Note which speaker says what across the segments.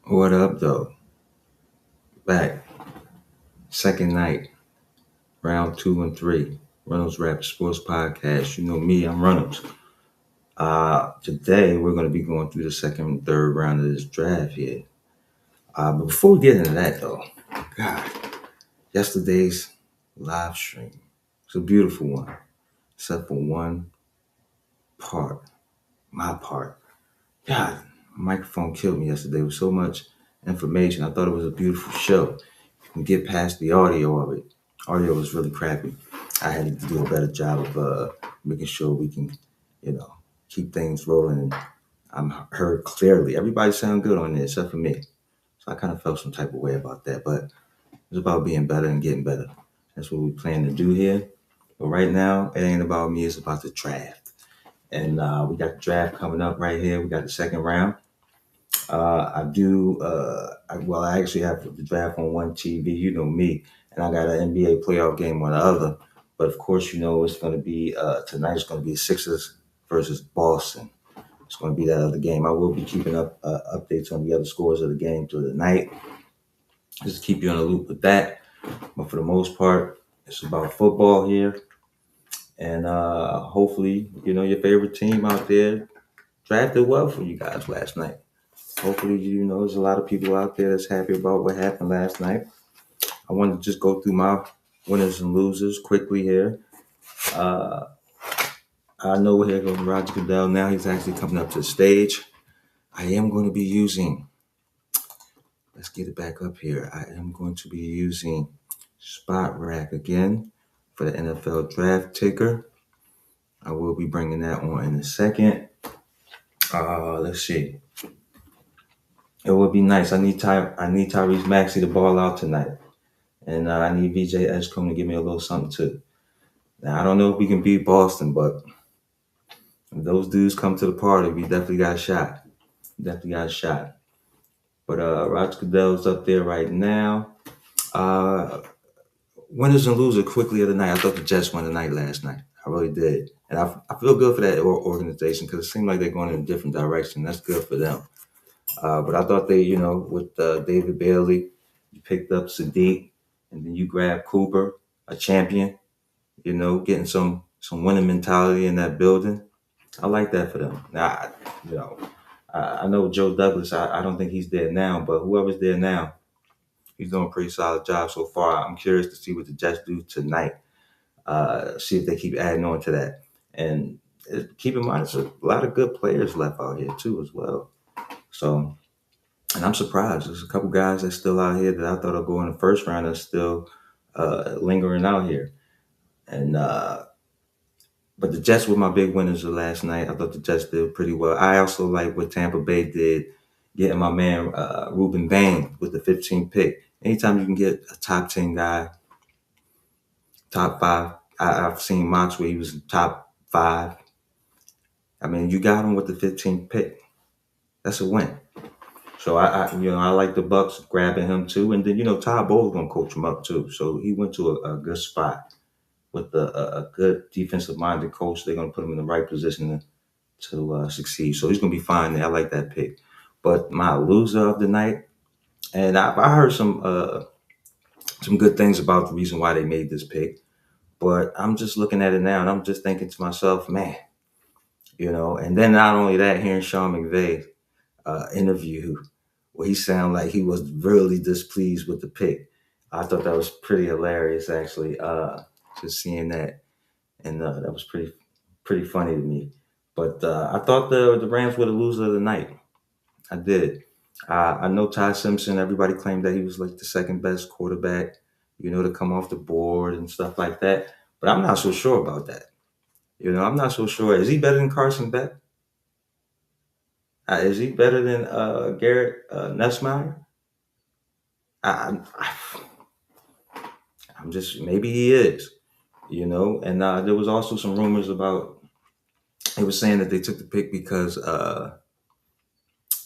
Speaker 1: What up, though? Back. Second night, round 2 and 3. Reynolds Rapp Sports Podcast. You know me, I'm Reynolds. Today, we're going to be going through the second and third round of this draft here. But before we get into that, though, God, yesterday's live stream. It's a beautiful one, except for one part, my part. God, my microphone killed me yesterday with so much information. I thought it was a beautiful show. You can get past the audio of it. Audio was really crappy. I had to do a better job of making sure we can, you know, keep things rolling. And I'm heard clearly. Everybody sound good on there except for me. So I kind of felt some type of way about that. But it's about being better and getting better. That's what we plan to do here. But right now, it ain't about me. It's about the draft. And we got the draft coming up right here. We got the second round. I actually have the draft on one TV, you know me, and I got an NBA playoff game on the other. But of course, you know, it's going to be, tonight's going to be Sixers versus Boston. It's going to be that other game. I will be keeping up updates on the other scores of the game through the night. Just keep you on the loop with that. But for the most part, it's about football here. And hopefully, you know, your favorite team out there drafted well for you guys last night. Hopefully, you know, there's a lot of people out there that's happy about what happened last night. I wanted to just go through my winners and losers quickly here. Uh, I know here goes Roger Goodell. Now he's actually coming up to the stage. I am going to be using, let's get it back up here. I am going to be using Spot Rack again for the NFL draft ticker. I will be bringing that on in a second. Let's see. It would be nice. I need Tyrese Maxey to ball out tonight. And I need VJ Edgecombe to give me a little something too. Now, I don't know if we can beat Boston, but if those dudes come to the party, we definitely got a shot. Definitely got a shot. But Roger Goodell's up there right now. Uh, Winners and losers quickly of the night. I thought the Jets won the night last night. I really did. And I feel good for that organization because it seemed like they're going in a different direction. That's good for them. But I thought they, you know, with David Bailey, you picked up Sadiq, and then you grabbed Cooper, a champion. You know, getting some winning mentality in that building. I like that for them. Now, I know Joe Douglas. I don't think he's there now, but whoever's there now, he's doing a pretty solid job so far. I'm curious to see what the Jets do tonight. See if they keep adding on to that. And keep in mind, there's a lot of good players left out here too, as well. So, and I'm surprised. There's a couple guys that's still out here that I thought would go in the first round that's still lingering out here. And but the Jets were my big winners of last night. I thought the Jets did pretty well. I also like what Tampa Bay did, getting my man Ruben Bain with the 15th pick. Anytime you can get a top 10 guy, top five, I've seen mocks where he was top five. I mean, you got him with the 15th pick. That's a win. So I like the Bucks grabbing him too, and then Todd Bowles gonna coach him up too. So he went to a good spot with a good defensive minded coach. They're gonna put him in the right position to succeed. So he's gonna be fine there. I like that pick. But my loser of the night, and I heard some good things about the reason why they made this pick. But I'm just looking at it now, and I'm just thinking to myself, man, And then not only that, hearing Sean McVay interview where he sounded like he was really displeased with the pick. I thought that was pretty hilarious, actually. Just seeing that, and that was pretty funny to me. But I thought the Rams were the loser of the night. I did. I know Ty Simpson. Everybody claimed that he was like the second best quarterback, to come off the board and stuff like that. But I'm not so sure about that. I'm not so sure. Is he better than Carson Beck? Is he better than Garrett Nussmeier? I, I'm just maybe he is. And there was also some rumors about. It was saying that they took the pick because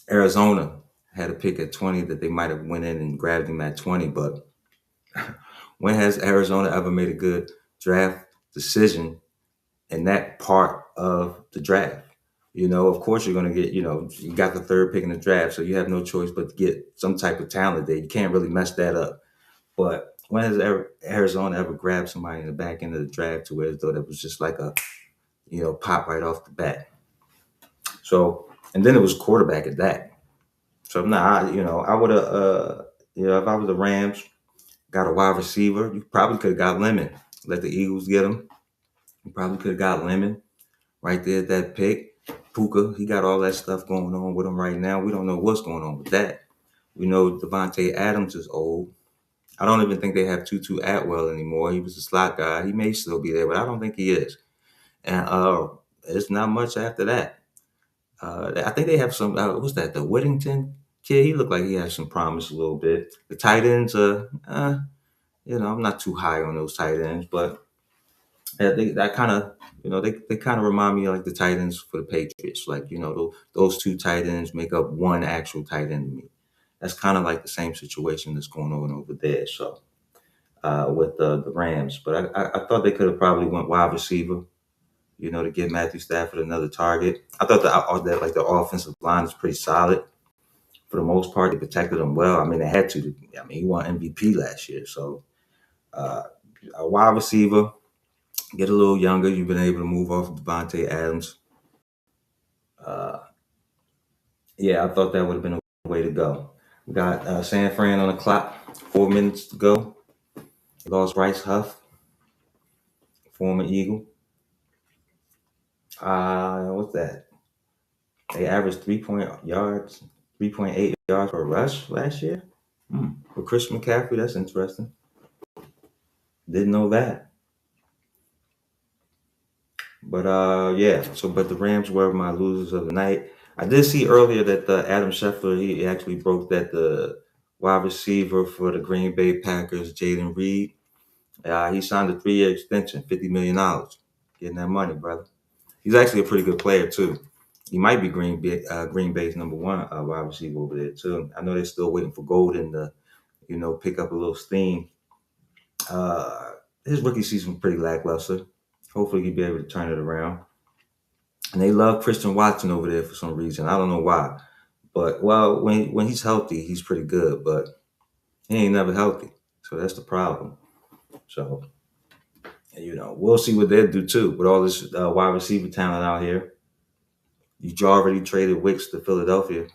Speaker 1: Arizona had a pick at 20 that they might have went in and grabbed him at 20. But when has Arizona ever made a good draft decision in that part of the draft? Of course you're going to get, you got the third pick in the draft, so you have no choice but to get some type of talent there. You can't really mess that up. But when has Arizona ever grabbed somebody in the back end of the draft to where as though that was just like a, pop right off the bat? So, and then it was quarterback at that. So, nah, I would have, if I was the Rams, got a wide receiver, you probably could have got Lemon. Let the Eagles get him. You probably could have got Lemon right there at that pick. Puka, he got all that stuff going on with him right now. We don't know what's going on with that. We know Devontae Adams is old. I don't even think they have Tutu Atwell anymore. He was a slot guy. He may still be there, but I don't think he is. And it's not much after that. I think they have some. What's that? The Whittington kid. He looked like he has some promise a little bit. The tight ends, I'm not too high on those tight ends, but that kind of, they kind of remind me of like the tight ends for the Patriots. Like, those two tight ends make up one actual tight end to me. That's kind of like the same situation that's going on over there. So with the Rams, but I thought they could have probably went wide receiver, to give Matthew Stafford another target. I thought that like the offensive line is pretty solid for the most part. They protected him well. I mean, they had to. I mean, he won MVP last year, so uh, a wide receiver, get a little younger. You've been able to move off of Devontae Adams. Uh, yeah, I thought that would have been a way to go. We got San Fran on the clock. 4 minutes to go. Lost Bryce Huff, former Eagle. What's that? They averaged 3.8 yards per rush last year. For Chris McCaffrey, that's interesting. Didn't know that. But yeah. So, but the Rams were my losers of the night. I did see earlier that Adam Scheffler, he actually broke that the wide receiver for the Green Bay Packers, Jaden Reed. He signed a 3-year extension, $50 million. Getting that money, brother. He's actually a pretty good player too. He might be Green Bay's number one wide receiver over there too. I know they're still waiting for Golden to, pick up a little steam. Uh, his rookie season was pretty lackluster. Hopefully he'll be able to turn it around. And they love Christian Watson over there for some reason. I don't know why. But well, when he's healthy, he's pretty good. But he ain't never healthy, so that's the problem. So we'll see what they do too with all this wide receiver talent out here. You already traded Wicks to Philadelphia.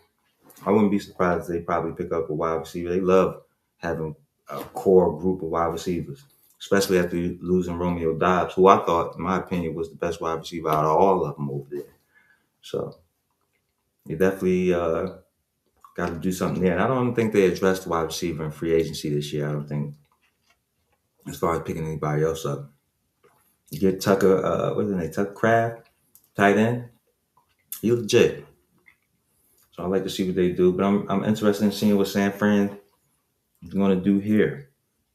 Speaker 1: I wouldn't be surprised if they probably pick up a wide receiver. They love having a core group of wide receivers, especially after losing Romeo Dobbs, who I thought, in my opinion, was the best wide receiver out of all of them over there. So you definitely got to do something there. And I don't think they addressed wide receiver in free agency this year. I don't think, as far as picking anybody else up. You get Tucker, what's his name? Tucker Craft, tight end. He legit. So I like to see what they do. But I'm interested in seeing what San Fran is going to do here.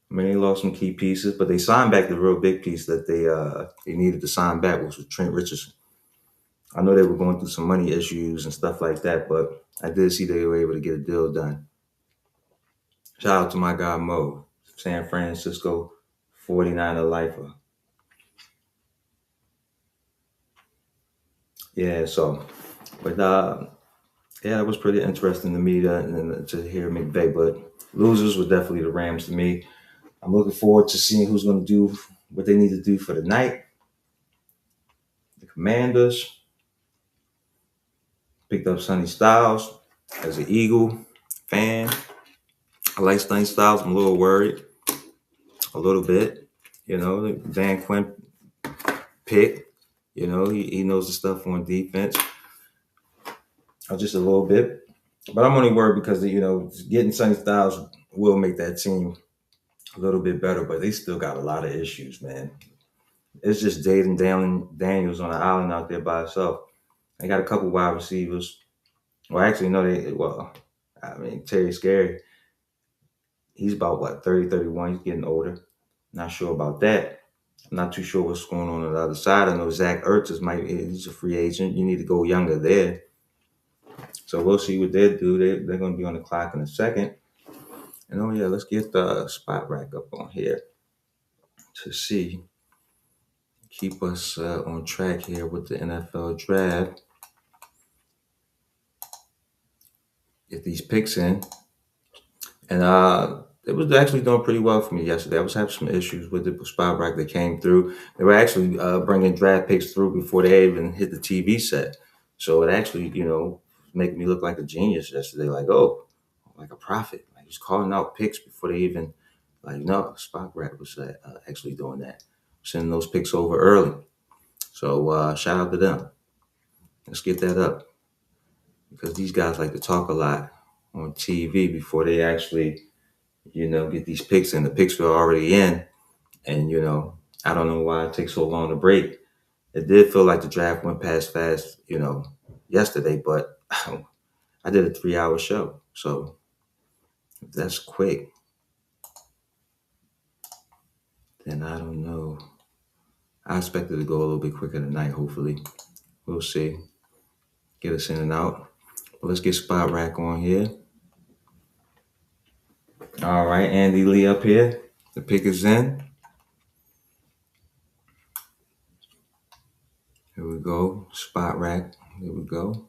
Speaker 1: I mean, they lost some key pieces, but they signed back the real big piece that they needed to sign back, which was Trent Richardson. I know they were going through some money issues and stuff like that, but I did see they were able to get a deal done. Shout out to my guy Mo, San Francisco 49er lifer. Yeah, so, but yeah, it was pretty interesting to me to hear McVay, but losers were definitely the Rams to me. I'm looking forward to seeing who's going to do what they need to do for the night. The Commanders picked up Sonny Styles as an Eagle fan. I like Sonny Styles. I'm a little worried, a little bit. The Dan Quinn pick. He knows the stuff on defense. Just a little bit, but I'm only worried because getting Sonny Styles will make that team a little bit better. But they still got a lot of issues, man. It's just Jaden Daniels on the island out there by himself. They got a couple wide receivers. Well, actually, no, I mean, Terry Scary, he's about what, 30, 31. He's getting older. Not sure about that. I'm not too sure what's going on the other side. I know Zach Ertz he's a free agent. You need to go younger there. So we'll see what they do. They're going to be on the clock in a second. And oh yeah, let's get the spot rack up on here to keep us on track here with the NFL draft. get these picks in. And it was actually doing pretty well for me yesterday. I was having some issues with the spot rack that came through. They were actually bringing draft picks through before they even hit the TV set. So it actually, making me look like a genius yesterday. Like, oh, like a prophet. Like he's calling out picks before they even, like, no, spot rack was actually doing that. Sending those picks over early. So shout out to them. Let's get that up because these guys like to talk a lot on TV before they actually get these picks in. The picks were already in. And, I don't know why it takes so long to break. It did feel like the draft went past fast, yesterday, but I did a 3 hour show. So if that's quick, then I don't know. I expected to go a little bit quicker tonight, hopefully. We'll see. Get us in and out. But let's get Spot Rack on here. All right, Andy Lee up here. The pick is in. Here we go. Spot Rack. Here we go.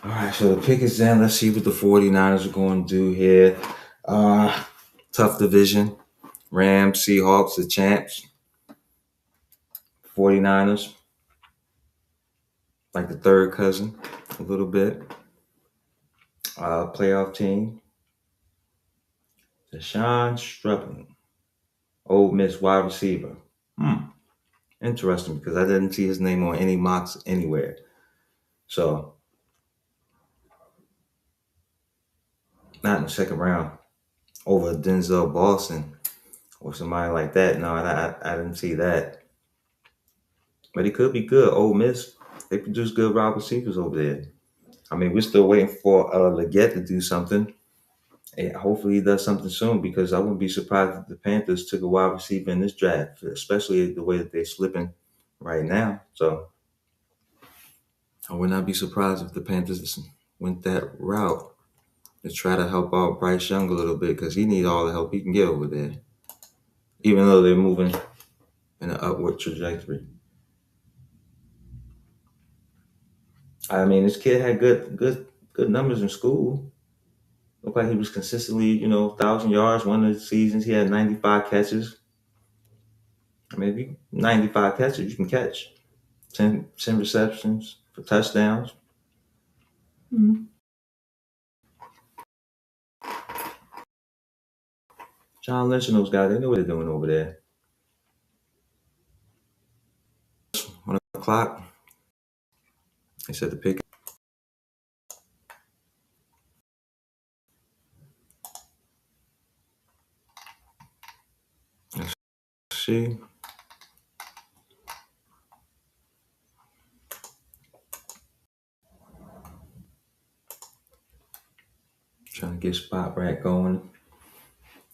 Speaker 1: All right, so the pick is in. Let's see what the 49ers are going to do here. Tough division. Rams, Seahawks, the champs. 49ers, like the third cousin, a little bit. Playoff team. Deshaun Strupling, Old Miss wide receiver. Interesting because I didn't see his name on any mocks anywhere. So, not in the second round over Denzel Boston or somebody like that. No, I didn't see that. But he could be good. Old Miss, they produce good wide receivers over there. I mean, we're still waiting for Leggett to do something. And hopefully he does something soon because I wouldn't be surprised if the Panthers took a wide receiver in this draft, especially the way that they're slipping right now. So I would not be surprised if the Panthers went that route to try to help out Bryce Young a little bit because he needs all the help he can get over there, even though they're moving in an upward trajectory. I mean, this kid had good numbers in school. Looked like he was consistently, 1,000 yards. One of the seasons he had 95 catches. I mean, if you 95 catches, you can catch 10 receptions for touchdowns. Mm-hmm. John Lynch and those guys, they know what they're doing over there. 1 o'clock. They said the pick. Let's see. Trying to get Spot Rack going.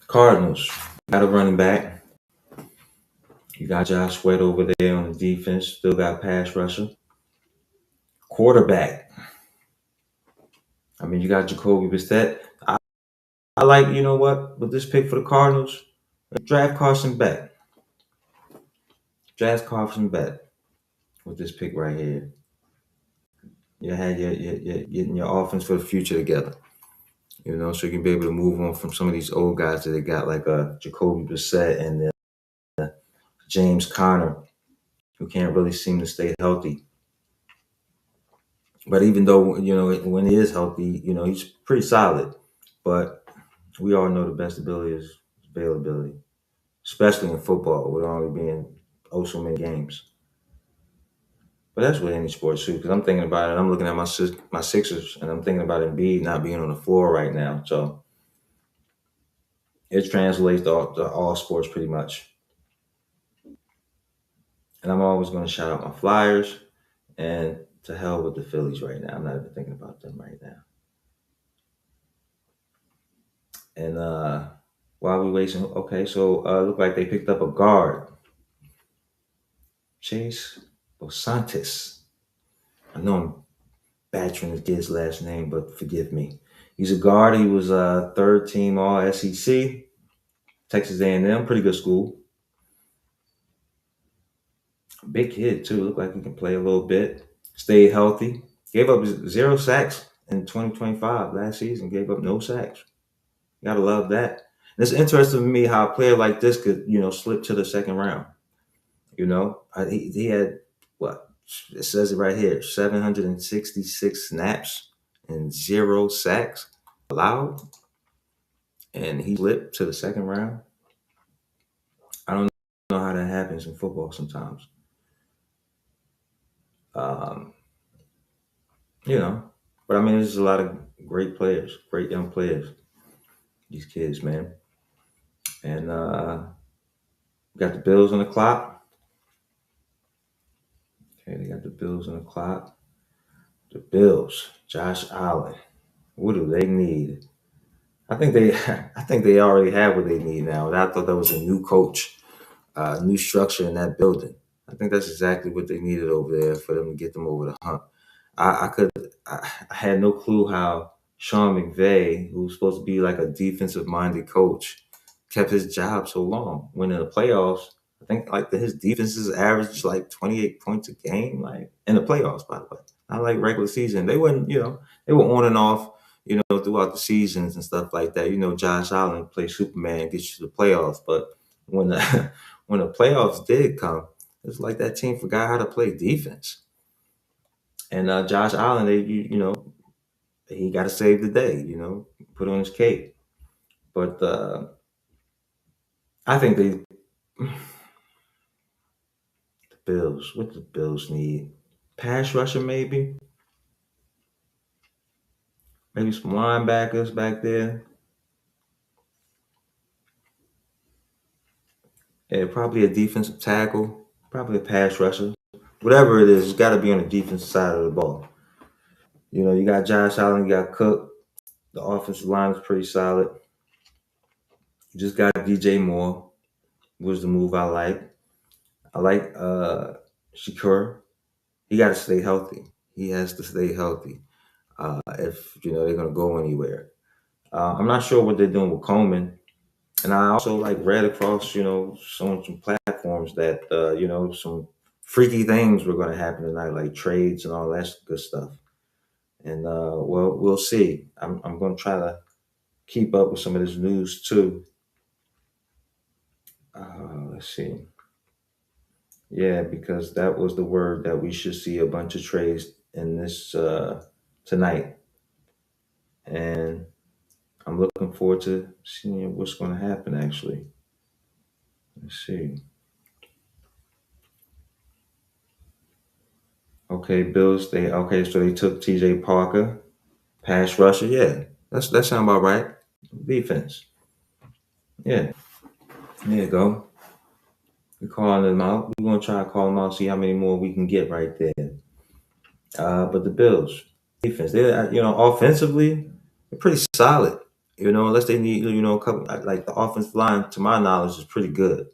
Speaker 1: Cardinals got a running back. You got Josh Sweat over there on the defense. Still got pass rusher. Quarterback. I mean, you got Jacoby Brissett. I like, you know what, with this pick for the Cardinals, draft Carson Beck. Draft Carson Beck with this pick right here. You had your getting your offense for the future together. So you can be able to move on from some of these old guys that they got, like Jacoby Brissett and James Conner, who can't really seem to stay healthy. But even though, when he is healthy, he's pretty solid. But we all know the best ability is availability, especially in football, with only being so many games. But that's with any sports too, because I'm thinking about it. I'm looking at my Sixers, and I'm thinking about Embiid not being on the floor right now. So it translates to all sports pretty much. And I'm always going to shout out my Flyers, and to hell with the Phillies right now. I'm not even thinking about them right now. And while we waiting, okay, so look like they picked up a guard, Chase Bosantis. I know I'm butchering the kid's last name, but forgive me. He's a guard. He was a third team All SEC, Texas A&M, pretty good school. Big kid too. Looked like he can play a little bit. Stayed healthy. Gave up 0 sacks in 2025 last season, gave up no sacks. You gotta love that. And it's interesting to me how a player like this could, slip to the second round. He had what it says it right here: 766 snaps and zero sacks allowed, and he slipped to the second round. I don't know how that happens in football sometimes. Um, you know, but I mean, there's a lot of great players, great young players. These kids, man, and we got the Bills on the clock. Okay, they got the Bills on the clock. The Bills, Josh Allen. What do they need? I think they, I think they already have what they need now. And I thought that was a new coach, new structure in that building. I think that's exactly what they needed over there for them to get them over the hump. I could, I had no clue how Sean McVay, who was supposed to be like a defensive minded coach, kept his job so long. When in the playoffs, I think like his defenses averaged like 28 points a game, like in the playoffs, by the way. Not like regular season. They wouldn't, they were on and off, throughout the seasons and stuff like that. Josh Allen played Superman, gets you to the playoffs, but when the when the playoffs did come, it's like that team forgot how to play defense. And Josh Allen, he got to save the day, put on his cape. But I think the Bills, what the Bills need? Pass rusher, maybe some linebackers back there. Yeah, probably a defensive tackle, probably a pass rusher. Whatever it is, it's got to be on the defensive side of the ball. You got Josh Allen, you got Cook. The offensive line is pretty solid. You just got DJ Moore, was the move I like. I like Shakur. He got to stay healthy. He has to stay healthy if they're gonna go anywhere. I'm not sure what they're doing with Coleman, and I also like read across some platforms that some freaky things were going to happen tonight, like trades and all that good stuff. And well, we'll see. I'm going to try to keep up with some of this news too. Let's see. Yeah, because that was the word that we should see a bunch of trades in this tonight, and I'm looking forward to seeing what's going to happen. Actually, let's see. Okay, Bills. So they took T.J. Parker, pass rusher. Yeah, that sound about right. Defense. Yeah, there you go. We're calling them out. We're gonna try to call them out, see how many more we can get right there. But the Bills defense, offensively, they're pretty solid. Unless they need, a couple like the offensive line, to my knowledge, is pretty good.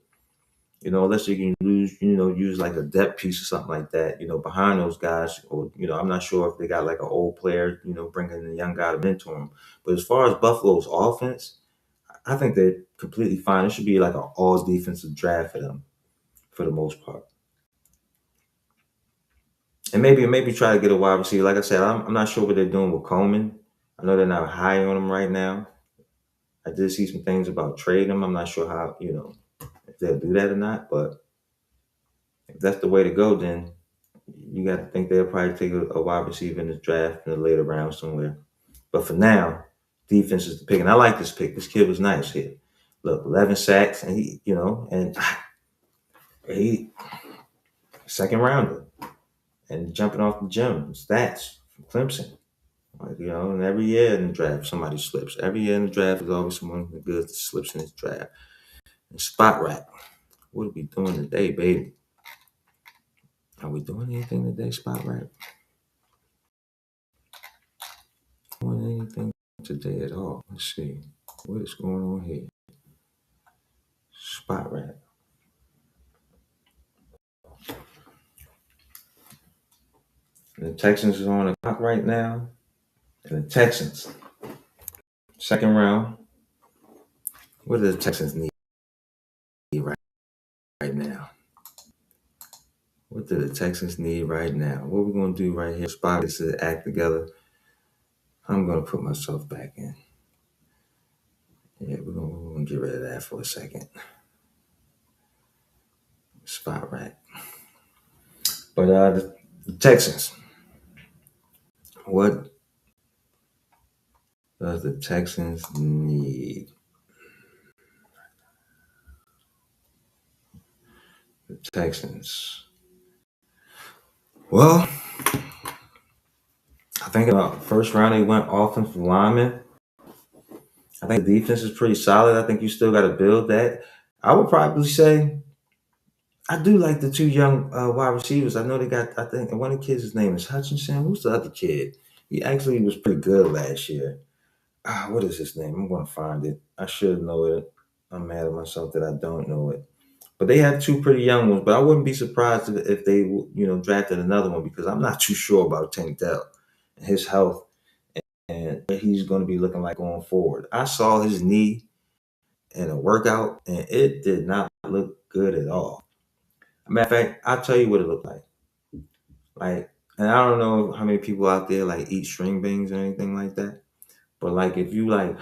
Speaker 1: Unless you can use like a depth piece or something like that, behind those guys, or I'm not sure if they got like an old player, bringing a young guy to mentor them. But as far as Buffalo's offense, I think they're completely fine. It should be like an all defensive draft for them for the most part. And maybe try to get a wide receiver. Like I said, I'm not sure what they're doing with Coleman. I know they're not high on him right now. I did see some things about trading him. I'm not sure how, if they'll do that or not. But if that's the way to go, then you got to think they'll probably take a wide receiver in the draft in the later round somewhere. But for now, defense is the pick. And I like this pick. This kid was nice here. Look, 11 sacks, and and he second rounder and jumping off the gym stats from Clemson. Like, and every year in the draft, somebody slips. Every year in the draft, there's always someone good that slips in this draft. And spot rack. What are we doing today, baby? Are we doing anything today, spot rack? Doing anything today at all? Let's see. What is going on here? Spot rack. The Texans is on the clock right now. And the Texans, second round. What do the Texans need right now? What do the Texans need right now? What we're gonna do right here? Spot is to act together. I'm gonna put myself back in. Yeah, we're gonna get rid of that for a second. Spot right. But the Texans. What does the Texans need? The Texans. Well, I think about first round they went offensive lineman. I think the defense is pretty solid. I think you still got to build that. I would probably say I do like the two young wide receivers. I know they got. I think one of the kids' his name is Hutchinson. Who's the other kid? He actually was pretty good last year. What is his name? I'm gonna find it. I should know it. I'm mad at myself that I don't know it. But they have two pretty young ones. But I wouldn't be surprised if they, drafted another one because I'm not too sure about Tank Dell and his health and what he's going to be looking like going forward. I saw his knee in a workout, and it did not look good at all. Matter of fact, I'll tell you what it looked like. Like, and I don't know how many people out there like eat string beans or anything like that. But like if you like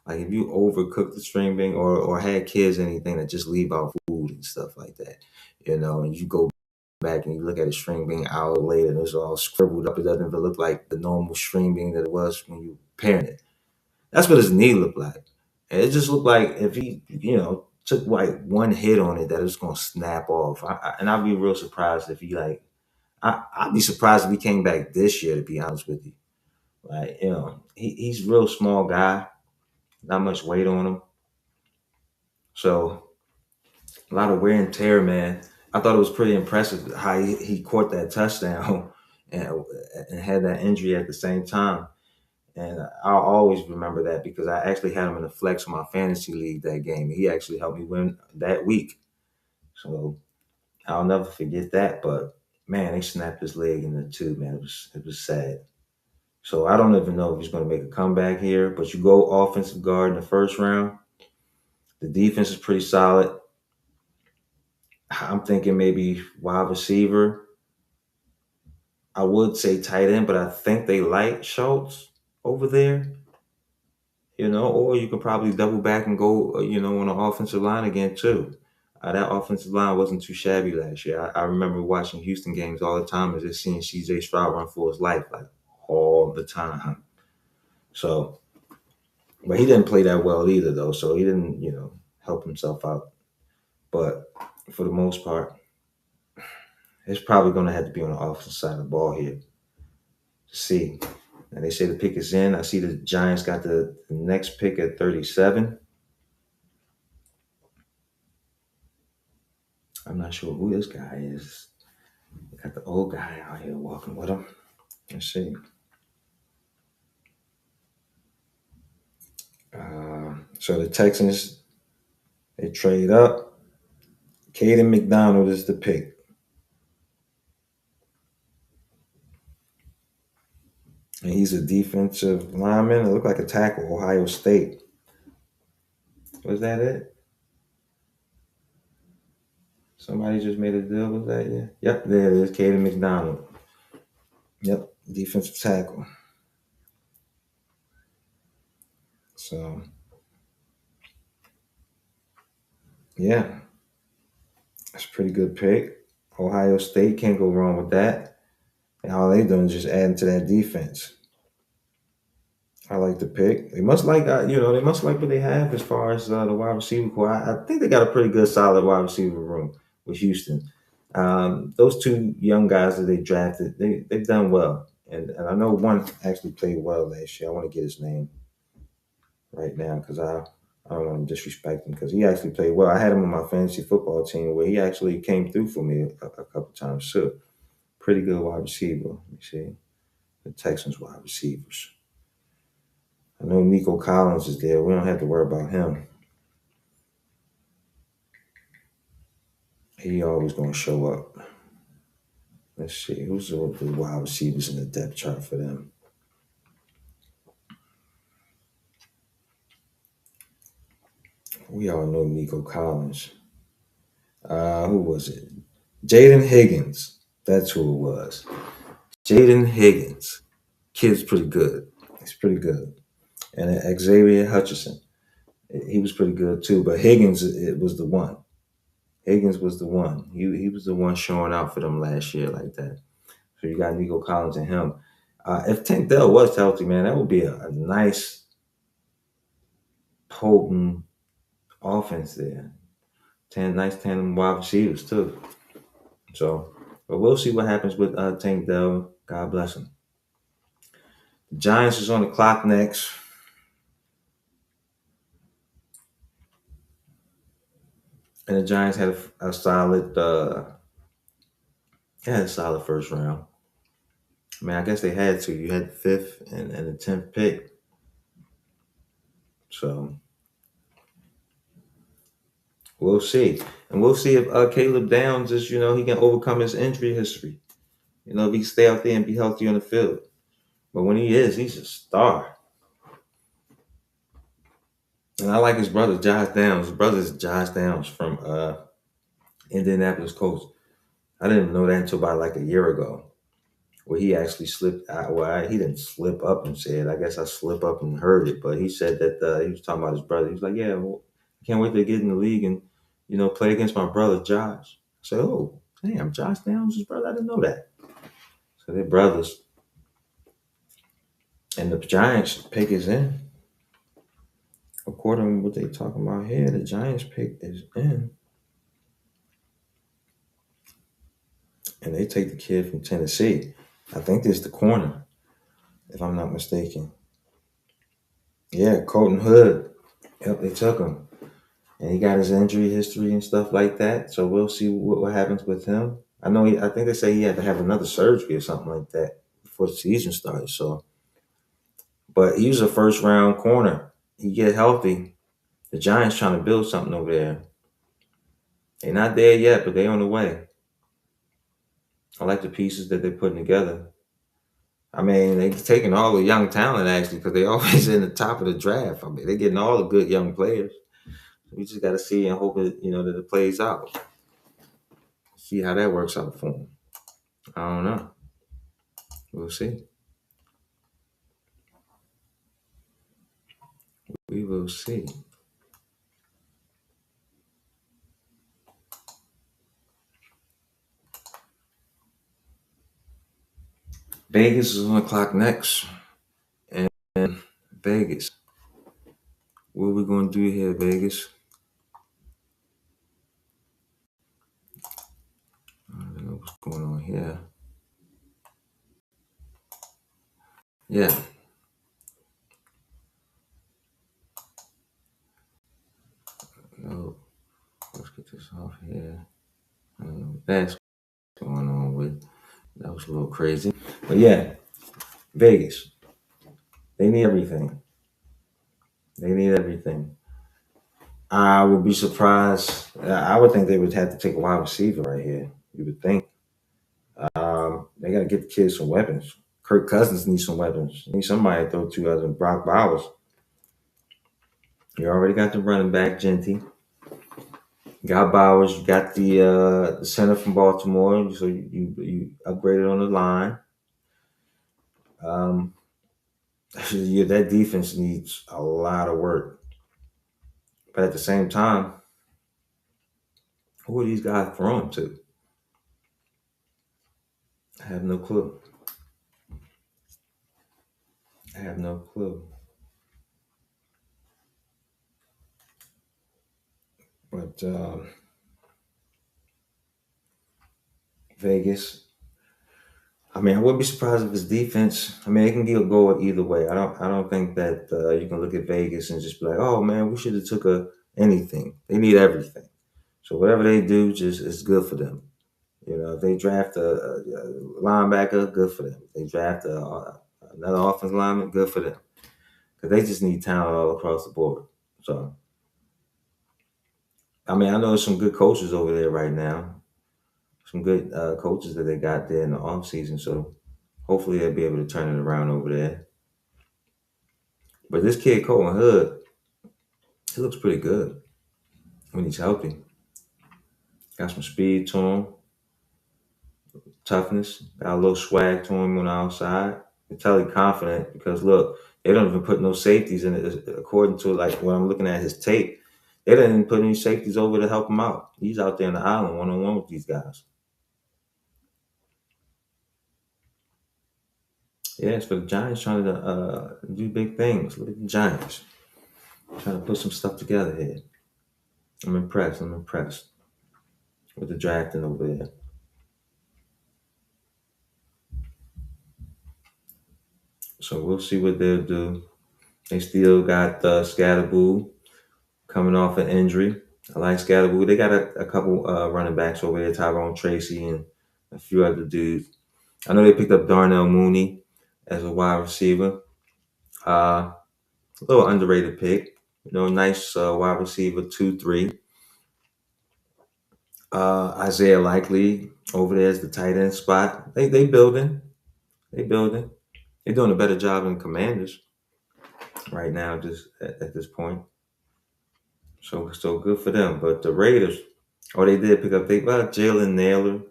Speaker 1: like if you overcook the string bean or had kids or anything that just leave out food and stuff like that, and you go back and you look at a string bean hour later and it's all scribbled up. It doesn't even look like the normal string bean that it was when you parent it. That's what his knee looked like. And it just looked like if he, took like one hit on it that it's gonna snap off. And I'd be real surprised if he like I'd be surprised if he came back this year to be honest with you. Like, he's a real small guy, not much weight on him. So a lot of wear and tear, man. I thought it was pretty impressive how he caught that touchdown and, and had that injury at the same time. And I'll always remember that because I actually had him in a flex in my fantasy league that game. He actually helped me win that week. So I'll never forget that. But man, they snapped his leg in the two, man. It was sad. So I don't even know if he's going to make a comeback here. But you go offensive guard in the first round. The defense is pretty solid. I'm thinking maybe wide receiver. I would say tight end, but I think they like Schultz over there. Or you could probably double back and go, on the offensive line again too. That offensive line wasn't too shabby last year. I remember watching Houston games all the time and just seeing CJ Stroud run for his life, like all the time. So, but he didn't play that well either, though. So he didn't, help himself out. But for the most part, it's probably going to have to be on the offensive side of the ball here to see. And they say the pick is in. I see the Giants got the next pick at 37. I'm not sure who this guy is. They got the old guy out here walking with him. Let's see. So the Texans, they trade up. Caden McDonald is the pick. And he's a defensive lineman. It looked like a tackle, Ohio State. Was that it? Somebody just made a deal with that, yeah? Yep, there it is, Caden McDonald. Yep, defensive tackle. So, yeah, that's a pretty good pick. Ohio State can't go wrong with that. And all they doing is just adding to that defense. I like the pick. They must like, they must like what they have as far as the wide receiver core. I think they got a pretty good, solid wide receiver room with Houston. Those two young guys that they drafted, they've done well. And I know one actually played well last year. I want to get his name right now because I don't want to disrespect him because he actually played well. I had him on my fantasy football team where he actually came through for me a couple times too. Pretty good wide receiver. Let me see. The Texans wide receivers. I know Nico Collins is there. We don't have to worry about him. He always gonna show up. Let's see. Who's the wide receivers in the depth chart for them? We all know Nico Collins. Who was it? Jaden Higgins. That's who it was. Jaden Higgins. Kid's pretty good. He's pretty good. And Xavier Hutchinson, he was pretty good too. But Higgins, it was the one. Higgins was the one. He was the one showing out for them last year like that. So you got Nico Collins and him. If Tank Dell was healthy, man, that would be a nice, potent offense there. Nice tandem wide receivers too. So, but we'll see what happens with Tank Dell. God bless him. The Giants is on the clock next, and the Giants had a solid, they had a solid first round. I mean, I guess they had to. You had the fifth and the 10th pick, so we'll see, and we'll see if Caleb Downs is, he can overcome his injury history. If he can stay out there and be healthy on the field. But when he is, he's a star. And I like his brother, Josh Downs. His brother is Josh Downs from Indianapolis Colts. I didn't know that until about like a year ago, where he actually slipped out. Well, he didn't slip up and say it. I guess I slipped up and heard it. But he said that he was talking about his brother. He was like, yeah, well, I can't wait to get in the league and, play against my brother, Josh. I said, oh, damn, Josh Downs' his brother? I didn't know that. So they're brothers. And the Giants pick is in. According to what they talking about here, the Giants pick is in. And they take the kid from Tennessee. I think this is the corner, if I'm not mistaken. Yeah, Colton Hood. Yep, they took him. And he got his injury history and stuff like that. So we'll see what happens with him. I think they say he had to have another surgery or something like that before the season started. So, but he was a first round corner. He get healthy. The Giants trying to build something over there. They're not there yet, but they're on the way. I like the pieces that they're putting together. I mean, they're taking all the young talent actually because they're always in the top of the draft. I mean, they're getting all the good young players. We just got to see and hope that that it plays out. See how that works out for them. I don't know. We'll see. We will see. Vegas is on the clock next, and Vegas. What are we gonna do here, Vegas? I don't know what's going on here. Yeah. No. Let's get this off here. I don't know what that's going on with. That was a little crazy. But yeah, Vegas. They need everything. They need everything. I would be surprised. I would think they would have to take a wide receiver right here. You would think. They got to get the kids some weapons. Kirk Cousins needs some weapons. He needs somebody to throw to other than Brock Bowers. You already got the running back, Genty. You got Bowers. You got the center from Baltimore. So you upgraded on the line. Um, yeah, that defense needs a lot of work. But at the same time, who are these guys throwing to? I have no clue. I have no clue. But Vegas. I mean, I wouldn't be surprised if his defense. I mean, it can go either way. I don't think that you can look at Vegas and just be like, oh man, we should have took anything. They need everything. So whatever they do, just is good for them. If they draft a linebacker, good for them. If they draft another offensive lineman, good for them. Because they just need talent all across the board. So, I mean, I know there's some good coaches over there right now. Some good coaches that they got there in the offseason. So hopefully they'll be able to turn it around over there. But this kid, Colton Hood, he looks pretty good when he's healthy. Got some speed to him, toughness, got a little swag to him on the outside. entirely confident because look, they don't even put no safeties in it. According to like when I'm looking at his tape, they didn't even put any safeties over to help him out. He's out there in the island 1-on-1 with these guys. Yeah, it's for the Giants trying to do big things. Look at the Giants trying to put some stuff together here. I'm impressed. I'm impressed with the drafting over there. So we'll see what they'll do. They still got Scatterboo coming off an injury. I like Scatterboo. They got a couple running backs over there, Tyrone Tracy and a few other dudes. I know they picked up Darnell Mooney as a wide receiver. A little underrated pick. Nice wide receiver, 2-3. Isaiah Likely over there is the tight end spot. They building. They building. They're doing a better job than Commanders right now, just at this point. So good for them. But the Raiders, they did pick up Jalen Naylor.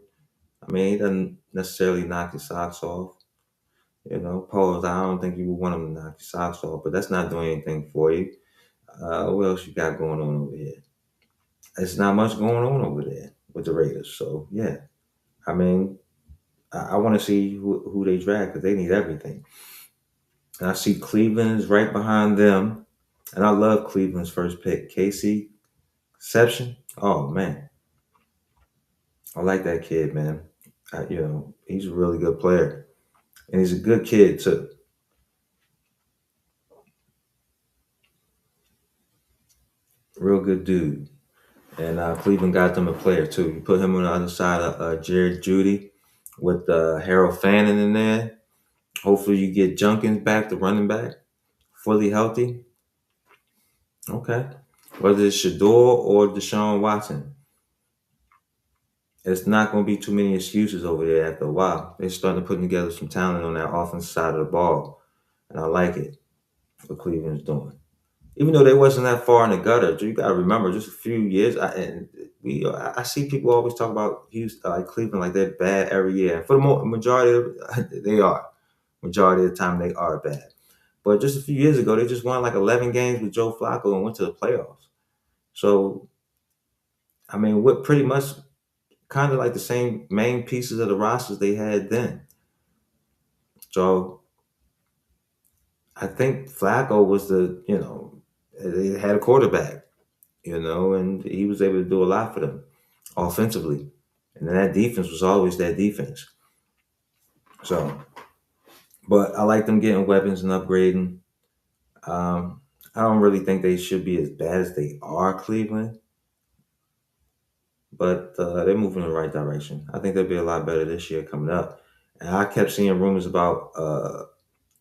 Speaker 1: I mean, he doesn't necessarily knock your socks off. Pause. I don't think you would want him to knock your socks off, but that's not doing anything for you. What else you got going on over here? There's not much going on over there with the Raiders. So yeah, I mean, I want to see who they draft because they need everything. And I see Cleveland is right behind them, and I love Cleveland's first pick, CaseyCeption. Oh man, I like that kid, man. He's a really good player, and he's a good kid too. Real good dude. And Cleveland got them a player too. You put him on the other side of Jared Judy with Harold Fannin in there. Hopefully, you get Junkins back, the running back, fully healthy. Okay. Whether it's Shador or Deshaun Watson, it's not going to be too many excuses over there after a while. They're starting to put together some talent on that offensive side of the ball, and I like it. What Cleveland's doing. Even though they wasn't that far in the gutter, you got to remember, just a few years. I see people always talk about Houston, like Cleveland, like they're bad every year. For the majority, they are. Majority of the time, they are bad. But just a few years ago, they just won like 11 games with Joe Flacco and went to the playoffs. So, I mean, what pretty much kind of like the same main pieces of the rosters they had then. So, I think Flacco was they had a quarterback, and he was able to do a lot for them offensively. And then that defense was always that defense. So, but I like them getting weapons and upgrading. I don't really think they should be as bad as they are, Cleveland, but they're moving in the right direction. I think they'll be a lot better this year coming up. And I kept seeing rumors about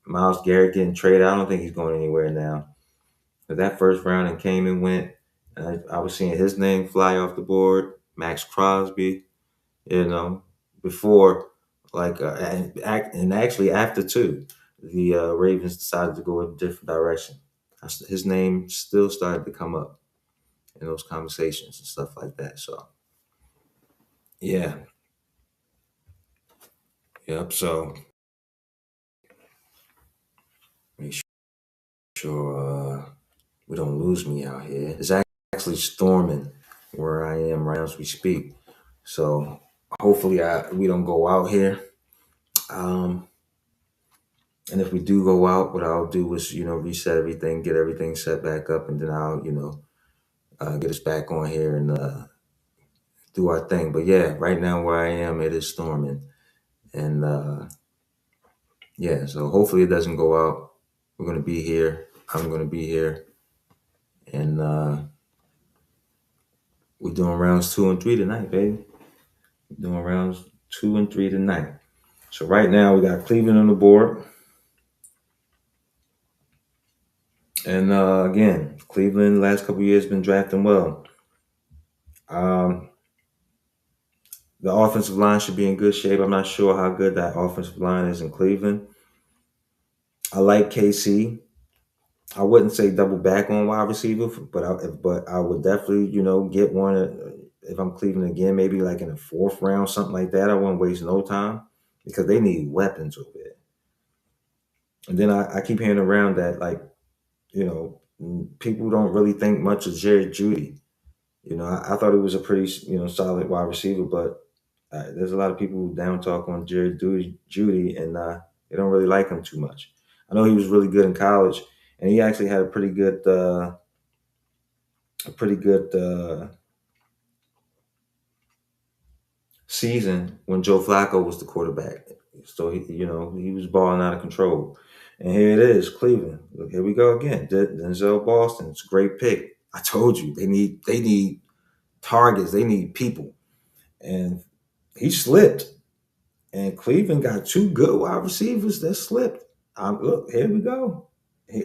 Speaker 1: Miles Garrett getting traded. I don't think he's going anywhere now. But that first round and came and went. And I was seeing his name fly off the board. Max Crosby, you know, before and actually after too, the Ravens decided to go a different direction. His name still started to come up in those conversations and stuff like that. So yeah, yep. So make sure we don't lose me out here. It's actually storming where I am right now as we speak. So hopefully we don't go out here. Um, and if we do go out, what I'll do is reset everything, get everything set back up, and then I'll get us back on here and do our thing. But yeah, right now where I am, it is storming, and yeah. So hopefully it doesn't go out. We're gonna be here. I'm gonna be here, and we're doing rounds 2 and 3 tonight, baby. We're doing rounds 2 and 3 tonight. So right now we got Cleveland on the board, and again, Cleveland the last couple of years been drafting well. Um, the offensive line should be in good shape. I'm not sure how good that offensive line is in Cleveland. I like KC. I wouldn't say double back on wide receiver, but I would definitely get one if I'm Cleveland again, maybe like in the fourth round, something like that. I wouldn't waste no time because they need weapons over there. And then I keep hearing around that, like, people don't really think much of Jerry Judy. I thought he was a pretty, solid wide receiver, but there's a lot of people who down talk on Judy, and they don't really like him too much. I know he was really good in college, and he actually had a pretty good season when Joe Flacco was the quarterback. So he was balling out of control. And here it is, Cleveland. Look, here we go again. Denzel Boston. It's a great pick. I told you they need targets. They need people. And he slipped. And Cleveland got two good wide receivers that slipped. Look, here we go.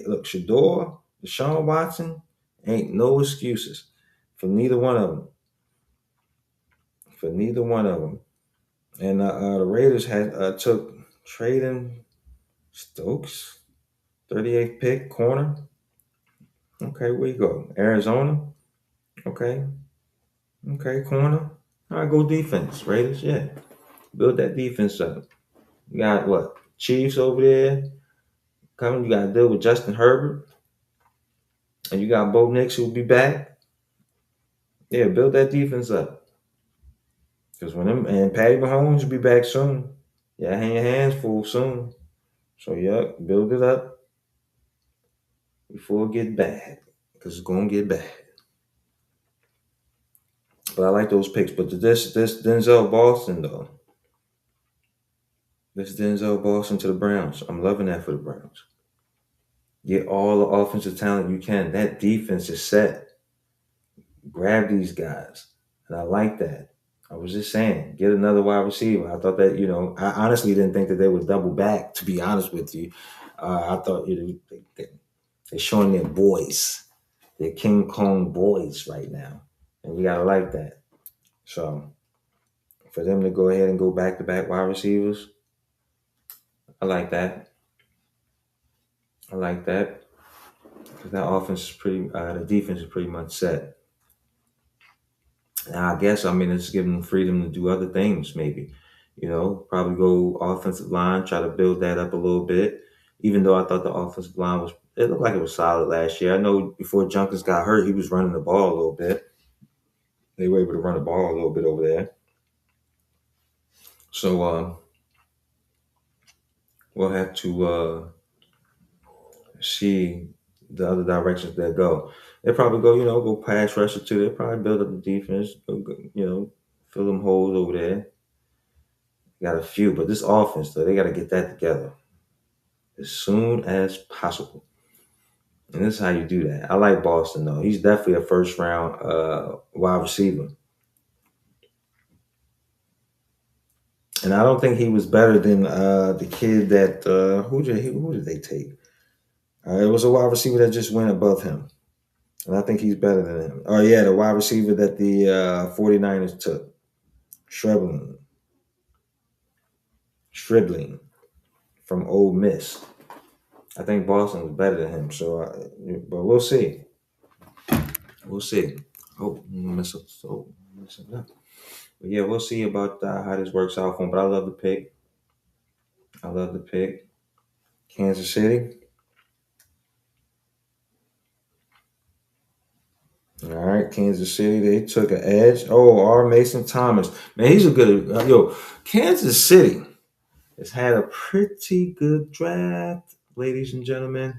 Speaker 1: Look, Shador, Deshaun Watson, ain't no excuses for neither one of them. For neither one of them. And the Raiders had took Traden Stokes, 38th pick, corner. Okay, where you go? Arizona. Okay, okay, corner. All right, go defense, Raiders. Yeah, build that defense up. You got what? Chiefs over there coming. You got to deal with Justin Herbert, and you got Bo Nix who'll be back. Yeah, build that defense up. Because when them and Patty Mahomes will be back soon. Yeah, hang your hands full soon. So yeah, build it up before it get bad. Because it's gonna get bad. But I like those picks. But this Denzel Boston though, this Denzel Boston to the Browns. I'm loving that for the Browns. Get all the offensive talent you can. That defense is set. Grab these guys, and I like that. I was just saying, get another wide receiver. I thought that I honestly didn't think that they would double back. To be honest with you, I thought they're showing their boys, their King Kong boys right now, and you gotta like that. So for them to go ahead and go back to back wide receivers, I like that. I like that because that offense is the defense is pretty much set. Now, I guess it's giving them freedom to do other things. Maybe, probably go offensive line, try to build that up a little bit. Even though I thought the offensive line it looked like it was solid last year. I know before Junkins got hurt, he was running the ball a little bit. They were able to run the ball a little bit over there. So we'll have to see the other directions they go. They probably go pass rusher too. They probably build up the defense, fill them holes over there. Got a few, but this offense though, they got to get that together as soon as possible. And this is how you do that. I like Boston though. He's definitely a first round wide receiver. And I don't think he was better than the kid that who did they take? It was a wide receiver that just went above him. And I think he's better than him. Oh, yeah, the wide receiver that the 49ers took. Shrebling. Stribling from Ole Miss. I think Boston was better than him. So, but we'll see. We'll see. Oh, mess it up. But yeah, we'll see about how this works out for him. But I love the pick. I love the pick. Kansas City. All right, Kansas City. They took an edge. Oh, R. Mason Thomas. Man, he's a good. Kansas City has had a pretty good draft, ladies and gentlemen.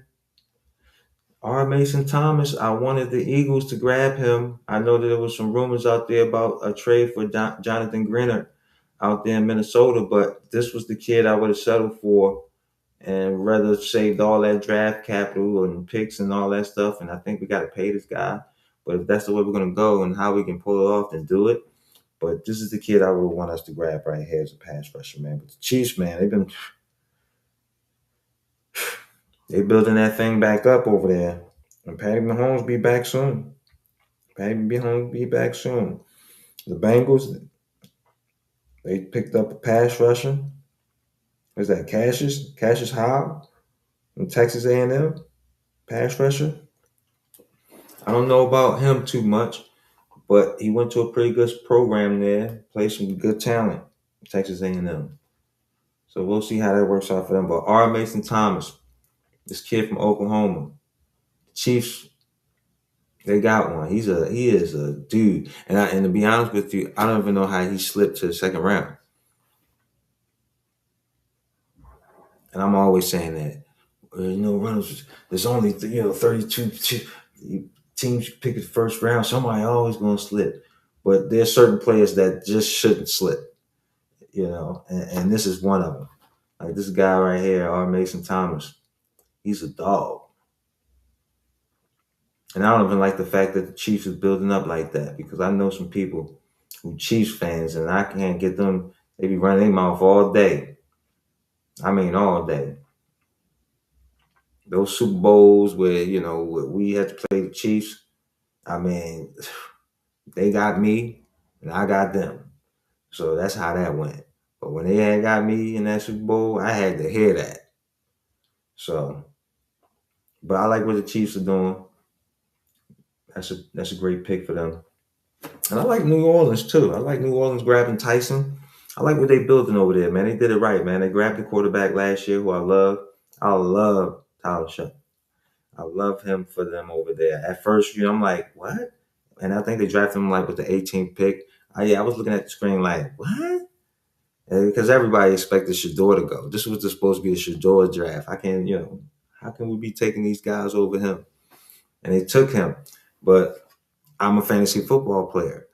Speaker 1: R. Mason Thomas, I wanted the Eagles to grab him. I know that there was some rumors out there about a trade for Jonathan Grenner out there in Minnesota, but this was the kid I would have settled for and rather saved all that draft capital and picks and all that stuff. And I think we got to pay this guy. But if that's the way we're going to go and how we can pull it off, then do it. But this is the kid I would want us to grab right here as a pass rusher, man. But the Chiefs, man, they building that thing back up over there. And Patty Mahomes be back soon. Patty Mahomes be back soon. The Bengals, they picked up a pass rusher. Is that Cassius Howe from Texas A&M? Pass rusher. I don't know about him too much, but he went to a pretty good program there. Played some good talent, Texas A&M. So we'll see how that works out for them. But R. Mason Thomas, This kid from Oklahoma. Chiefs, they got one. He is a dude. And to be honest with you, I don't even know how he slipped to the second round. And I'm always saying that. Reynolds, there's only 32 teams pick the first round. Somebody always gonna slip. But there's certain players that just shouldn't slip, and this is one of them. Like this guy right here, R. Mason Thomas. He's a dog. And I don't even like the fact that the Chiefs is building up like that because I know some people who Chiefs fans and I can't get them. They be running their mouth all day. I mean, all day. Those Super Bowls where, where we had to play the Chiefs, I mean, they got me and I got them. So that's how that went. But when they had got me in that Super Bowl, I had to hear that. So, but I like what the Chiefs are doing. That's a great pick for them. And I like New Orleans too. I like New Orleans grabbing Tyson. I like what they building over there, man. They did it right, man. They grabbed the quarterback last year, who I love. I love Tyler Shuck. I love him for them over there. At first, I'm like, what? And I think they drafted him like with the 18th pick. Yeah, I was looking at the screen like, what? Because everybody expected Shador to go. This was supposed to be a Shador draft. I can, how can we be taking these guys over him? And they took him. But I'm a fantasy football player,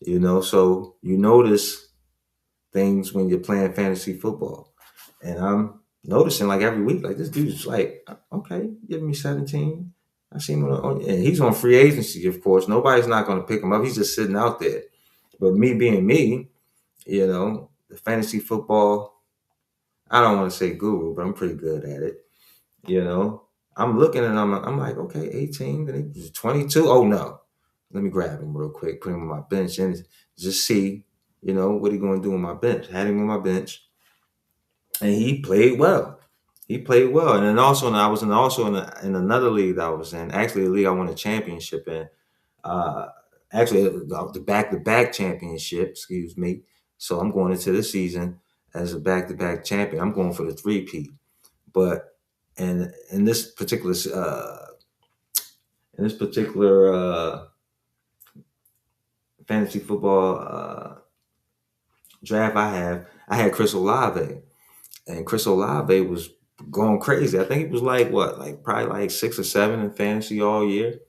Speaker 1: so you notice things when you're playing fantasy football. And I'm noticing like every week, like this dude's like, okay, give me 17. I see him and he's on free agency, of course. Nobody's not going to pick him up. He's just sitting out there. But me being me, the fantasy football, I don't want to say guru, but I'm pretty good at it. You know, I'm looking and I'm like, okay, 18, then he's 22. Oh no, let me grab him real quick, put him on my bench, and just see, what he going to do on my bench. Had him on my bench, and he played well. He played well, and then also, I was in another league that I was in. Actually, a league I won a championship in. Uh, Actually, the back-to-back championship. Excuse me. So I'm going into this season as a back-to-back champion. I'm going for the three-peat. But and in this particular fantasy football draft I had Chris Olave, and Chris Olave was going crazy. I think he was like what, like probably like 6 or 7 in fantasy all year,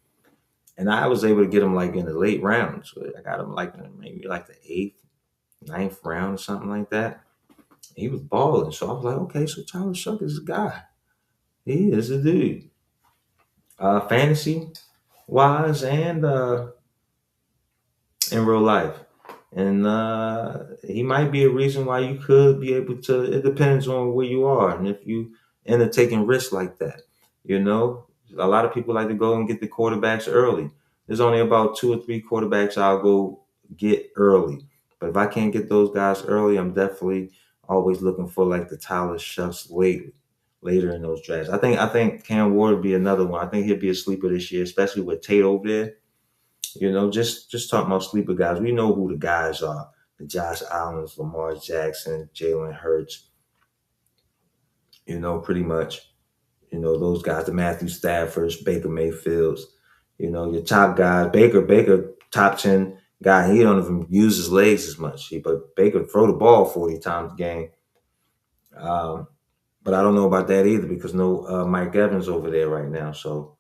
Speaker 1: and I was able to get him like in the late rounds. So I got him like in maybe like the 8th, 9th round or something like that. He was balling, so I was like, okay, so Tyler Shuck is a guy. He is a dude. Fantasy wise and in real life. And he might be a reason why you could be able to. It depends on where you are and if you end up taking risks like that. You know, a lot of people like to go and get the quarterbacks early. There's only about 2 or 3 quarterbacks I'll go get early. But if I can't get those guys early, I'm definitely always looking for like the Tyler Shucks later in those drafts. I think Cam Ward would be another one. I think he'd be a sleeper this year, especially with Tate over there. Just talking about sleeper guys. We know who the guys are: the Josh Allens, Lamar Jackson, Jalen Hurts. Pretty much. Those guys, the Matthew Staffords, Baker Mayfields. Your top guys. Baker, top 10 guy. He don't even use his legs as much. But Baker throw the ball 40 times a game. Um, but I don't know about that either because no Mike Evans over there right now. So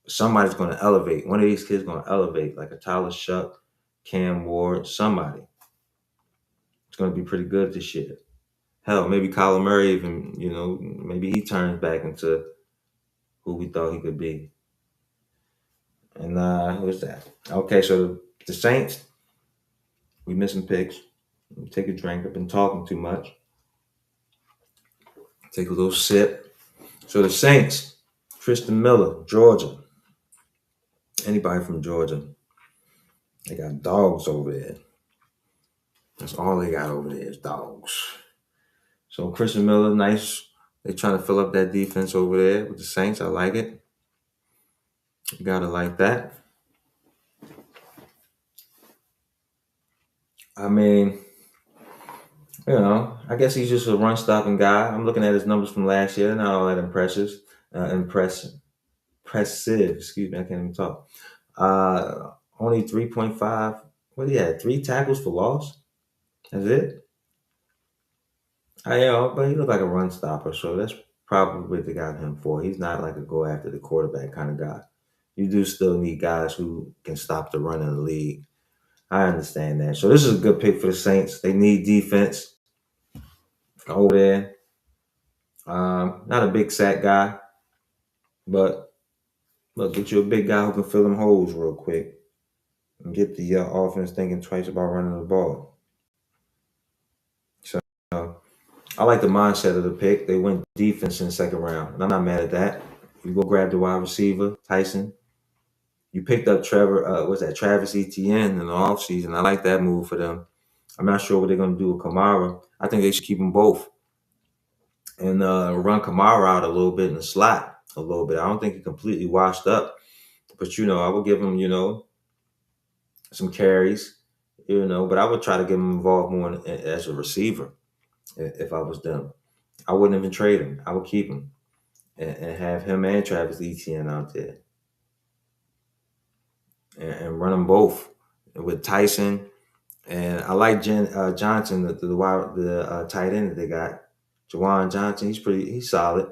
Speaker 1: somebody's going to elevate. One of these kids going to elevate, like a Tyler Shuck, Cam Ward, somebody. It's going to be pretty good this year. Hell, maybe Kyler Murray even, maybe he turns back into who we thought he could be. And who's that? Okay, so the Saints, we missing picks. Take a drink. I've been talking too much. Take a little sip. So the Saints, Tristan Miller, Georgia. Anybody from Georgia? They got dogs over there. That's all they got over there is dogs. So Christian Miller, nice. They trying to fill up that defense over there with the Saints. I like it. You gotta like that. I mean, I guess he's just a run stopping guy. I'm looking at his numbers from last year. They're not all that impressive. impressive. Impressive. Excuse me, I can't even talk. Only 3.5. What he had? 3 tackles for loss. That's it. I know, but he looked like a run stopper, so that's probably what they got him for. He's not like a go after the quarterback kind of guy. You do still need guys who can stop the run in the league. I understand that. So this is a good pick for the Saints. They need defense over there. Not a big sack guy, but look, get you a big guy who can fill them holes real quick and get the offense thinking twice about running the ball. So I like the mindset of the pick. They went defense in the second round, and I'm not mad at that. You go grab the wide receiver, Tyson. You picked up what's that, Travis Etienne in the offseason. I like that move for them. I'm not sure what they're going to do with Kamara. I think they should keep them both and run Kamara out a little bit in the slot a little bit. I don't think he completely washed up, but I would give him some carries, but I would try to get him involved more as a receiver if I was them. I wouldn't even trade him. I would keep him and have him and Travis Etienne out there and run them both with Tyson. And I like Johnson, the tight end that they got, Jawan Johnson. He's solid.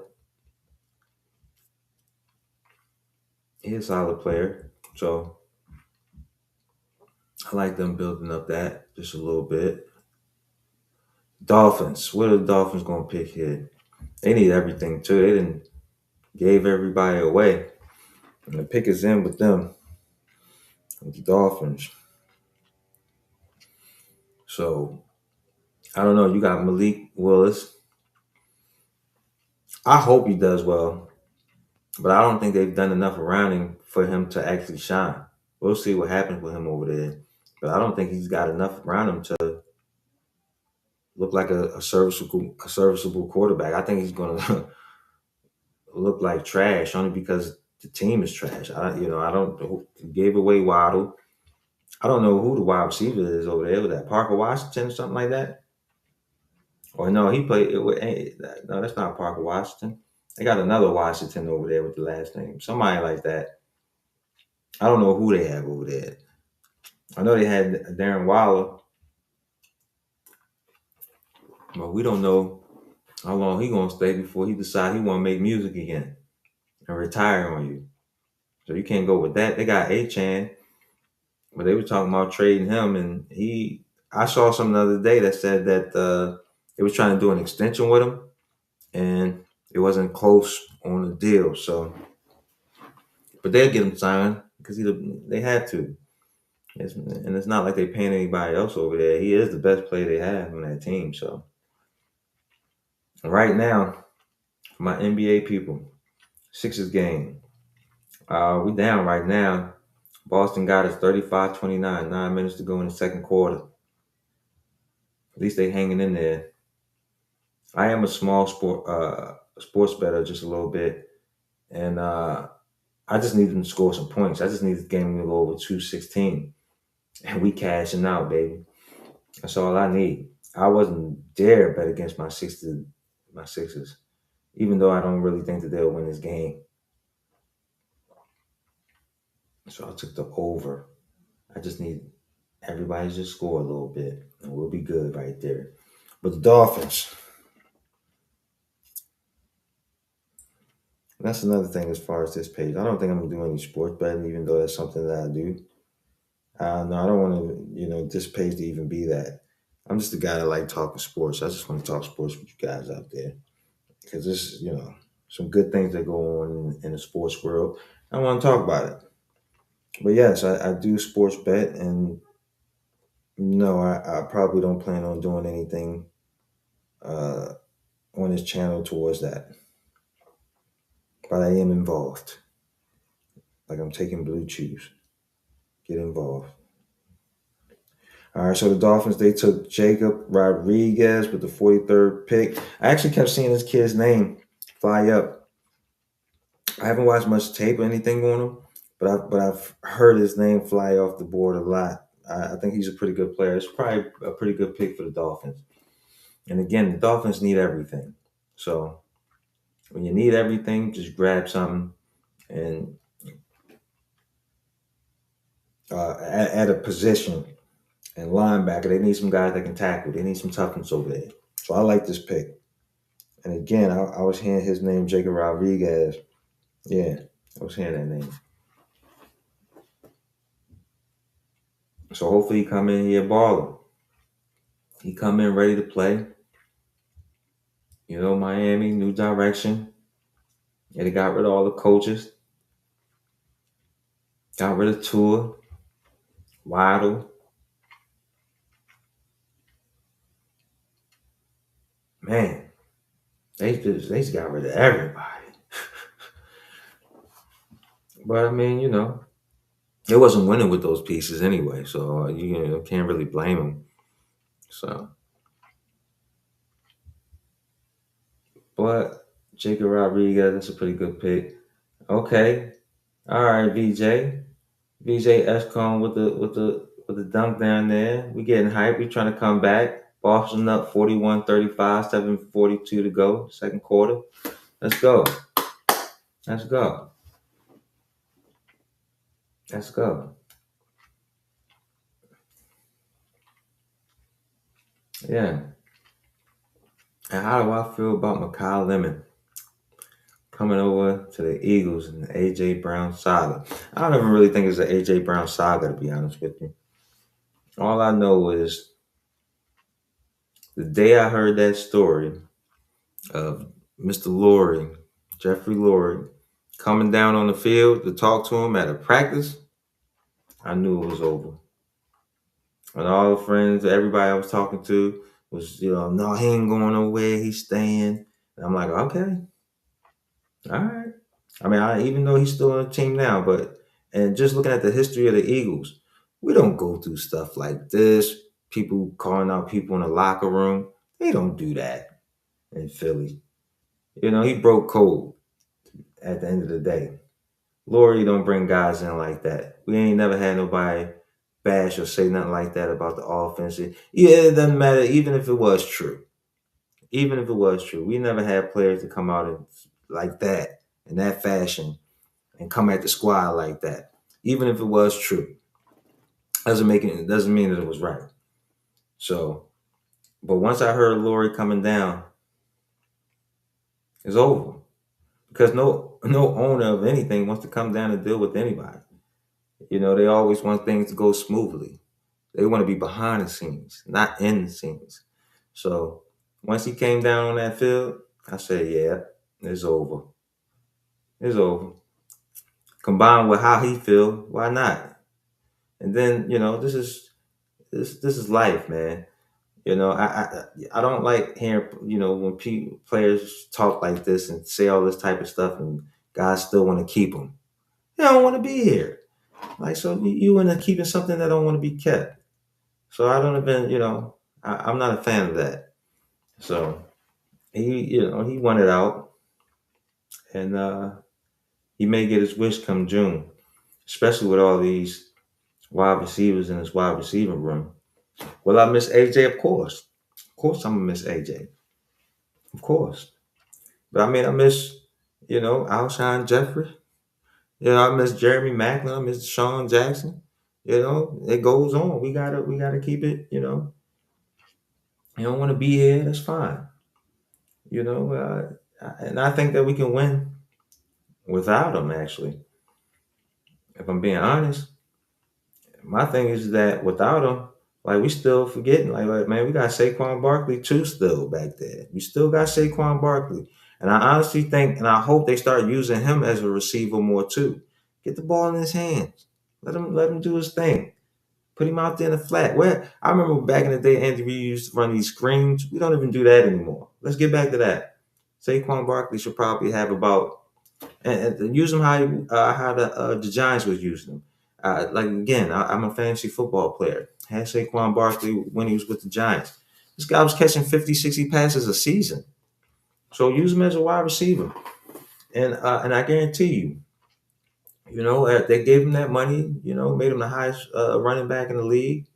Speaker 1: He's a solid player. So I like them building up that just a little bit. Dolphins. What are the Dolphins going to pick here? They need everything too. They didn't gave everybody away, and the pick is in with them, with the Dolphins. So I don't know. You got Malik Willis. I hope he does well, but I don't think they've done enough around him for him to actually shine. We'll see what happens with him over there, but I don't think he's got enough around him to look like a serviceable quarterback. I think he's going to look like trash only because the team is trash. I don't gave away Waddle. I don't know who the wide receiver is over there. Was that Parker Washington or something like that? Or no, he played. No, that's not Parker Washington. They got another Washington over there with the last name. Somebody like that. I don't know who they have over there. I know they had Darren Waller, but we don't know how long he gonna stay before he decide he want to make music again and retire on you. So you can't go with that. They got Chan, but they were talking about trading him, and he. I saw something the other day that said that they was trying to do an extension with him, and it wasn't close on the deal. So, but they'll get him signed because they had to. And it's not like they're paying anybody else over there. He is the best player they have on that team. So, right now, for my NBA people, Sixers game. We down right now. Boston got us 35-29, 9 minutes to go in the second quarter. At least they hanging in there. I am a small sports bettor just a little bit, and I just need them to score some points. I just need the game to go over 216, and we cashing out, baby. That's all I need. I wasn't dare bet against my Sixers, even though I don't really think that they'll win this game. So I took the over. I just need everybody to just score a little bit, and we'll be good right there. But the Dolphins, that's another thing as far as this page. I don't think I'm gonna do any sports betting, even though that's something that I do. No, I don't want to, this page to even be that. I'm just a guy that like talking sports. I just want to talk sports with you guys out there because there's, some good things that go on in the sports world. I want to talk about it. But yes, I do sports bet, and no, I probably don't plan on doing anything uh, on this channel towards that. But I am involved. Like I'm taking blue chews. Get involved. All right, so the Dolphins, they took Jacob Rodriguez with the 43rd pick. I actually kept seeing this kid's name fly up. I haven't watched much tape or anything on him, but I've heard his name fly off the board a lot. I think he's a pretty good player. It's probably a pretty good pick for the Dolphins. And again, the Dolphins need everything. So When you need everything, just grab something. And at a position and linebacker, they need some guys that can tackle. They need some toughness over there. So I like this pick. And again, I was hearing his name, Jacob Rodriguez. Yeah, I was hearing that name. So hopefully he come in here balling. He come in ready to play. Miami, new direction. Yeah, they got rid of all the coaches. Got rid of Tua, Waddle. Man, they just got rid of everybody. But I mean, it wasn't winning with those pieces anyway, so you can't really blame them. So, but Jacob Rodriguez, that's a pretty good pick. Okay, all right, VJ Escom with the dunk down there. We getting hyped. We trying to come back. Boston up 41-35, 7:42 to go, second quarter. Let's go. Let's go. Let's go. Yeah. And how do I feel about Mikal Lemon coming over to the Eagles and the AJ Brown saga? I don't even really think it's the AJ Brown saga, to be honest with you. All I know is the day I heard that story of Mr. Laurie, Jeffrey Laurie, coming down on the field to talk to him at a practice, I knew it was over. And all the friends, everybody I was talking to was, no, he ain't going nowhere. He's staying. And I'm like, okay, all right. I mean, even though he's still on the team now, and just looking at the history of the Eagles, we don't go through stuff like this. People calling out people in the locker room. They don't do that in Philly. He broke code at the end of the day. Laurie don't bring guys in like that. We ain't never had nobody bash or say nothing like that about the offense. Yeah, it doesn't matter, even if it was true. Even if it was true, we never had players to come out like that in that fashion and come at the squad like that. Even if it was true, doesn't mean that it was right. So, but once I heard Laurie coming down, it's over because no owner of anything wants to come down and deal with anybody. They always want things to go smoothly. They want to be behind the scenes, not in the scenes. So once he came down on that field, I said, yeah, it's over. It's over. Combined with how he feel, why not? And then this is life, man. I don't like hearing when players talk like this and say all this type of stuff, and guys still want to keep them. They don't want to be here. Like, so you end up keeping something that don't want to be kept. So I don't even I'm not a fan of that. So he wanted out, and he may get his wish come June, especially with all these wide receivers in his wide receiver room. Will I miss AJ? Of course. Of course I'm gonna miss AJ. Of course. But I mean I miss, Alshon Jeffrey. I miss Jeremy Maclin, I miss Sean Jackson. It goes on. We gotta keep it, You don't want to be here, that's fine. And I think that we can win without him actually. If I'm being honest. My thing is that without him, like we still forgetting, like man, we got Saquon Barkley too still back there. We still got Saquon Barkley, and I honestly think, and I hope they start using him as a receiver more too. Get the ball in his hands. Let him do his thing. Put him out there in the flat. Where I remember back in the day, Andy Reid used to run these screens. We don't even do that anymore. Let's get back to that. Saquon Barkley should probably have about and use them how the Giants was using them. Like again, I'm a fantasy football player. Had Saquon Barkley when he was with the Giants. This guy was catching 50, 60 passes a season. So use him as a wide receiver, and I guarantee you, they gave him that money. Made him the highest running back in the league.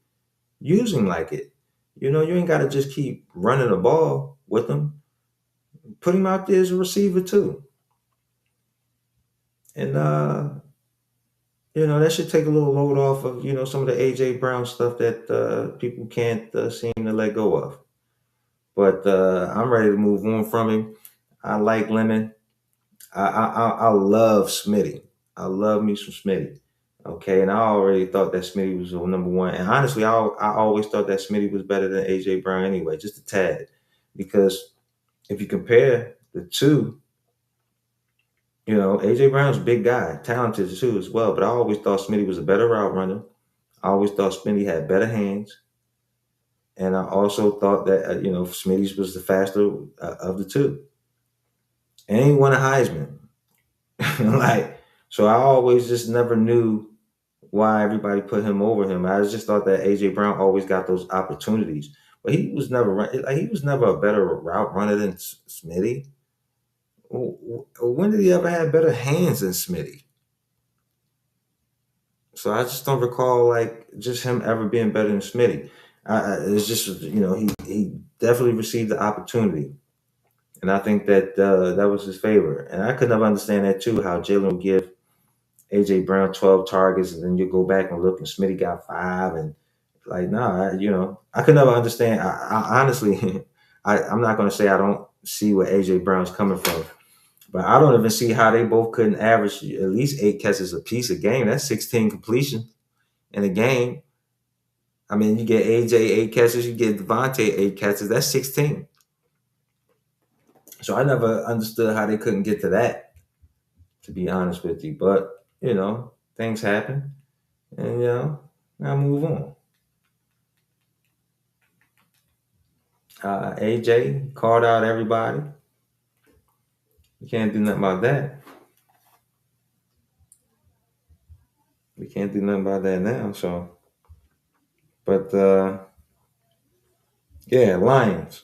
Speaker 1: Use him like it. You ain't got to just keep running the ball with him. Put him out there as a receiver too. And that should take a little load off of, some of the AJ Brown stuff that people can't seem to let go of. But I'm ready to move on from him. I like Lemon. I love Smitty. I love me some Smitty. Okay, and I already thought that Smitty was number one. And honestly, I always thought that Smitty was better than AJ Brown anyway, just a tad. Because if you compare the two, AJ Brown's a big guy, talented too as well. But I always thought Smitty was a better route runner. I always thought Smitty had better hands, and I also thought that Smitty's was the faster of the two. And he won a Heisman. Like, so I always just never knew why everybody put him over him. I just thought that AJ Brown always got those opportunities, but he was never a better route runner than Smitty. When did he ever have better hands than Smitty? So I just don't recall like just him ever being better than Smitty. It's just he definitely received the opportunity, and I think that that was his favor. And I could never understand that too. How Jalen would give AJ Brown 12 targets, and then you go back and look, and Smitty got 5, and like, nah, I could never understand. I honestly, I'm not going to say I don't see where AJ Brown's coming from, but I don't even see how they both couldn't average at least 8 catches a piece a game. That's 16 completion in a game. I mean, you get AJ 8 catches, you get Devontae 8 catches. That's 16. So I never understood how they couldn't get to that, to be honest with you. But things happen, and I move on. AJ called out everybody. You can't do nothing about that. We can't do nothing about that now. So, but yeah, Lions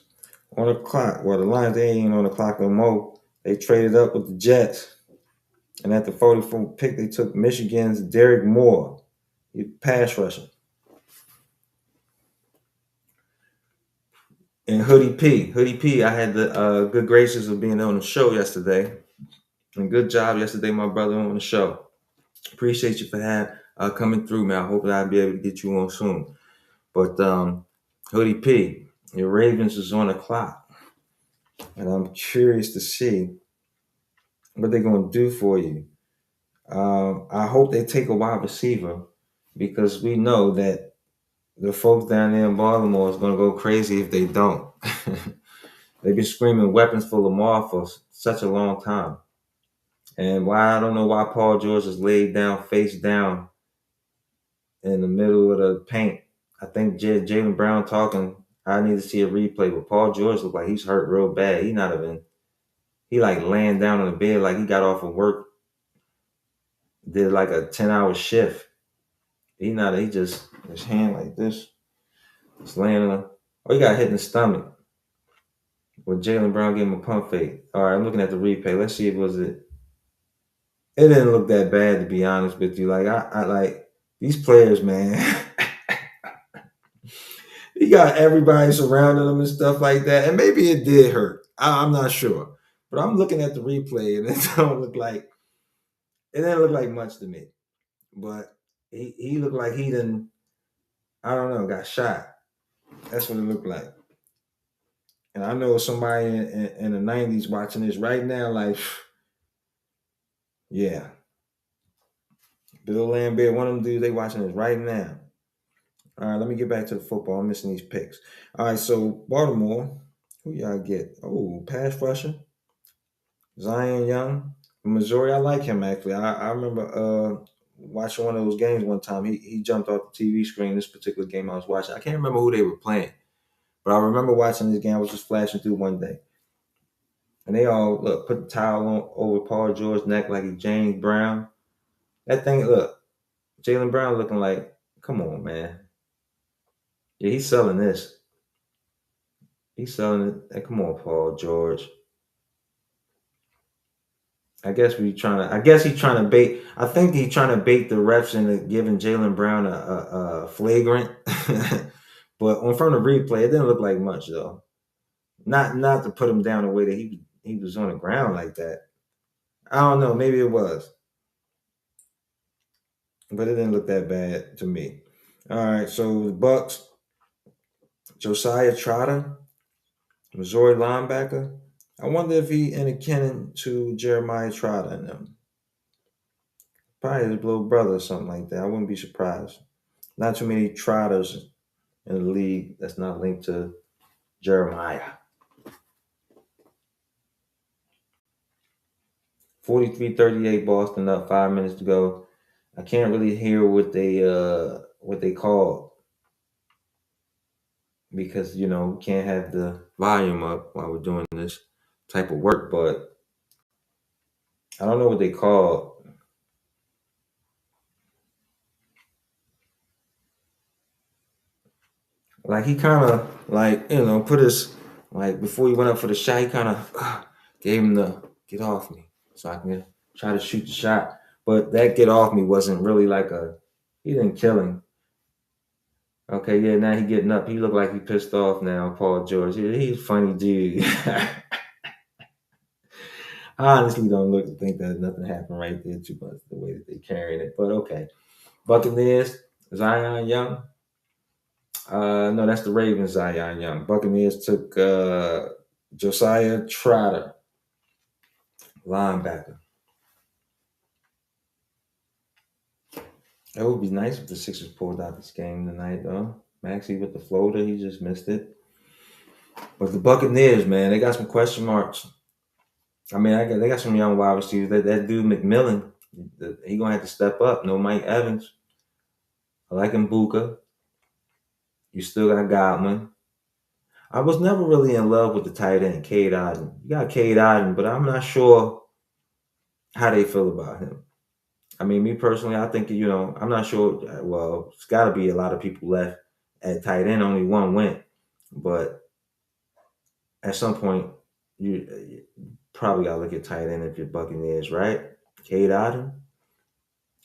Speaker 1: on the clock. Well, the Lions they ain't on the clock no more. They traded up with the Jets, and at the 44th pick, they took Michigan's Derek Moore, he pass rusher, and Hoodie P. Hoodie P. I had the good graces of being on the show yesterday, and good job yesterday, my brother, on the show. Appreciate you for coming through, man. I hope that I'll be able to get you on soon. But Hoodie P, your Ravens is on the clock, and I'm curious to see what they're going to do for you. I hope they take a wide receiver because we know that the folks down there in Baltimore is going to go crazy if they don't. They've been screaming weapons for Lamar for such a long time. And I don't know why Paul George is laid down, face down in the middle of the paint. I think Jalen Brown talking. I need to see a replay, but Paul George looked like he's hurt real bad. He like laying down on the bed like he got off of work, did like a 10-hour shift. He just his hand like this, just laying on. Oh, he got hit in the stomach. With Jalen Brown gave him a pump fake. All right, I'm looking at the replay. Let's see if it was it. It didn't look that bad to be honest with you. Like I like these players, man. He got everybody surrounding him and stuff like that. And maybe it did hurt. I'm not sure. But I'm looking at the replay and it didn't look like much to me. But he looked like he didn't, I don't know, got shot. That's what it looked like. And I know somebody in the 90s watching this right now, like, yeah. Bill Lambert, one of them dudes, they watching this right now. All right, let me get back to the football. I'm missing these picks. All right, so Baltimore, who y'all get? Oh, pass rusher. Zion Young. Missouri, I like him actually. I remember watching one of those games one time. He jumped off the TV screen this particular game I was watching. I can't remember who they were playing. But I remember watching this game. I was just flashing through one day. And they all put the towel on over Paul George's neck like he's James Brown. That thing, Jalen Brown looking like, come on, man. Yeah, he's selling this. He's selling it. Hey, come on, Paul George. I guess he's trying to bait. I think he's trying to bait the refs into giving Jalen Brown a flagrant. But from the replay, it didn't look like much though. Not to put him down the way that he he was on the ground like that. I don't know. Maybe it was, but it didn't look that bad to me. All right, so the Bucks, Josiah Trotter, Missouri linebacker. I wonder if he any kin to Jeremiah Trotter and them. Probably his little brother or something like that. I wouldn't be surprised. Not too many Trotters in the league that's not linked to Jeremiah. 43-38 Boston up 5 minutes to go. I can't really hear what they called because we can't have the volume up while we're doing this type of work, but I don't know what they called. Like he kind of like put his like before he went up for the shot, he kind of gave him the get off me so I can try to shoot the shot. But that get off me wasn't really like he didn't kill him. Okay, yeah, now he getting up. He looked like he pissed off now, Paul George. He's a funny dude. I honestly don't think that nothing happened right there too much the way that they carrying it. But okay. Buccaneers, Zion Young. No, that's the Ravens, Zion Young. Buccaneers took Josiah Trotter, linebacker. It would be nice if the Sixers pulled out this game tonight, though. Maxey with the floater, he just missed it. But the Buccaneers, man, they got some question marks. I mean, they got some young wide receivers. That dude McMillan, he gonna have to step up. No Mike Evans. I like Mbuka. You still got Godwin. I was never really in love with the tight end, Cade Otton. You got Cade Otton, but I'm not sure how they feel about him. I mean, me personally, I think I'm not sure. Well, it's got to be a lot of people left at tight end. Only one went, but at some point, you probably got to look at tight end if you're Buccaneers, right? Cade Otton.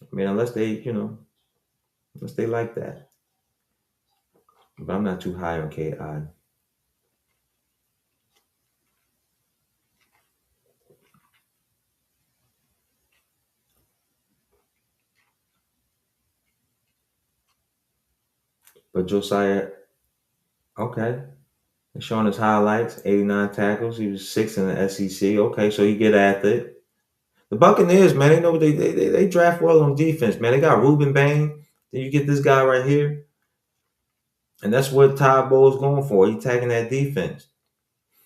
Speaker 1: I mean, unless they like that. But I'm not too high on Cade Otton. But Josiah, okay. They're showing his highlights, 89 tackles. He was sixth in the SEC. Okay, so he get after it. The Buccaneers, man, they know what they draft well on defense, man. They got Ruben Bain. Then you get this guy right here. And that's what Todd Bowles going for. He's tagging that defense.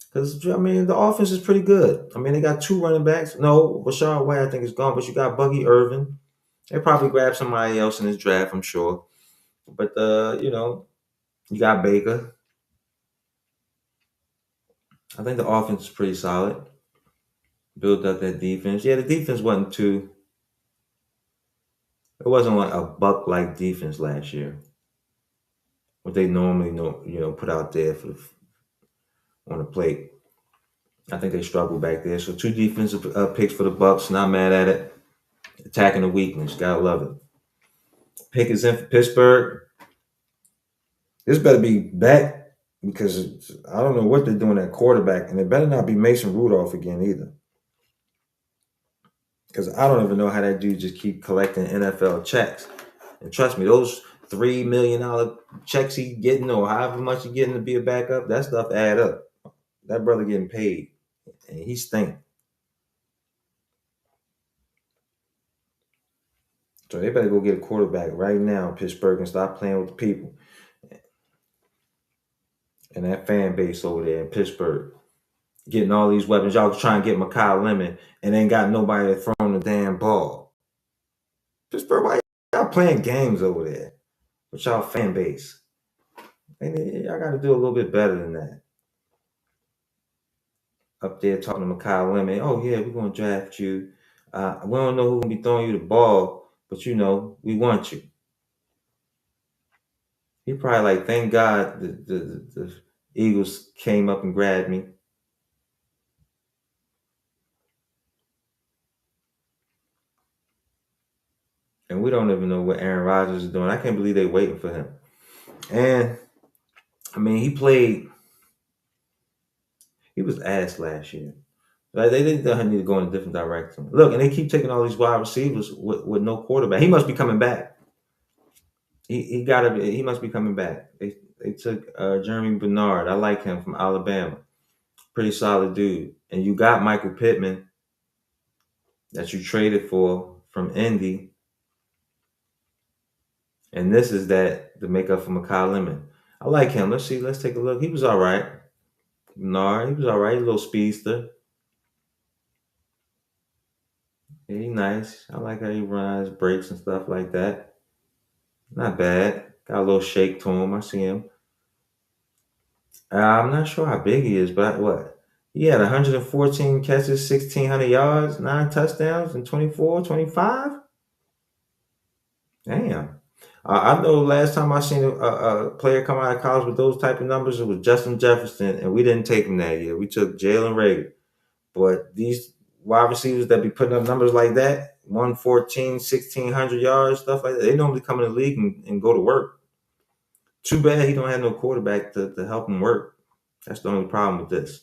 Speaker 1: Because, I mean, the offense is pretty good. I mean, they got two running backs. No, Rashad White, I think, is gone, but you got Buggy Irvin. They probably grab somebody else in this draft, I'm sure. But, you got Baker. I think the offense is pretty solid. Build up that defense. Yeah, the defense wasn't too. It wasn't like a Buck-like defense last year. What they normally put out there on the plate. I think they struggled back there. So two defensive picks for the Bucks. Not mad at it. Attacking the weakness. Gotta love it. Pick is in for Pittsburgh. This better be back because I don't know what they're doing at quarterback, and it better not be Mason Rudolph again either. Because I don't even know how that dude just keep collecting NFL checks. And trust me, those $3 million checks he getting or however much he getting to be a backup, that stuff add up. That brother getting paid, and he stink. So they better go get a quarterback right now, Pittsburgh, and stop playing with the people and that fan base over there in Pittsburgh. Getting all these weapons. Y'all trying to get Makai Lemon and ain't got nobody to throw the damn ball. Pittsburgh, why y'all playing games over there with y'all fan base? Y'all got to do a little bit better than that. Up there talking to Makai Lemon. Oh, yeah, we're going to draft you. We don't know who's going to be throwing you the ball, but we want you. He probably like, thank God the Eagles came up and grabbed me. And we don't even know what Aaron Rodgers is doing. I can't believe they're waiting for him. And, I mean, he was ass last year. Like they need to go in a different direction. Look, and they keep taking all these wide receivers with no quarterback. He must be coming back. He must be coming back. They took Jeremy Bernard. I like him from Alabama. Pretty solid dude. And you got Michael Pittman that you traded for from Indy. And this is that to make up for Makai Lemon. I like him. Let's see. Let's take a look. He was all right. Bernard, he was all right. A little speedster. Yeah, he nice. I like how he runs, breaks and stuff like that. Not bad. Got a little shake to him. I see him. I'm not sure how big he is, but what? He had 114 catches, 1,600 yards, 9 touchdowns, and 24, 25. Damn. I know last time I seen a player come out of college with those type of numbers, it was Justin Jefferson, and we didn't take him that year. We took Jalen Rager. But these wide receivers that be putting up numbers like that, 114, 1,600 yards, stuff like that, they normally come in the league and go to work. Too bad he don't have no quarterback to help him work. That's the only problem with this.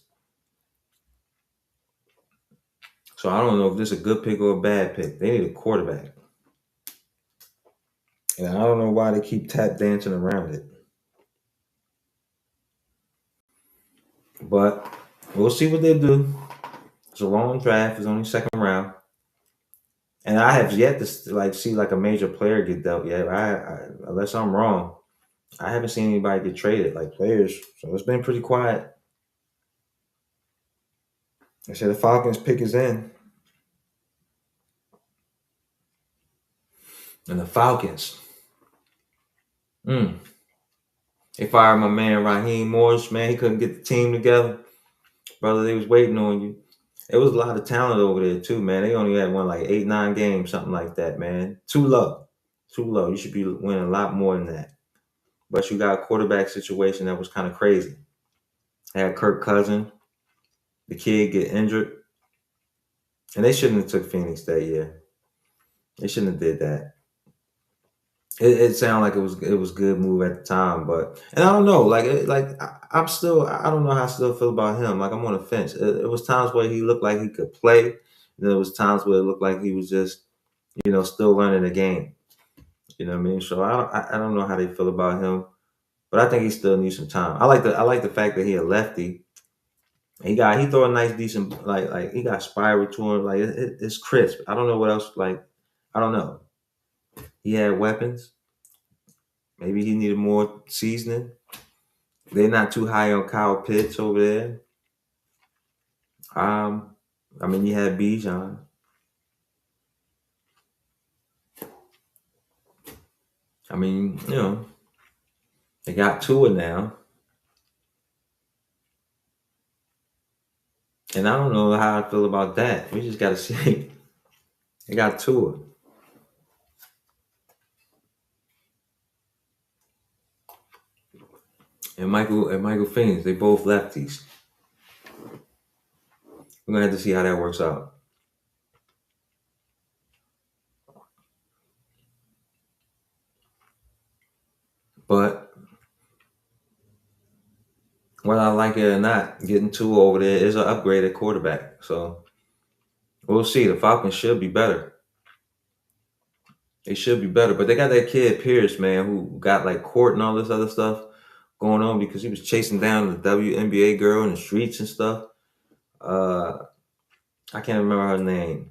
Speaker 1: So I don't know if this is a good pick or a bad pick. They need a quarterback. And I don't know why they keep tap dancing around it. But we'll see what they do. It's a long draft. It's only second round. And I have yet to like see like a major player get dealt yet. Unless I'm wrong, I haven't seen anybody get traded like players. So it's been pretty quiet. I said the Falcons pick is in. And the Falcons. They fired my man Raheem Morris, man. He couldn't get the team together. Brother, they was waiting on you. It was a lot of talent over there too, man. They only had won like 8, 9 games, something like that, man. Too low. Too low. You should be winning a lot more than that. But you got a quarterback situation that was kind of crazy. Had Kirk Cousins, the kid get injured. And they shouldn't have took Phoenix that year. They shouldn't have did that. It sounded like it was good move at the time, but and I don't know, I'm still I don't know how I still feel about him. Like I'm on the fence. It was times where he looked like he could play, and there was times where it looked like he was just still learning the game. You know what I mean? So I don't know how they feel about him, but I think he still needs some time. I like the fact that he a lefty. He throw a nice decent like he got spiral to him. Like it's crisp. I don't know what else. Like I don't know. He had weapons. Maybe he needed more seasoning. They're not too high on Kyle Pitts over there. I mean, you had Bijan. I mean, they got Tua now, and I don't know how I feel about that. We just got to see. They got Tua. And Michael Phoenix, they both lefties. We're gonna have to see how that works out. But whether I like it or not, getting Tua over there is an upgrade at quarterback. So we'll see. The Falcons should be better. They should be better. But they got that kid Pierce, man, who got like court and all this other stuff going on because he was chasing down the WNBA girl in the streets and stuff. I can't remember her name.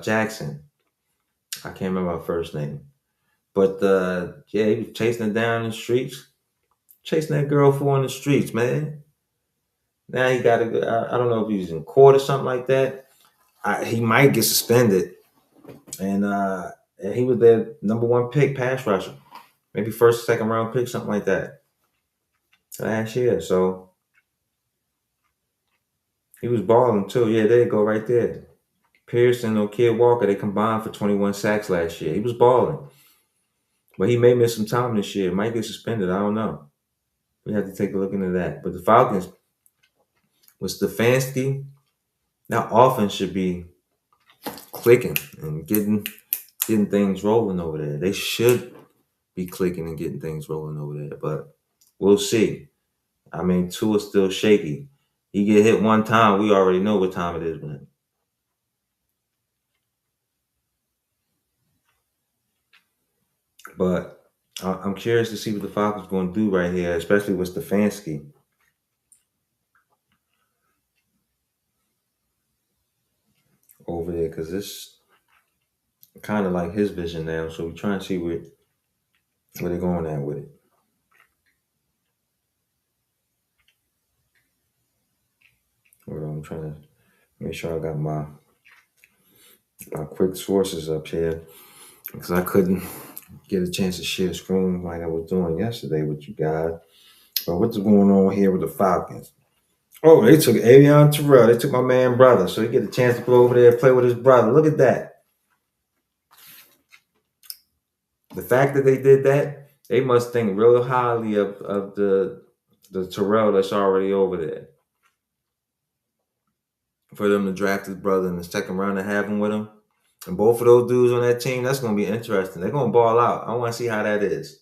Speaker 1: Jackson. I can't remember her first name. But yeah, he was chasing her down in the streets. Chasing that girl for in the streets, man. Now he got to go. I don't know if he's in court or something like that. He might get suspended. And he was their number one pick, pass rusher. Maybe first, second round pick, something like that. Last year. So he was balling too. Yeah, there you go right there. Pearson or Kid Walker, they combined for 21 sacks last year. He was balling. But he may miss some time this year. Might get suspended. I don't know. We have to take a look into that. But the Falcons with Stefanski, that offense should be clicking and getting things rolling over there. They should be clicking and getting things rolling over there. But we'll see. I mean, Tua's still shaky. He get hit one time, we already know what time it is, man. But I'm curious to see what the Falcons going to do right here, especially with Stefanski over there, because it's kind of like his vision now. So we're trying to see where they're going at with it. Hold on, I'm trying to make sure I got my quick sources up here because I couldn't get a chance to share screen like I was doing yesterday with you guys. But what's going on here with the Falcons? Oh, they took Avion Terrell. They took my man brother, so he get a chance to go over there and play with his brother. Look at that. The fact that they did that, they must think real highly of the Terrell that's already over there. For them to draft his brother in the second round and have him with him. And both of those dudes on that team, that's going to be interesting. They're going to ball out. I want to see how that is.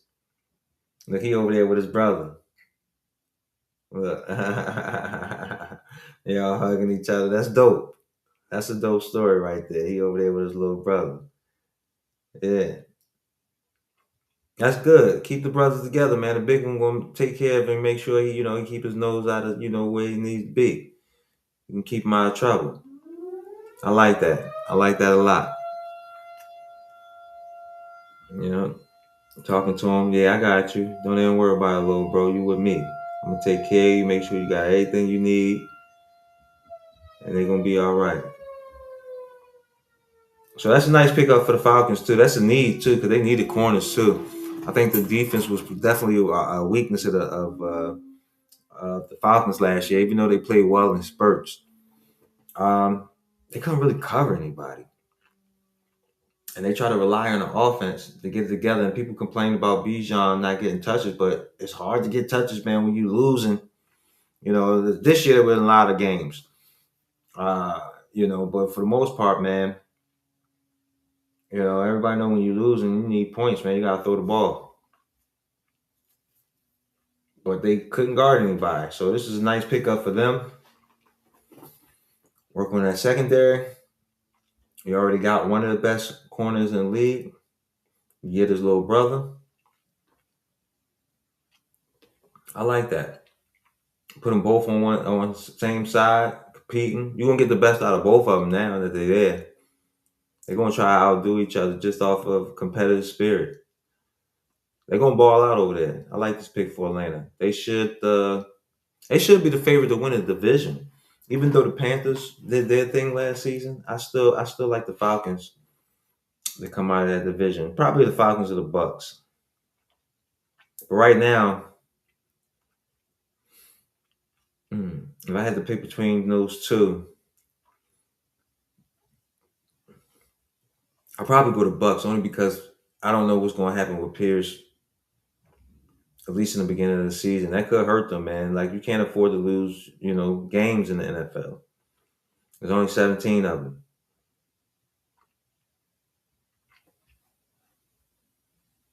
Speaker 1: Look, he over there with his brother. Look. They all hugging each other. That's dope. That's a dope story right there. He over there with his little brother. Yeah. That's good. Keep the brothers together, man. The big one gonna take care of him, make sure he keep his nose out of, where he needs to be. You can keep him out of trouble. I like that. I like that a lot. You know, talking to him, yeah, I got you. Don't even worry about it, little bro. You with me. I'm gonna take care of you, make sure you got everything you need, and they're gonna be all right. So that's a nice pickup for the Falcons too. That's a need too, because they needed corners too. I think the defense was definitely a weakness of the Falcons last year, even though they played well in spurts. Um, they couldn't really cover anybody. And they try to rely on the offense to get it together. And people complain about Bijan not getting touches, but it's hard to get touches, man, when you're losing. This year there were a lot of games. But for the most part, man, everybody know when you're losing, you need points, man. You gotta throw the ball. But they couldn't guard anybody. So this is a nice pickup for them. Work on that secondary. You already got one of the best corners in the league. You get his little brother. I like that. Put them both on the same side, competing. You're gonna get the best out of both of them now that they're there. They're gonna try to outdo each other just off of competitive spirit. They're gonna ball out over there. I like this pick for Atlanta. They should be the favorite to win the division. Even though the Panthers did their thing last season, I still like the Falcons to come out of that division. Probably the Falcons or the Bucks. But right now, if I had to pick between those two, I'll probably go to Bucks only because I don't know what's going to happen with Pierce, at least in the beginning of the season. That could hurt them, man. Like, you can't afford to lose, games in the NFL. There's only 17 of them.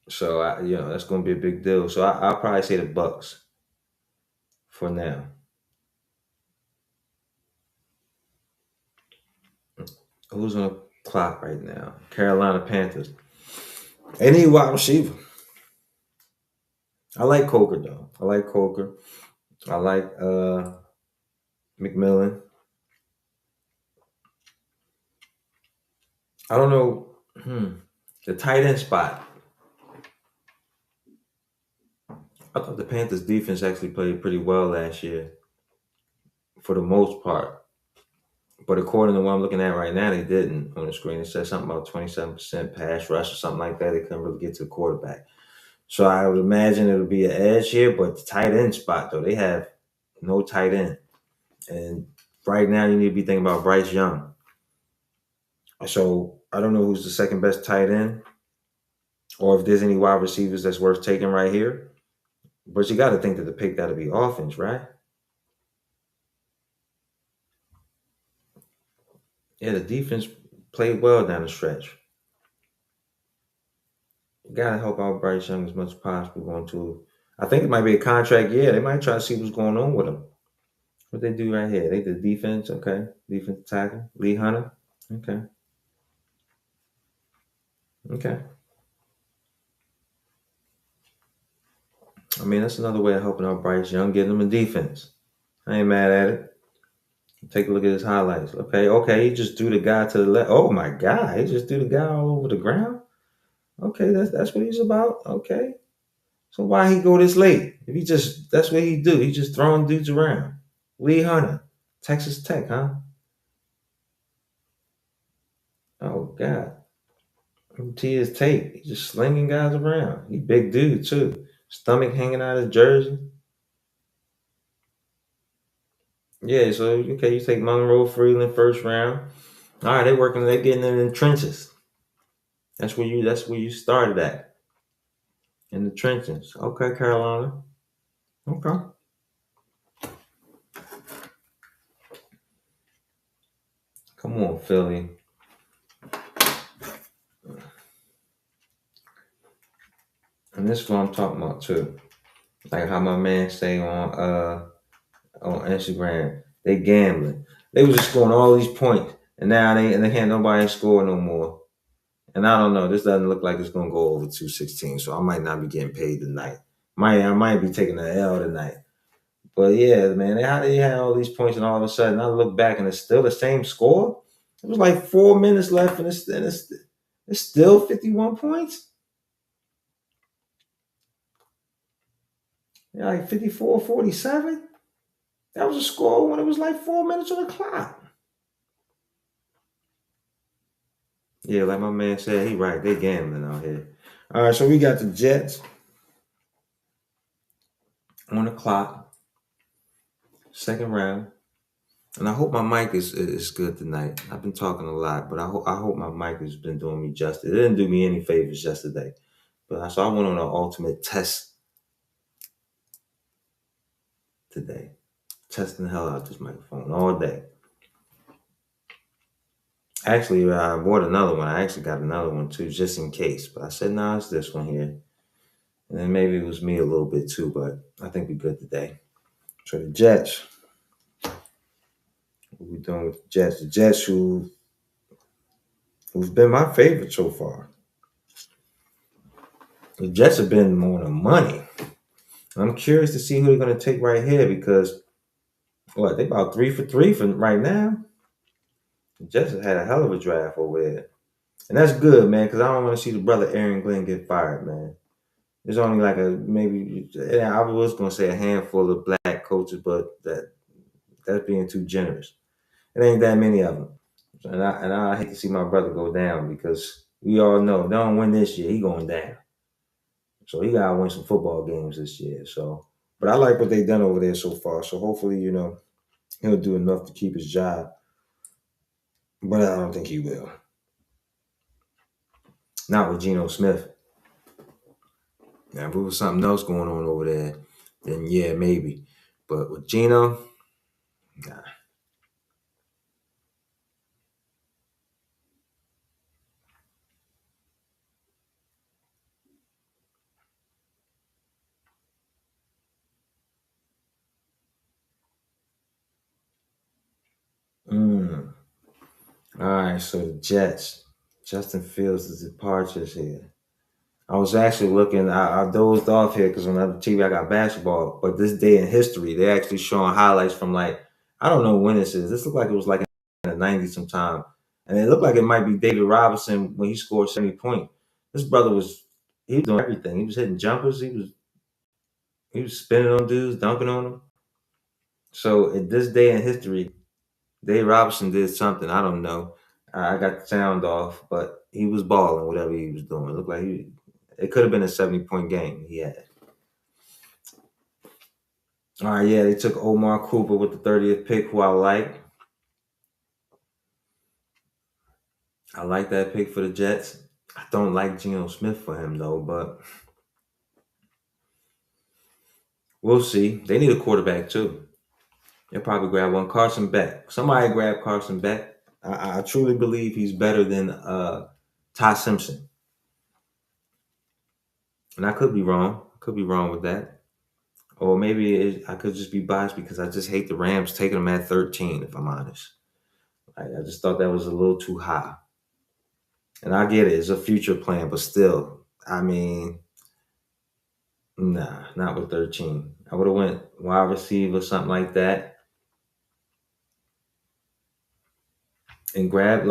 Speaker 1: So, that's going to be a big deal. So, I'll probably say the Bucks for now. Who's on the clock right now? Carolina Panthers. Any wide receiver. I like Coker, though. I like Coker. I like McMillan. I don't know. The tight end spot. I thought the Panthers defense actually played pretty well last year for the most part. But according to what I'm looking at right now, they didn't on the screen. It said something about 27% pass rush or something like that. They couldn't really get to the quarterback. So I would imagine it'll be an edge here, but the tight end spot, though, they have no tight end. And right now, you need to be thinking about Bryce Young. So I don't know who's the second best tight end or if there's any wide receivers that's worth taking right here. But you got to think that the pick got to be offense, right? Yeah, the defense played well down the stretch. You got to help out Bryce Young as much as possible going to. I think it might be a contract year. They might try to see what's going on with him. What they do right here? They did defense. Okay, defense tackle. Lee Hunter. Okay, okay. I mean, that's another way of helping out Bryce Young, getting him in defense. I ain't mad at it. Take a look at his highlights. Okay. He just threw the guy to the left. Oh my God, he just threw the guy all over the ground. Okay, that's what he's about. Okay, so why he go this late? If he just that's what he do. He just throwing dudes around. Lee Hunter, Texas Tech, huh? Oh God, T his tape. He just slinging guys around. He big dude too. Stomach hanging out his jersey. Yeah, so okay, you take Monroe Freeland first round. All right, they working. They getting in the trenches. That's where you started at, in the trenches. Okay, Carolina. Okay. Come on, Philly. And this is what I'm talking about too. Like how my man say on Instagram, they gambling. They was just scoring all these points, and now they can't nobody score no more. And I don't know. This doesn't look like it's gonna go over 216, so I might not be getting paid tonight. I might be taking an L tonight. But yeah, man, how they had all these points, and all of a sudden I look back and it's still the same score. It was like 4 minutes left, and it's still 51 points. Yeah, like 54-47. That was a score when it was like 4 minutes on the clock. Yeah, like my man said, he right. They gambling out here. All right, so we got the Jets on the clock, second round. And I hope my mic is good tonight. I've been talking a lot, but I hope my mic has been doing me justice. It didn't do me any favors yesterday. But so I went on an ultimate test today. Testing the hell out this microphone all day. Actually, I bought another one. I actually got another one too, just in case. But I said, nah, it's this one here. And then maybe it was me a little bit too, but I think we're good today. So the Jets. What we doing with the Jets? The Jets who's been my favorite so far. The Jets have been more than money. I'm curious to see who they're going to take right here because they about 3 for 3 for right now. The Jets have had a hell of a draft over there, and that's good, man. Because I don't want to see the brother Aaron Glenn get fired, man. There's only like I was going to say a handful of black coaches, but that's being too generous. It ain't that many of them, and I hate to see my brother go down because we all know they don't win this year, he going down. So he gotta win some football games this year. So, but I like what they've done over there so far. So hopefully, he'll do enough to keep his job. But I don't think he will. Not with Geno Smith. Now, if it was something else going on over there, then yeah, maybe. But with Geno, nah. Mm. All right, so the Jets. Justin Fields' departures here. I was actually looking. I dozed off here because on the other TV I got basketball. But this day in history, they're actually showing highlights from like I don't know when this is. This looked like it was like in the '90s sometime, and it looked like it might be David Robinson when he scored 70 points. This brother he was doing everything. He was hitting jumpers. He was spinning on dudes, dunking on them. So at this day in history, Dave Robinson did something. I don't know. I got the sound off, but he was balling whatever he was doing. It looked like it could have been a 70-point game he had. All right, yeah, they took Omar Cooper with the 30th pick, who I like. I like that pick for the Jets. I don't like Geno Smith for him though, but we'll see. They need a quarterback too. They'll probably grab one. Carson Beck. Somebody grab Carson Beck. I truly believe he's better than Ty Simpson. And I could be wrong. Could be wrong with that. Or maybe I could just be biased because I just hate the Rams taking them at 13. If I'm honest, I just thought that was a little too high. And I get it; it's a future plan, but still, I mean, nah, not with 13. I would have went wide receiver, something like that, and grabbed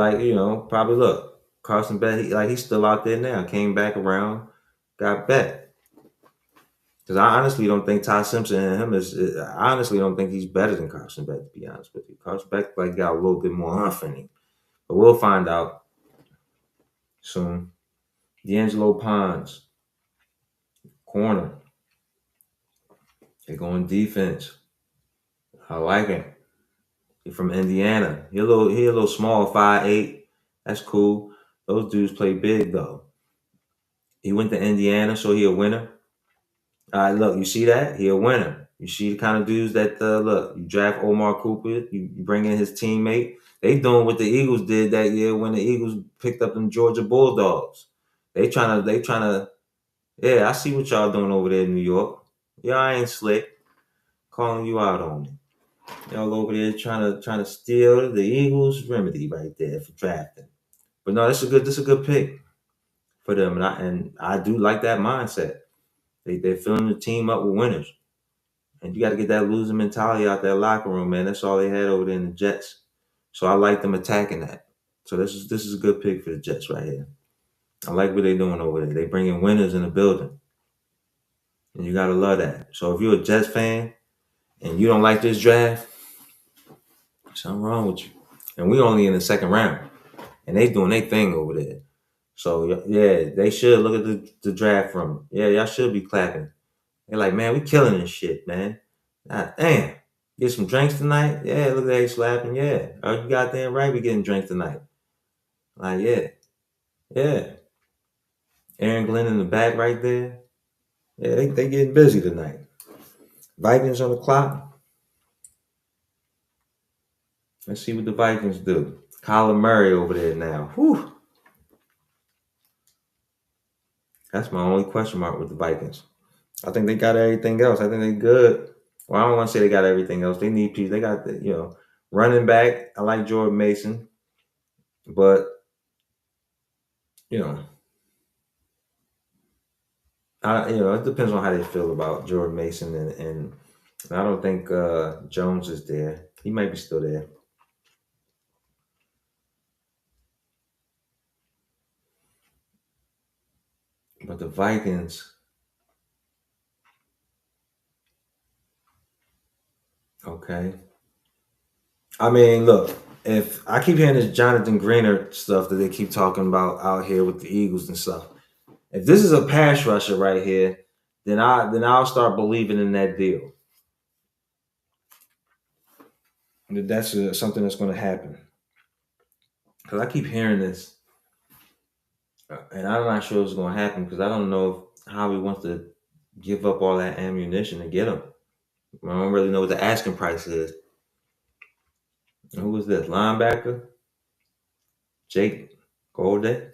Speaker 1: probably look Carson Beck. He's still out there now. Came back around, got back. Because I honestly don't think Ty Simpson and him I honestly don't think he's better than Carson Beck, to be honest with you. Carson Beck got a little bit more humph in him. But we'll find out soon. D'Angelo Pons, corner. They're going defense. I like him. He's from Indiana. He a little small, 5'8". That's cool. Those dudes play big though. He went to Indiana, so he a winner. All right, look, you see that? He a winner. You see the kind of dudes that look. You draft Omar Cooper, you bring in his teammate. They doing what the Eagles did that year when the Eagles picked up them Georgia Bulldogs. They trying to. Yeah, I see what y'all doing over there in New York. Y'all ain't slick. Calling you out on it. Y'all over there trying to steal the Eagles remedy right there for drafting. But no, this a good pick for them, and I do like that mindset. They're filling the team up with winners. And you got to get that losing mentality out that locker room, man. That's all they had over there in the Jets. So I like them attacking that. So this is a good pick for the Jets right here. I like what they're doing over there. They bringing winners in the building, and you gotta love that. So if you're a Jets fan and you don't like this draft, something wrong with you. And we only in the second round, and they doing their thing over there. So yeah, they should look at the draft from. Yeah, y'all should be clapping. They're like, man, we killing this shit, man. God damn. Get some drinks tonight? Yeah, look at that slapping. Yeah. Are you goddamn right we getting drinks tonight? Like, yeah. Yeah. Aaron Glenn in the back right there. Yeah, they getting busy tonight. Vikings on the clock. Let's see what the Vikings do. Kyler Murray over there now. Whew. That's my only question mark with the Vikings. I think they got everything else. I think they good. Well, I don't want to say they got everything else. They need pieces. They got running back. I like Jordan Mason, but you know, it depends on how they feel about Jordan Mason and I don't think Jones is there. He might be still there, but the Vikings. Okay, I mean, look, if I keep hearing this Jonathan Greener stuff that they keep talking about out here with the Eagles and stuff, if this is a pass rusher right here, then I'll start believing in that deal. That's something that's going to happen because I keep hearing this, and I'm not sure it's going to happen because I don't know how he wants to give up all that ammunition to get him. I don't really know what the asking price is. And who is this linebacker? Jake Golden,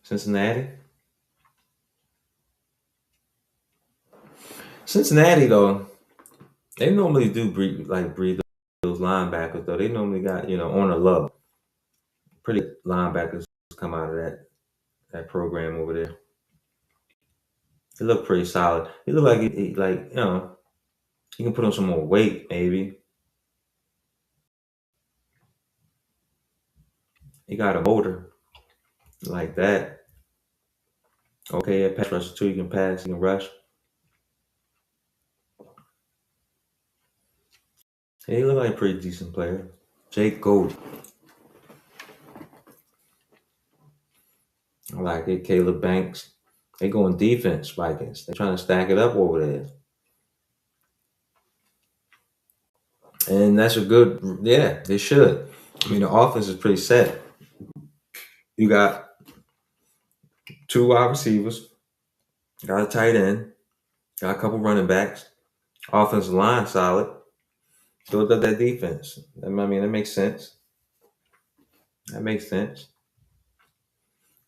Speaker 1: Cincinnati. Cincinnati though, they normally do breed those linebackers though. They normally got on the low. Pretty linebackers come out of that program over there. He look pretty solid. He look like he can put on some more weight maybe. He got a motor like that. Okay, yeah, pass rusher too. He can pass. He can rush. Yeah, he look like a pretty decent player. Jake Gold. I like it. Caleb Banks. They going defense, Vikings. They trying to stack it up over there. And that's a good, yeah, they should. I mean, the offense is pretty set. You got two wide receivers, got a tight end, got a couple running backs, offensive line solid. Build up that defense. I mean, that makes sense. That makes sense.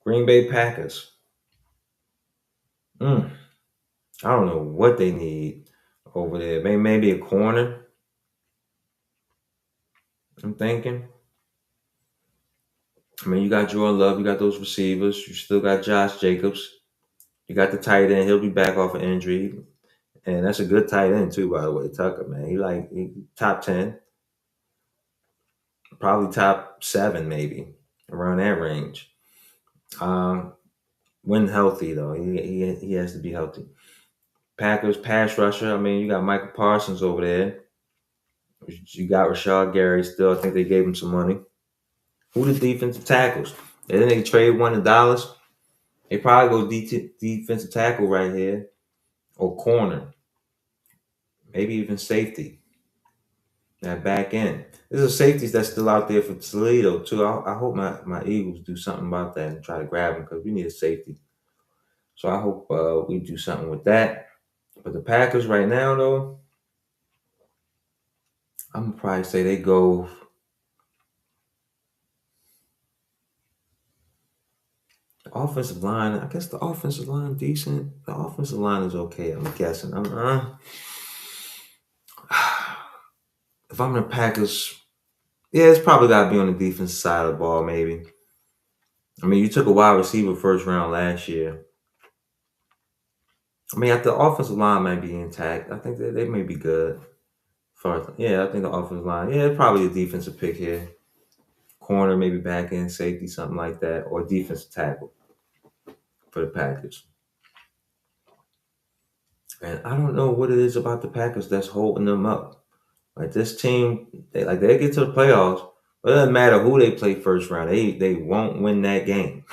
Speaker 1: Green Bay Packers. Mm. I don't know what they need over there. Maybe a corner. I'm thinking. I mean, you got Jordan Love, you got those receivers, you still got Josh Jacobs, you got the tight end. He'll be back off of injury, and that's a good tight end too, by the way. Tucker, man, he top 10, probably top 7, maybe around that range. Um, when healthy though, he has to be healthy. Packers pass rusher. I mean, you got Michael Parsons over there. You got Rashad Gary still. I think they gave him some money. Who the defensive tackles? And then they trade one in Dallas. They probably go defensive tackle right here or corner, maybe even safety. That back end. There's a safeties that's still out there for Toledo too. I hope my Eagles do something about that and try to grab him because we need a safety. So I hope we do something with that. But the Packers right now though, I'm gonna probably say they go the offensive line. I guess the offensive line decent. The offensive line is okay. I'm guessing. If I'm the Packers, yeah, it's probably got to be on the defensive side of the ball. Maybe. I mean, you took a wide receiver first round last year. I mean, the offensive line might be intact. I think they may be good. Yeah, I think the offensive line. Yeah, probably a defensive pick here. Corner, maybe back end safety, something like that, or defensive tackle for the Packers. And I don't know what it is about the Packers that's holding them up. Like this team, they get to the playoffs, but it doesn't matter who they play first round. They won't win that game.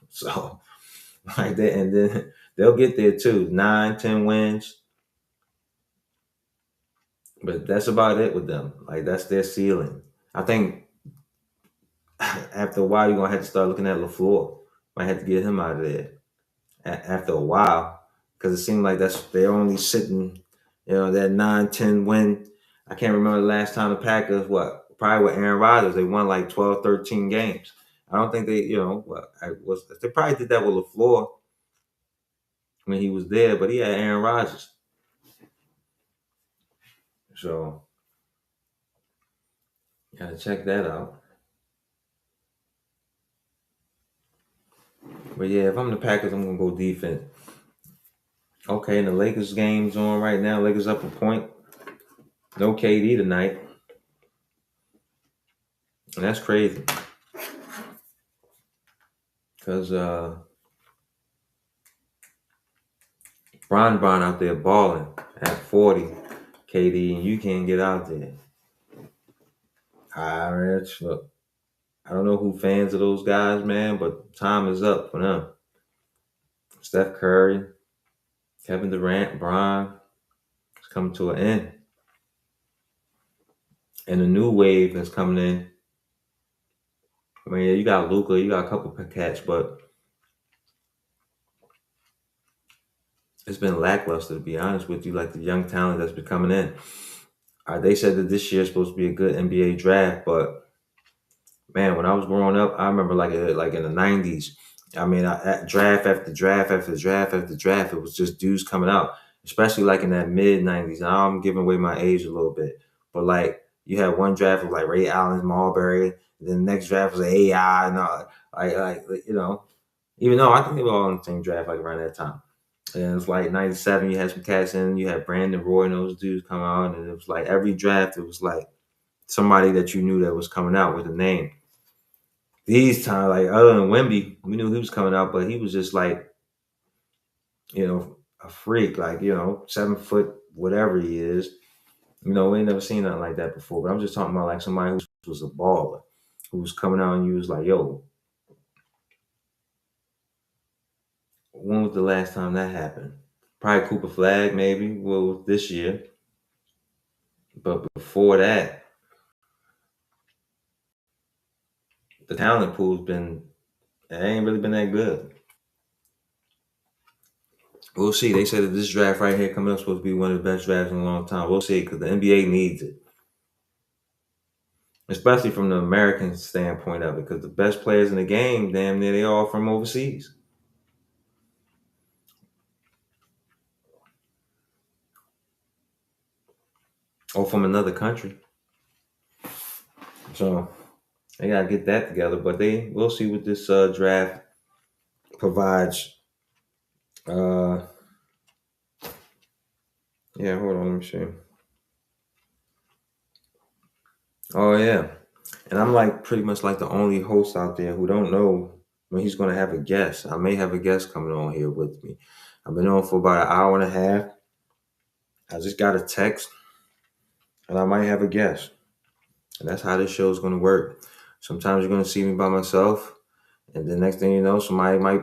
Speaker 1: So like that, and then they'll get there too. 9, 10 wins. But that's about it with them. Like that's their ceiling. I think after a while you're gonna have to start looking at LaFleur. Might have to get him out of there after a while because it seemed like they're only sitting, that 9, 10 win. I can't remember the last time the Packers probably with Aaron Rodgers they won like 12, 13 games. I don't think they probably did that with LaFleur when he was there, but he had Aaron Rodgers, so gotta check that out. But yeah, if I'm the Packers, I'm gonna go defense. Okay, and the Lakers game's on right now. Lakers up a point. No KD tonight, and that's crazy because Bron out there balling at 40, KD, and you can't get out there. Look, I don't know who fans of those guys, man, but time is up for them. Steph Curry, Kevin Durant, Bron, it's coming to an end. And a new wave that's coming in. I mean, you got Luka, you got a couple of cats, but it's been lackluster to be honest with you. Like the young talent that's been coming in. They said that this year is supposed to be a good NBA draft, but man, when I was growing up, I remember like in the '90s. I mean, draft after draft after draft after draft, it was just dudes coming out, especially like in that mid '90s. Now I'm giving away my age a little bit, but like you had one draft with like Ray Allen, Marbury, then the next draft was AI, and all, even though I think they were all in the same draft like around that time. And it was like '97, you had some cats in, you had Brandon Roy and those dudes come out, and it was like every draft, it was like somebody that you knew that was coming out with a name. These times, like other than Wemby, we knew he was coming out, but he was just like, a freak, like, 7 foot, whatever he is. We ain't never seen nothing like that before. But I'm just talking about like somebody who was a baller, who was coming out and you was like, yo, when was the last time that happened? Probably Cooper Flag, maybe, well, this year. But before that, the talent pool's it ain't really been that good. We'll see. They said that this draft right here coming up is supposed to be one of the best drafts in a long time. We'll see because the NBA needs it, especially from the American standpoint of it, because the best players in the game, damn near, they all from overseas. or from another country. So they gotta get that together. But we'll see what this draft provides. Uh, yeah, hold on, let me see. Oh yeah, and I'm like pretty much like the only host out there who don't know when he's gonna have a guest. I may have a guest coming on here with me. I've been on for about an hour and a half. I just got a text, and I might have a guest. And that's how this show is gonna work. Sometimes you're gonna see me by myself, and the next thing you know, somebody might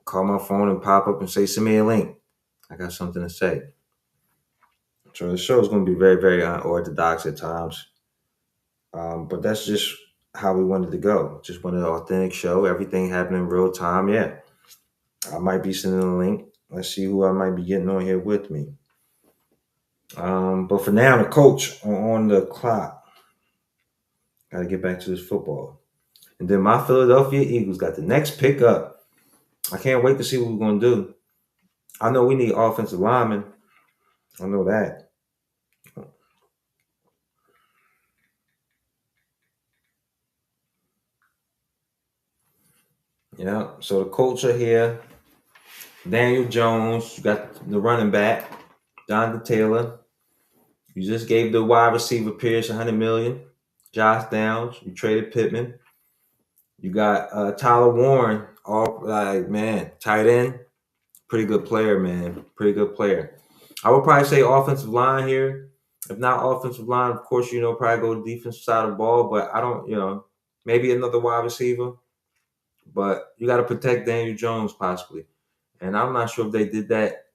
Speaker 1: call my phone and pop up and say, "Send me a link. I got something to say." So the show is gonna be very, very unorthodox at times. But that's just how we wanted to go. Just wanted an authentic show. Everything happening in real time. Yeah, I might be sending a link. Let's see who I might be getting on here with me. But for now, the coach on the clock. Got to get back to this football. And then my Philadelphia Eagles got the next pick up. I can't wait to see what we're going to do. I know we need offensive linemen. I know that. Yeah. So the culture here, Daniel Jones, you got the running back, Jonathan Taylor. You just gave the wide receiver Pierce 100 million. Josh Downs. You traded Pittman. You got Tyler Warren. All like man, tight end, pretty good player, man. Pretty good player. I would probably say offensive line here. If not offensive line, of course, probably go to defensive side of the ball. But I don't, maybe another wide receiver. But you got to protect Daniel Jones possibly. And I'm not sure if they did that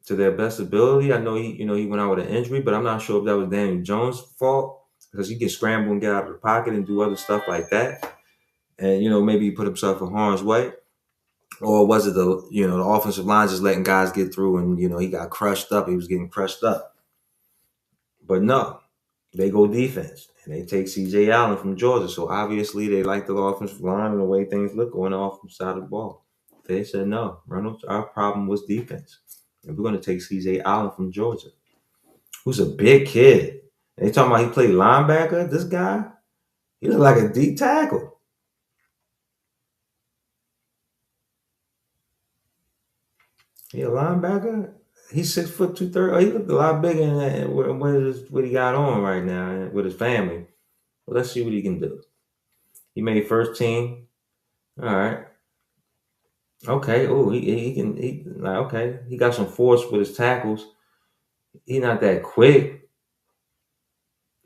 Speaker 1: to their best ability. I know he went out with an injury, but I'm not sure if that was Daniel Jones' fault because he can scramble and get out of the pocket and do other stuff like that. And maybe he put himself in harm's way. Or was it the offensive line just letting guys get through and he got crushed up. He was getting crushed up. But no, they go defense and they take C.J. Allen from Georgia. So obviously they like the offensive line and the way things look on the offensive side of the ball. They said no, Reynolds. Our problem was defense, and we're going to take C.J. Allen from Georgia, who's a big kid. And they talking about he played linebacker. This guy, he look like a deep tackle. He a linebacker. He's 6 foot 230. Oh, he looked a lot bigger than that. What he got on right now with his family. Well, let's see what he can do. He made first team. All right. Okay. Oh, he can. Okay. He got some force with his tackles. He not that quick,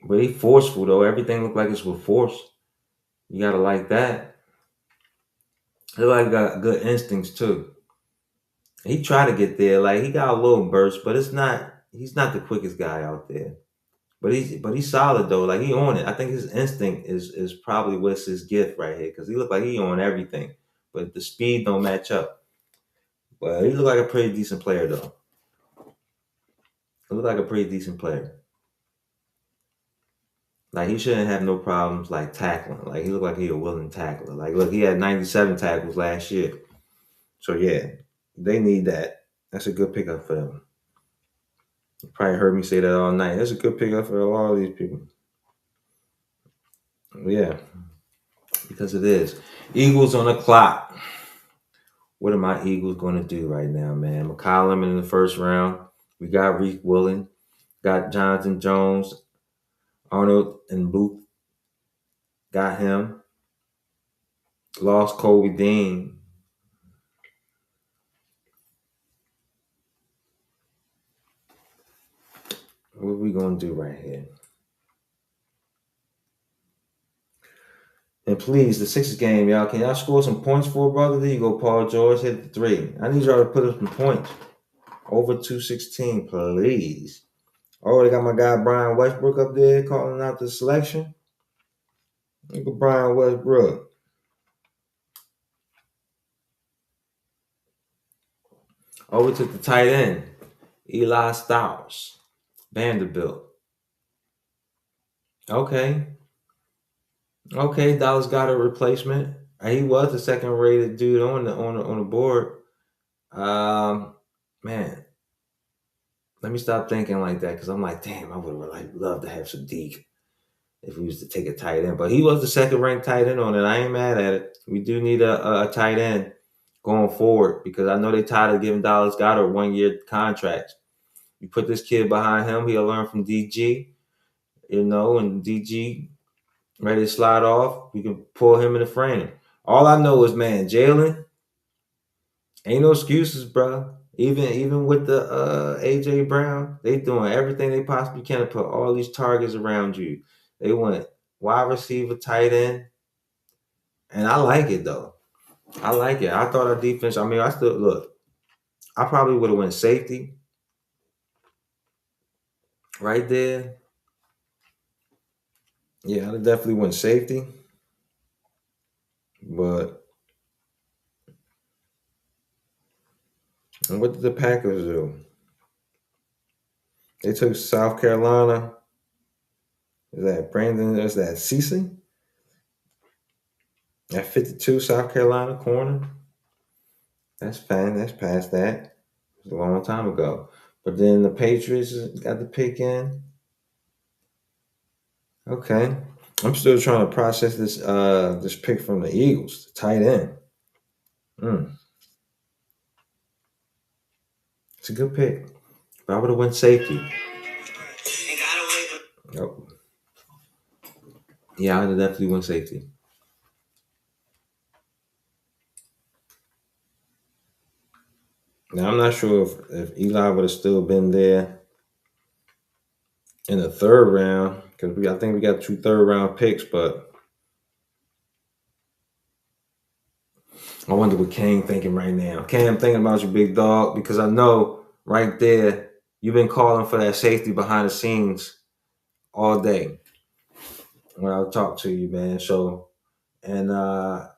Speaker 1: but he forceful though. Everything looked like it's with force. You gotta like that. He like got good instincts too. He tried to get there. Like he got a little burst, but it's not. He's not the quickest guy out there. But he's solid though. Like he on it. I think his instinct is probably what's his gift right here because he look like he on everything, but the speed don't match up. But he look like a pretty decent player though. He look like a pretty decent player. Like he shouldn't have no problems like tackling. Like he looked like he a willing tackler. Like look, he had 97 tackles last year. So yeah, they need that. That's a good pickup for them. You probably heard me say that all night. That's a good pickup for all these people. Yeah, because it is. Eagles on the clock. What are my Eagles going to do right now, man? McCollum in the first round. We got Reek Willing. Got Jonathan Jones. Arnold and Booth. Got him. Lost Kobe Dean. What are we going to do right here? And please, the Sixers game, y'all. Can y'all score some points for a brother? There you go, Paul George. Hit the three. I need y'all to put up some points. Over 216, please. Oh, they got my guy Brian Westbrook up there calling out the selection. Look at Brian Westbrook. Over to the tight end, Eli Styles, Vanderbilt. Okay. Okay, Dallas got a replacement. He was the second rated dude on the board. Um, man, let me stop thinking like that because I'm like, damn, I would like love to have Sadiq if we was to take a tight end. But he was the second ranked tight end on it. I ain't mad at it. We do need a tight end going forward because I know they tired of giving Dallas Goedert 1-year contracts. You put this kid behind him, he'll learn from DG, and DG ready to slide off. We can pull him in the frame. All I know is, man, Jalen, ain't no excuses, bro. Even with the AJ Brown, they doing everything they possibly can to put all these targets around you. They want wide receiver, tight end, and I like it though. I like it. I thought our defense. I mean, I still look. I probably would have went safety right there. Yeah, I'd have definitely went safety. But what did the Packers do? They took South Carolina. Is that Brandon? Is that Cece? At 52, South Carolina corner. That's fine. That's past that. It was a long time ago. But then the Patriots got the pick in. Okay. I'm still trying to process this pick from the Eagles, the tight end. Mm, it's a good pick. But I would have went safety. Oh, yeah, I would have definitely went safety. Now I'm not sure if Eli would have still been there in the third round because I think we got 2 third-round picks, but I wonder what Cam thinking right now. Cam thinking about you, big dog, because I know right there you've been calling for that safety behind the scenes all day when I talk to you, man. So, and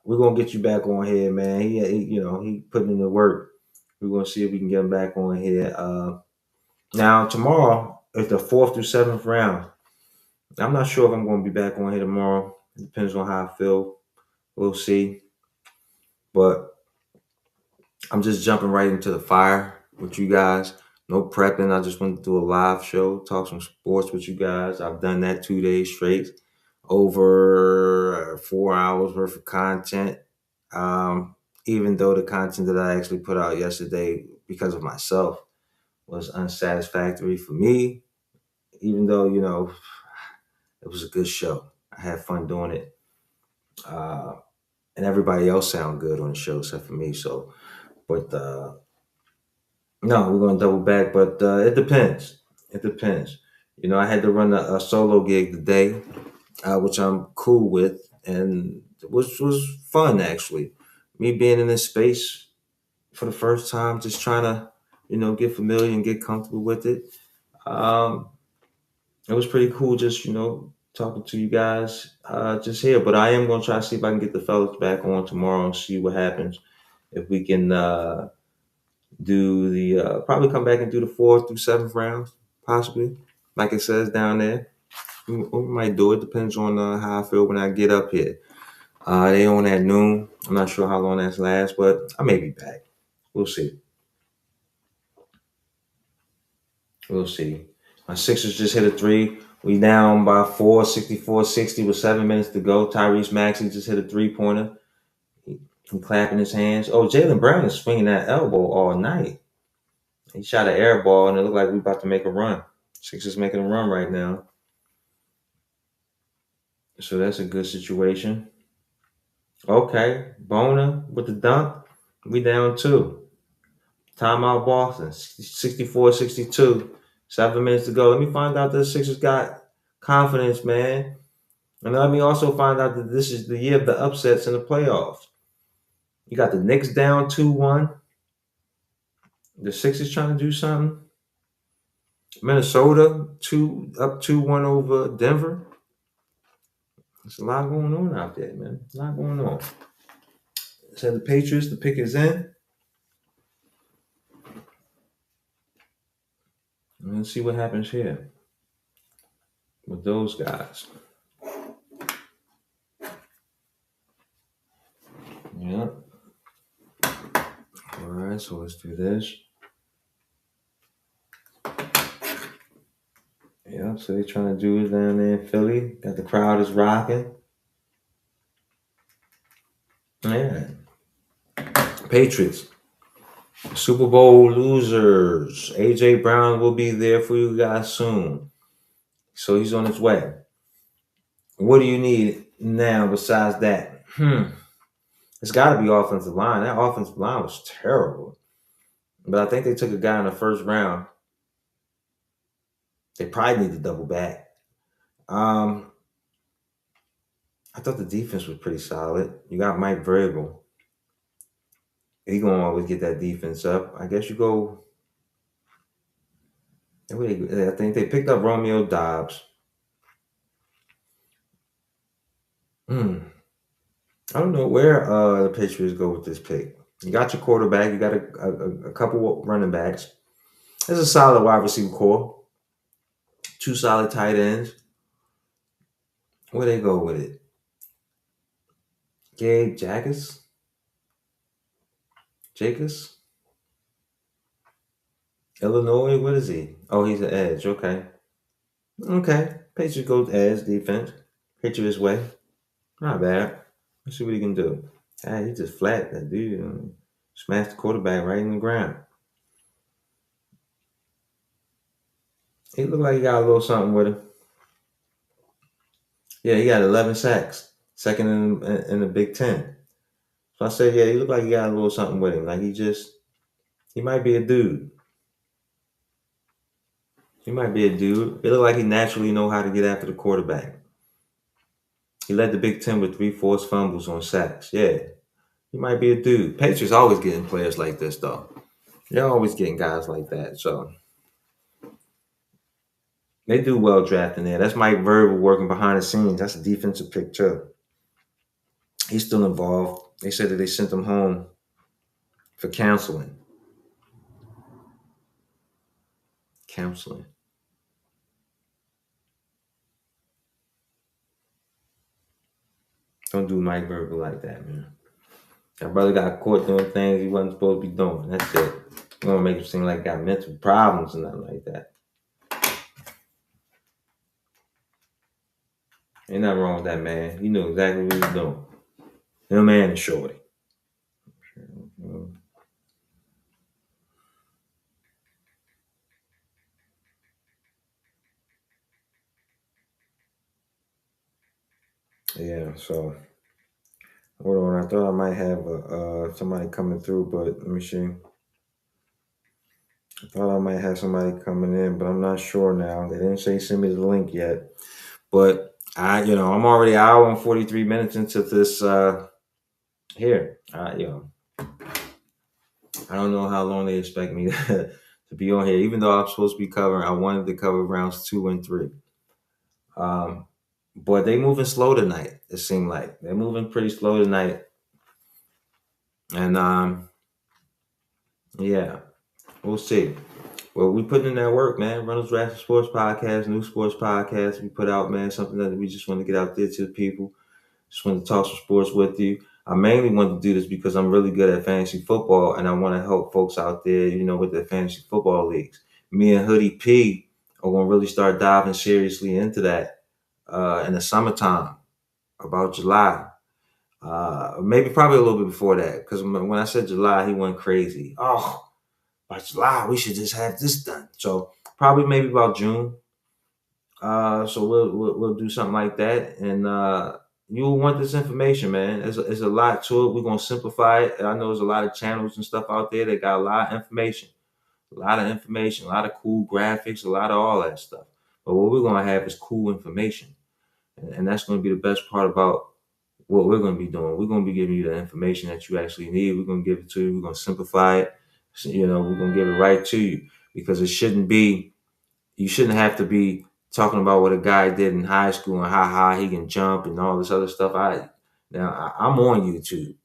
Speaker 1: we're gonna get you back on here, man. He putting in the work. We're gonna see if we can get him back on here. Now tomorrow is the 4th through 7th round. I'm not sure if I'm gonna be back on here tomorrow. It depends on how I feel. We'll see. But I'm just jumping right into the fire with you guys. No prepping. I just want to do a live show, talk some sports with you guys. I've done that 2 days straight, over 4 hours worth of content. Even though the content that I actually put out yesterday, because of myself, was unsatisfactory for me, even though, it was a good show. I had fun doing it. Uh, and everybody else sound good on the show except for me. So, but no, we're gonna double back, but it depends. It depends. I had to run a solo gig today, which I'm cool with, and which was fun actually. Me being in this space for the first time, just trying to, get familiar and get comfortable with it. Um, it was pretty cool, just talking to you guys just here. But I am gonna try to see if I can get the fellas back on tomorrow and see what happens. If we can do the probably come back and do the 4th through 7th rounds, possibly. Like it says down there, we might do it. Depends on how I feel when I get up here. They on at noon. I'm not sure how long that's lasts, but I may be back. We'll see. We'll see. My Sixers just hit a 3. We down by 4, 64-60 with 7 minutes to go. Tyrese Maxey just hit a 3-pointer. He clapping his hands. Oh, Jalen Brown is swinging that elbow all night. He shot an air ball, and it looked like we about to make a run. Sixers making a run right now. So that's a good situation. Okay, Bona with the dunk. We down 2. Timeout Boston, 64-62. 7 minutes to go. Let me find out that the Sixers got confidence, man. And let me also find out that this is the year of the upsets in the playoffs. You got the Knicks down 2-1. The Sixers trying to do something. Minnesota up 2-1 over Denver. There's a lot going on out there, man. A lot going on. So the Patriots, the pick is in. Let's see what happens here with those guys. Yeah. All right, so let's do this. Yeah, so they trying to do it down there in Philly. Got the crowd is rocking. Yeah. Patriots. Super Bowl losers. AJ Brown will be there for you guys soon. So he's on his way. What do you need now besides that? It's got to be offensive line. That offensive line was terrible. But I think they took a guy in the first round. They probably need to double back. Um, I thought the defense was pretty solid. You got Mike Vrabel. He gonna always get that defense up. I guess you go. I think they picked up Romeo Dobbs. Hmm. I don't know where the Patriots go with this pick. You got your quarterback. You got a couple running backs. There's a solid wide receiver core. Two solid tight ends. Where they go with it? Gabe Jacobs, Illinois. What is he? Oh, he's an edge. Okay. Okay. Patriots go edge defense. Hit you his way. Not bad. Let's see what he can do. Ah, he just flat that dude. Smashed the quarterback right in the ground. He looked like he got a little something with him. Yeah, he got 11 sacks, second in the Big Ten. So I said, yeah, he looked like he got a little something with him. Like he might be a dude. He might be a dude. It looked like he naturally know how to get after the quarterback. He led the Big Ten with three forced fumbles on sacks. Yeah, he might be a dude. Patriots always getting players like this though. They're always getting guys like that. So they do well drafting there. That's Mike Vrabel working behind the scenes. That's a defensive pick too. He's still involved. They said that they sent him home for counseling. Counseling. Don't do Mike Vrabel like that, man. That brother got caught doing things he wasn't supposed to be doing. That's it. You want to make him seem like he got mental problems and nothing like that. Ain't nothing wrong with that, man. He knew exactly what he was doing. Him and the shorty. Yeah, so hold on. I thought I might have somebody coming through, but let me see. I thought I might have somebody coming in, but I'm not sure now. They didn't say send me the link yet. But I'm already an hour and 43 minutes into this here. I don't know how long they expect me to be on here, even though I'm supposed to be covering. I wanted to cover rounds 2 and 3. Um, but they moving slow tonight. It seemed like they're moving pretty slow tonight, and yeah, we'll see. Well, we put in that work, man. Reynolds Rapp Sports Podcast, new sports podcast. We put out, man, something that we just want to get out there to the people. Just want to talk some sports with you. I mainly want to do this because I'm really good at fantasy football, and I want to help folks out there, with their fantasy football leagues. Me and Hoodie P are going to really start diving seriously into that in the summertime, about July. Maybe probably a little bit before that, because when I said July, he went crazy. Oh, by July, we should just have this done. So probably maybe about June. So we'll do something like that, and you'll want this information, man. There's a lot to it. We're gonna simplify it. I know there's a lot of channels and stuff out there that got a lot of information, a lot of cool graphics, a lot of all that stuff. But what we're gonna have is cool information, and that's gonna be the best part about what we're gonna be doing. We're gonna be giving you the information that you actually need. We're gonna give it to you. We're gonna simplify it. So, we're gonna give it right to you because it shouldn't be. You shouldn't have to be talking about what a guy did in high school and how high he can jump and all this other stuff. I'm on YouTube,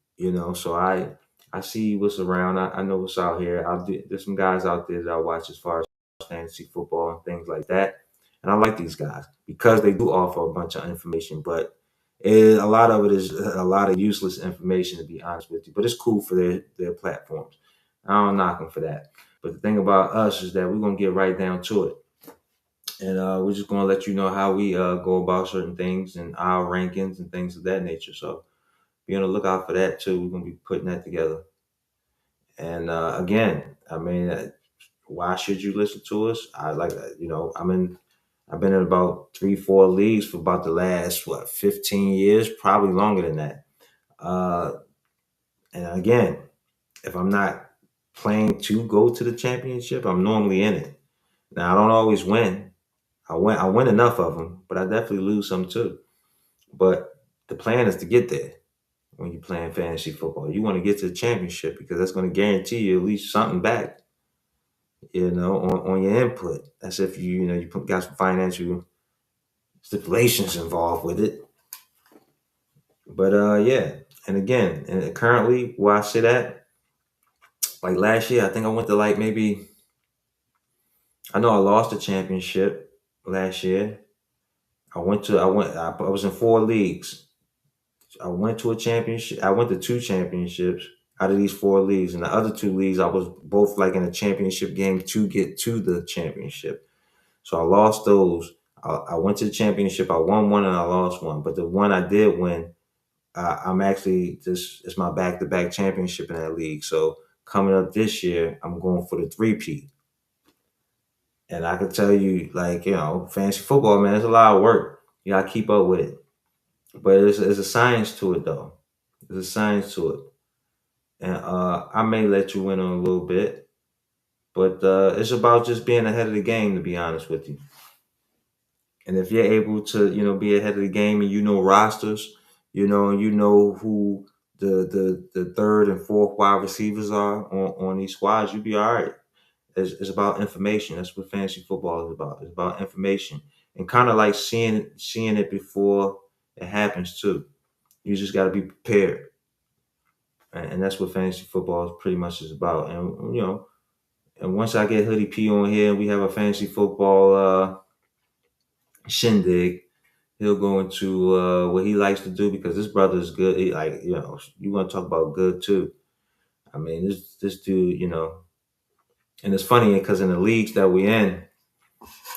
Speaker 1: so I see what's around. I know what's out here. There's some guys out there that I watch as far as fantasy football and things like that, and I like these guys because they do offer a bunch of information, but a lot of it is a lot of useless information, to be honest with you. But it's cool for their platforms. I don't knock them for that. But the thing about us is that we're gonna get right down to it. And we're just gonna let you know how we go about certain things and our rankings and things of that nature. So be on the lookout for that too. We're gonna be putting that together. And again, I mean, why should you listen to us? I like that. I've been in about 3, 4 leagues for about the last 15 years, probably longer than that. Uh, and again, if I'm not playing to go to the championship, I'm normally in it. Now I don't always win. I win enough of them, but I definitely lose some too. But the plan is to get there when you're playing fantasy football. You want to get to the championship because that's going to guarantee you at least something back, on your input. That's if got some financial stipulations involved with it. But yeah, and again, and currently where I sit at, like last year, I think I went to like maybe I know I lost the championship last year. I was in 4 leagues. I went to a championship. I went to 2 championships out of these 4 leagues, and the other 2 leagues I was both like in a championship game to get to the championship. So I lost those. I went to the championship. I won one and I lost one, but the one I did win, I'm actually this is my back-to-back championship in that league. So coming up this year, I'm going for the three-peat. And I can tell you, like, fantasy football, man, it's a lot of work. You gotta keep up with it. But there's a science to it, though. There's a science to it. And I may let you win on a little bit, but it's about just being ahead of the game, to be honest with you. And if you're able to, be ahead of the game and rosters, and who the third and fourth wide receivers are on these squads, you'll be all right. It's about information. That's what fantasy football is about. It's about information and kind of like seeing it before it happens too. You just got to be prepared, and that's what fantasy football is pretty much is about. And and once I get Hoodie P on here, we have a fantasy football shindig. He'll go into what he likes to do because this brother is good. Like you want to talk about good too. I mean, this dude, and it's funny because in the leagues that we in,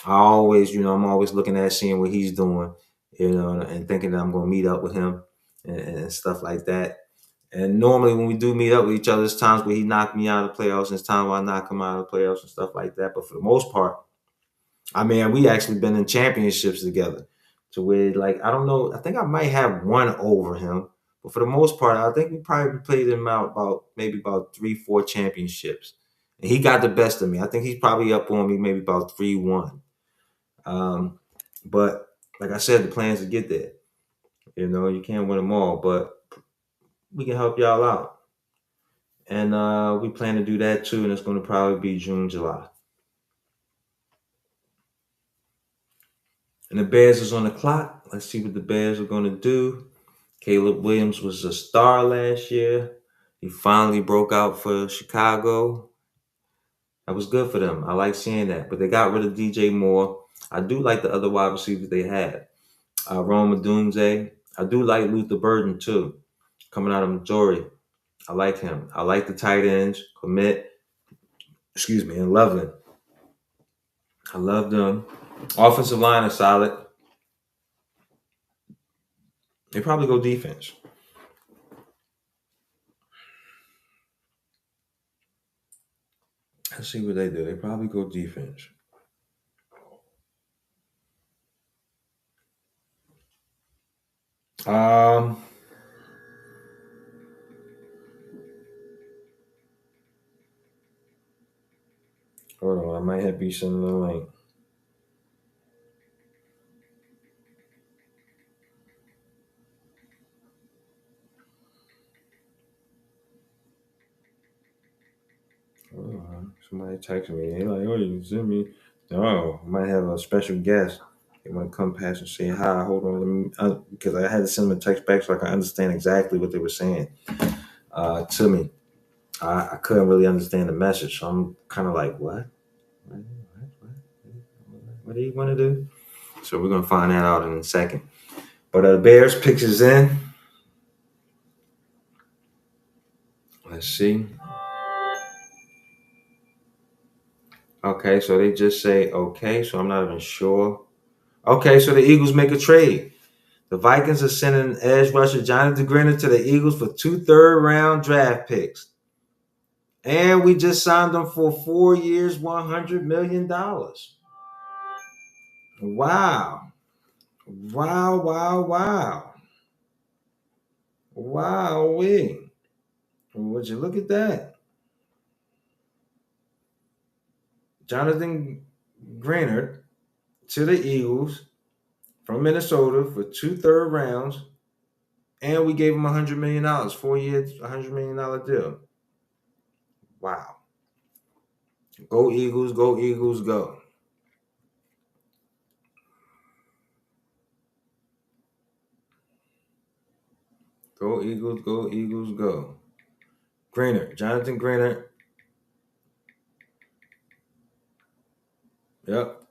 Speaker 1: I'm always looking at seeing what he's doing, and thinking that I'm gonna meet up with him and stuff like that. And normally when we do meet up with each other, there's times where he knocked me out of the playoffs, and there's times where I knock him out of the playoffs and stuff like that. But for the most part, I mean, we actually been in championships together to where, like, I don't know, I think I might have one over him, but for the most part, I think we probably played him out about maybe about 3, 4 championships. And he got the best of me. I think he's probably up on me maybe about 3-1. Um, but like I said, the plan is to get there. You can't win them all, but we can help y'all out. And we plan to do that too, and it's going to probably be June, July. And the Bears is on the clock. Let's see what the Bears are going to do. Caleb Williams was a star last year. He finally broke out for Chicago. That was good for them. I like seeing that. But they got rid of DJ Moore. I do like the other wide receivers they had. Roma Dunze. I do like Luther Burden too, coming out of Missouri. I like him. I like the tight ends, Commit, and Loveland. I love them. Offensive line is solid. They probably go defense. Let's see what they do. They probably go defense. Um, Hold on. I might have you sending the link. Hold on. Somebody text me. They like, oh, you send me. No, I might have a special guest. They want to come past and say hi. Hold on, because I had to send them a text back so I can understand exactly what they were saying to me. I couldn't really understand the message, so I'm kind of like, what? What do you want to do? So we're gonna find that out in a second. But the Bears picks is in. Let's see. Okay, so they just say okay, so I'm not even sure. Okay, so the Eagles make a trade. The Vikings are sending edge rusher Jonathan Grinner to the Eagles for two third-round draft picks. And we just signed him for 4 years, $100 million. Wow. Wow, wow, wow. Wow, would you look at that? Jonathan Grinner to the Eagles from Minnesota for two third rounds, and we gave him $100 million, 4 years, $100 million deal. Wow. Go Eagles, go Eagles, go. Go Eagles, go Eagles, go. Greener, Jonathan Greener. Yep,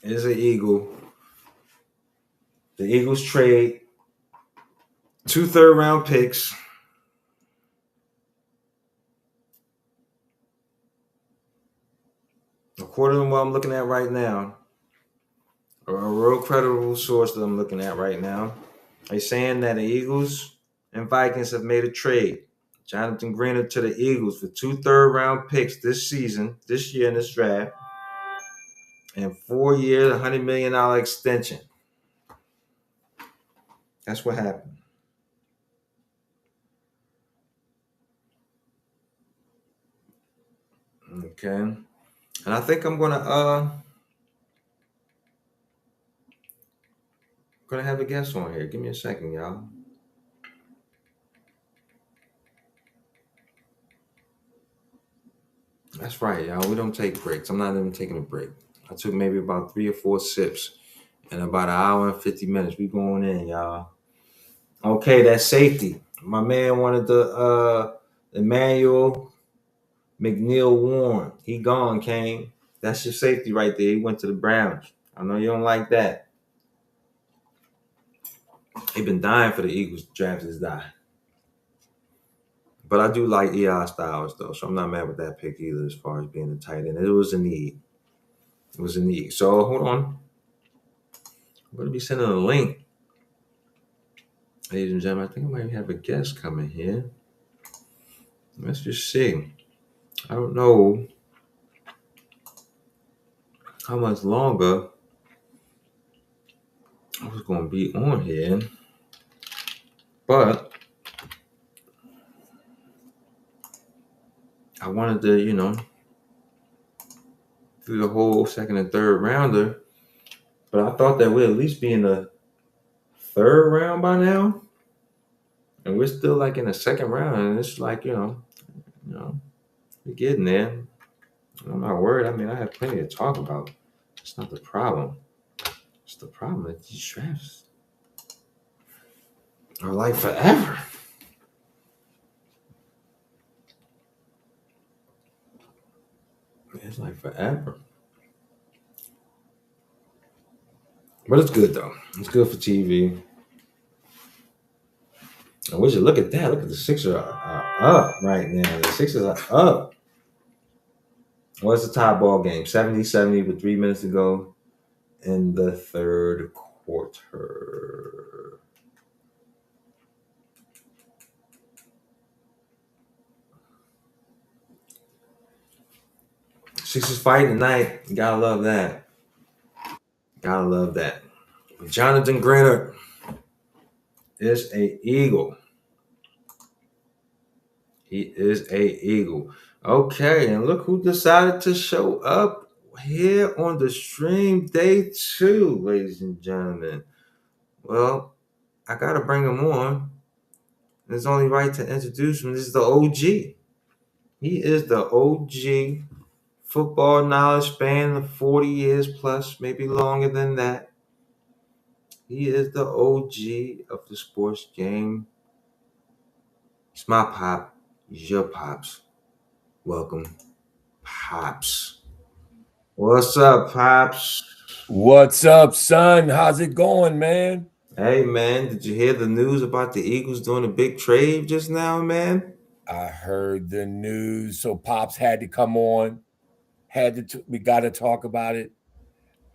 Speaker 1: is an Eagle. The Eagles trade two third round picks. According to what I'm looking at right now, a real credible source that I'm looking at right now, they're saying that the Eagles and Vikings have made a trade. Jonathan Greener to the Eagles for two third round picks this season, this year in this draft, and 4 years, $100 million extension. That's what happened. Okay. And I think I'm gonna have a guest on here. Give me a second, y'all. That's right, y'all. We don't take breaks. I'm not even taking a break. I took maybe about 3 or 4 sips in about an hour and 50 minutes. We going in, y'all. Okay, that's safety. My man wanted the Emmanuel McNeil Warren. He gone, Kane. That's your safety right there. He went to the Browns. I know you don't like that. They've been dying for the Eagles to draft this guy. But I do like E.I. Styles, though, so I'm not mad with that pick either as far as being a tight end. It was a need. It was a need. So, hold on. I'm going to be sending a link, ladies and gentlemen. I think I might have a guest coming here. Let's just see. I don't know how much longer I was going to be on here, but I wanted to, do the whole second and third rounder. But I thought that we'd at least be in the third round by now, and we're still like in the second round, and it's like we're getting there. I'm not worried. I mean, I have plenty to talk about. It's not the problem. It's the problem that these drafts are like forever. It's like forever. But it's good though. It's good for TV. And would you look at that? Look at the Sixers are up right now. The Sixers are up. What's the tie ball game? 70-70 with 3 minutes to go in the third quarter. Sixers fighting tonight. You gotta love that. Gotta love that. Jonathan Greener is a Eagle. He is a Eagle. Okay, and look who decided to show up here on the stream day 2, ladies and gentlemen. Well, I gotta bring him on. It's only right to introduce him. This is the OG. He is the OG football knowledge span of 40 years plus, maybe longer than that. He is the OG of the sports game. It's my pop. It's your pops. Welcome, Pops. What's up, Pops?
Speaker 2: What's up, son? How's it going, man?
Speaker 1: Hey, man, did you hear the news about the Eagles doing a big trade just now, man?
Speaker 2: I heard the news, so Pops had to come on, We got to talk about it.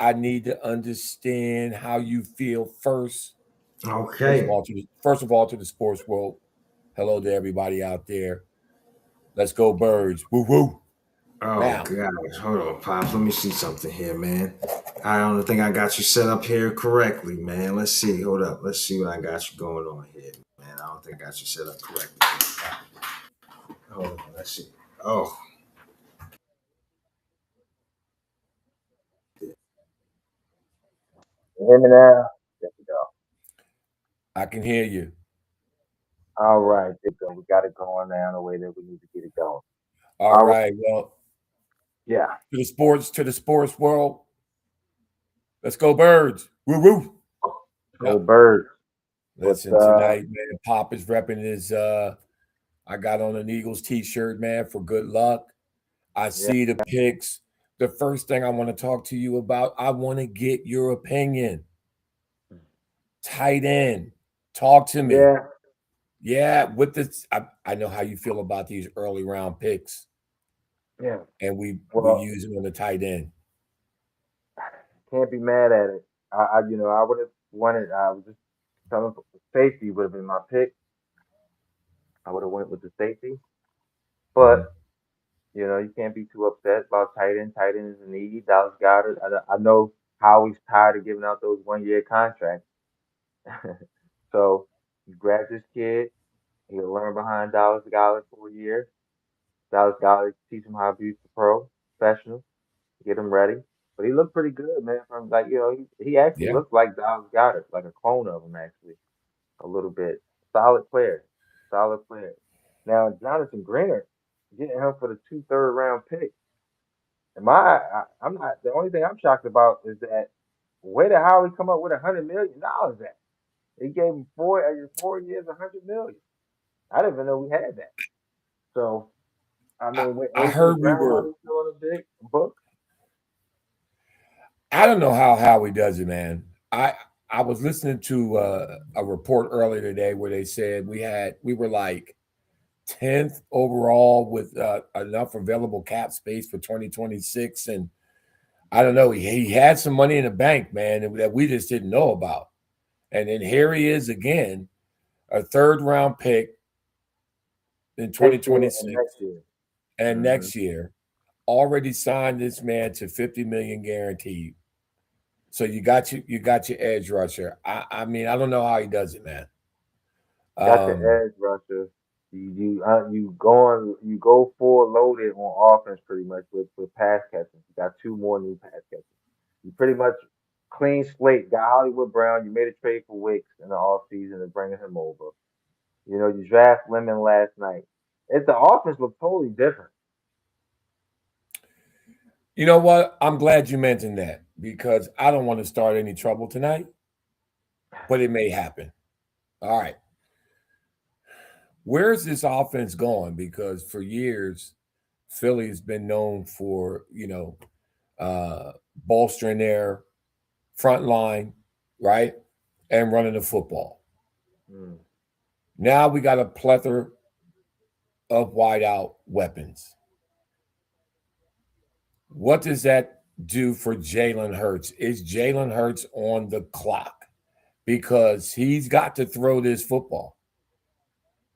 Speaker 2: I need to understand how you feel first.
Speaker 1: Okay.
Speaker 2: First of all, to the sports world. Hello to everybody out there. Let's go, birds. Woo woo.
Speaker 1: Oh
Speaker 2: Now,
Speaker 1: gosh, hold on, pops. Let me see something here, man. I don't think I got you set up here correctly, man. Let's see. Hold up. Let's see what I got you going on here, man. I don't think I got you set up correctly. Hold on. Let's see. Oh, you hear me now? There we go.
Speaker 2: I can hear you.
Speaker 1: All right, there we go. We got it going now the way that we need to get it going.
Speaker 2: All
Speaker 1: All right.
Speaker 2: right. Well,
Speaker 1: Yeah.
Speaker 2: to the sports world. Let's go, birds. Woo woo.
Speaker 1: Go
Speaker 2: Yep.
Speaker 1: birds. What's
Speaker 2: Listen, tonight, man, Pop is repping his I got on an Eagles t-shirt, man, for good luck. I
Speaker 1: yeah,
Speaker 2: see the picks. The first thing I want to talk to you about, I want to get your opinion. Tight end. Talk to me.
Speaker 1: yeah,
Speaker 2: Yeah, with this, I know how you feel about these early round picks,
Speaker 1: yeah.
Speaker 2: and we
Speaker 1: Well,
Speaker 2: use them on the tight end.
Speaker 1: can't be mad at it. I would have wanted. I was just telling safety would have been my pick. I would have went with the safety, but
Speaker 2: Mhm.
Speaker 1: you can't be too upset about tight end. Tight end is a need. Dallas got it. I know Howie's tired of giving out those 1 year contracts. So you grab this kid. He'll learn behind Dallas Goddard for a year. Dallas Goddard teach him how to be professional, get him ready. But he looked pretty good, man. From like he actually
Speaker 2: Yeah,
Speaker 1: looked like Dallas Goddard, like a clone of him actually, a little bit. Solid player, solid player. Now Jonathan Greener, getting him for the two third round pick. I'm not the only thing I'm shocked about is that where the hell he come up with $100 million at? He gave him 4 years, 100 million. I didn't even know we had that. So I
Speaker 2: I,
Speaker 1: mean, with
Speaker 2: I
Speaker 1: AJ
Speaker 2: heard we
Speaker 1: Brown
Speaker 2: were.
Speaker 1: money still on the big book.
Speaker 2: I don't know how Howie does it, man. I was listening to a report earlier today where they said we were like 10th overall with enough available cap space for 2026, and I don't know. He had some money in the bank, man, that we just didn't know about. And then here he is again, a third round pick in
Speaker 1: This year and
Speaker 2: 2026
Speaker 1: next year.
Speaker 2: and
Speaker 1: Hmm.
Speaker 2: next year. Already signed this man to 50 million guaranteed. So you got your edge rusher. I mean, I don't know how he does it, man.
Speaker 1: Got the
Speaker 2: Um,
Speaker 1: edge rusher. You go full loaded on offense pretty much with pass catching. You got two more new pass catchers. You pretty much clean slate. Got Hollywood Brown. You made a trade for Wicks in the off season and bringing him over. You draft Lemon last night. The offense looked totally different.
Speaker 2: you know what? I'm glad you mentioned that because I don't want to start any trouble tonight, but it may happen. All right. Where's this offense going? Because for years, Philly's been known for, uh, bolstering their front line, right? And running the football.
Speaker 1: Mm.
Speaker 2: Now we got a plethora of wideout weapons. What does that do for Jalen Hurts? Is Jalen Hurts on the clock? Because he's got to throw this football,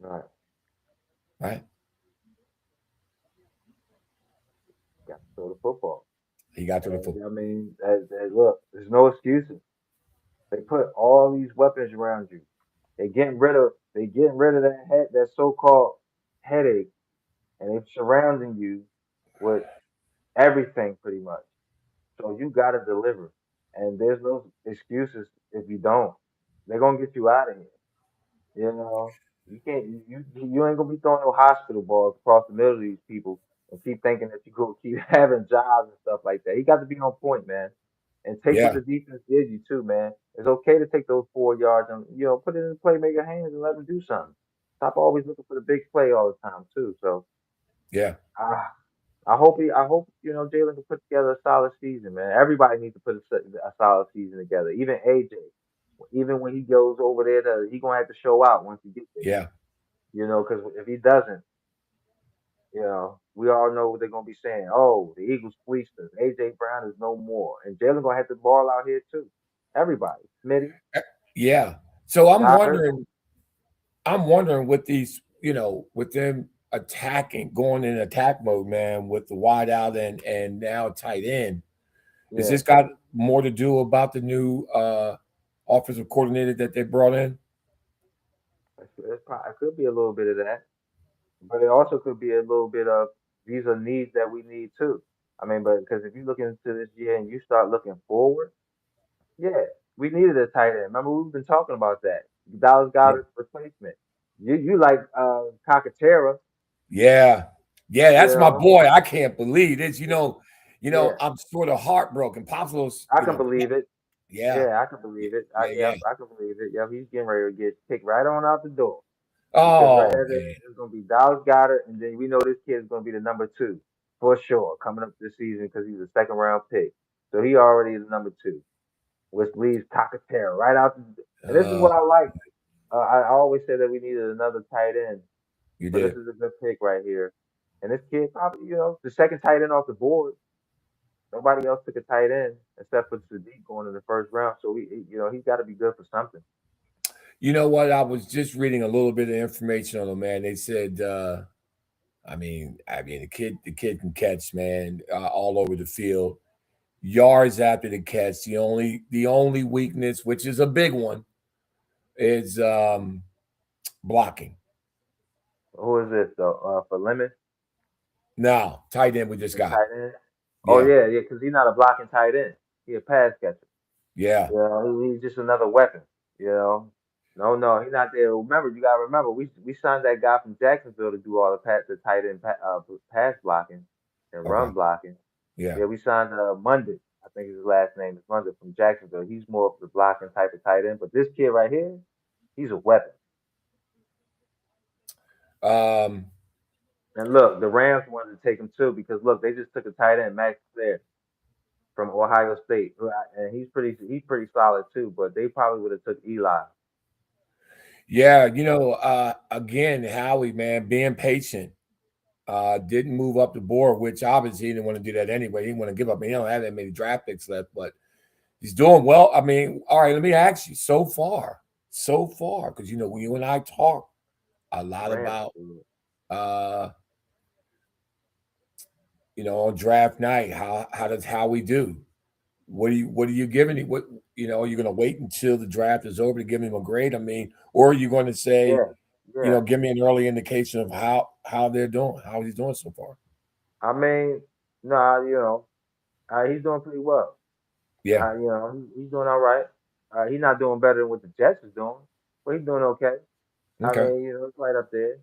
Speaker 1: Right.
Speaker 2: right?
Speaker 1: Got to throw the football.
Speaker 2: He got to the
Speaker 1: And
Speaker 2: football.
Speaker 1: I mean, look, there's no excuses. They put all these weapons around you. They getting rid of that so-called headache, and they're surrounding you with everything pretty much. So you gotta deliver, and there's no excuses if you don't. They're gonna get you out of here. You know, you can't. You ain't gonna be throwing no hospital balls across the middle of these people and keep thinking that you go keep having jobs and stuff like that. You got to be on point, man, and take what
Speaker 2: Yeah,
Speaker 1: the defense gives you too, man. It's okay to take those 4 yards and put it in the playmaker hands and let them do something. Stop always looking for the big play all the time too. So
Speaker 2: yeah,
Speaker 1: ah, I hope Jalen can put together a solid season, man. Everybody needs to put a solid season together. Even AJ, even when he goes over there, he gonna have to show out once he gets there.
Speaker 2: yeah.
Speaker 1: Because if he doesn't,
Speaker 3: We all know what they're gonna be saying. Oh, the Eagles fleeced us. AJ Brown is no more, and Jalen gonna have to ball out here too. Everybody, Smitty,
Speaker 2: Yeah. So
Speaker 3: Goddard.
Speaker 2: I'm wondering with these, with them attacking, going in attack mode, man, with the wide out and now tight end. Is
Speaker 3: Yeah,
Speaker 2: this got more to do about the new offensive coordinator that they brought in?
Speaker 3: it could be a little bit of that, but it also could be a little bit of these are needs that we need too. I mean, but because if you look into this year and you start looking forward, yeah, we needed a tight end. Remember, we've been talking about that. Dallas
Speaker 2: Yeah.
Speaker 3: Goddard replacement. You like Cockatera,
Speaker 2: Yeah. Yeah,
Speaker 3: you
Speaker 2: that's my
Speaker 3: know?
Speaker 2: boy. I can't believe this.
Speaker 3: Yeah,
Speaker 2: I'm sort of heartbroken. Popsicles,
Speaker 3: I can believe it.
Speaker 2: yeah.
Speaker 3: Yeah, I can believe it.
Speaker 2: Yeah, yeah.
Speaker 3: I can believe it. Yeah, he's getting ready to get kicked right on out the door because right
Speaker 2: Oh
Speaker 3: there
Speaker 2: man.
Speaker 3: it's gonna be Dallas Goddard, and then we know this kid is gonna be the number two for sure coming up this season because he's a second round pick. So he already is number two, which leaves Cockatera right out. And this is
Speaker 2: Uh
Speaker 3: what I like. I always said that we needed another tight end,
Speaker 2: you
Speaker 3: but this
Speaker 2: did.
Speaker 3: is a good pick right here. And this kid probably, the second tight end off the board. Nobody else took a tight end except for Sadiq going in the first round. So he's got to be good for something.
Speaker 2: You know what? I was just reading a little bit of information on him, man. They said I mean the kid can catch, man, all over the field. Yards after the catch. The only weakness, which is a big one, is blocking.
Speaker 3: Who is this though? For Lemon,
Speaker 2: Now, tight end we just
Speaker 3: the
Speaker 2: got.
Speaker 3: tight end. Oh
Speaker 2: Yeah,
Speaker 3: yeah, because he's not a blocking tight end. He a pass catcher.
Speaker 2: yeah.
Speaker 3: He's just another weapon. You know. No, he's not there. Remember, you gotta remember, we signed that guy from Jacksonville to do all the tight end pass blocking and
Speaker 2: Okay.
Speaker 3: run blocking.
Speaker 2: Yeah.
Speaker 3: Yeah, we signed Monday. I think his last name is Monday from Jacksonville. He's more of the blocking type of tight end, but this kid right here, he's a weapon.
Speaker 2: Um,
Speaker 3: And look, the Rams wanted to take him too because look, they just took a tight end, Max Blair from Ohio State, and he's pretty solid too. But they probably would have took Eli.
Speaker 2: yeah, again, Howie, man, being patient. Didn't move up the board, which obviously he didn't want to do that anyway. He didn't want to give up. He don't have that many draft picks left, but he's doing well. I mean, all right, let me ask you, so far, because when you and I talk a
Speaker 3: The
Speaker 2: lot
Speaker 3: Rams are
Speaker 2: about
Speaker 3: good.
Speaker 2: uh, on draft night, how we do. What are you giving him? What are you going to wait until the draft is over to give him a grade? I mean, or are you going to say,
Speaker 3: Yeah, yeah.
Speaker 2: give me an early indication of how they're doing, how he's doing so far?
Speaker 3: I mean, nah, he's doing pretty well.
Speaker 2: Yeah.
Speaker 3: He's doing all right. He's not doing better than what the Jets is doing, but he's doing okay. I
Speaker 2: Okay.
Speaker 3: mean, it's right up there.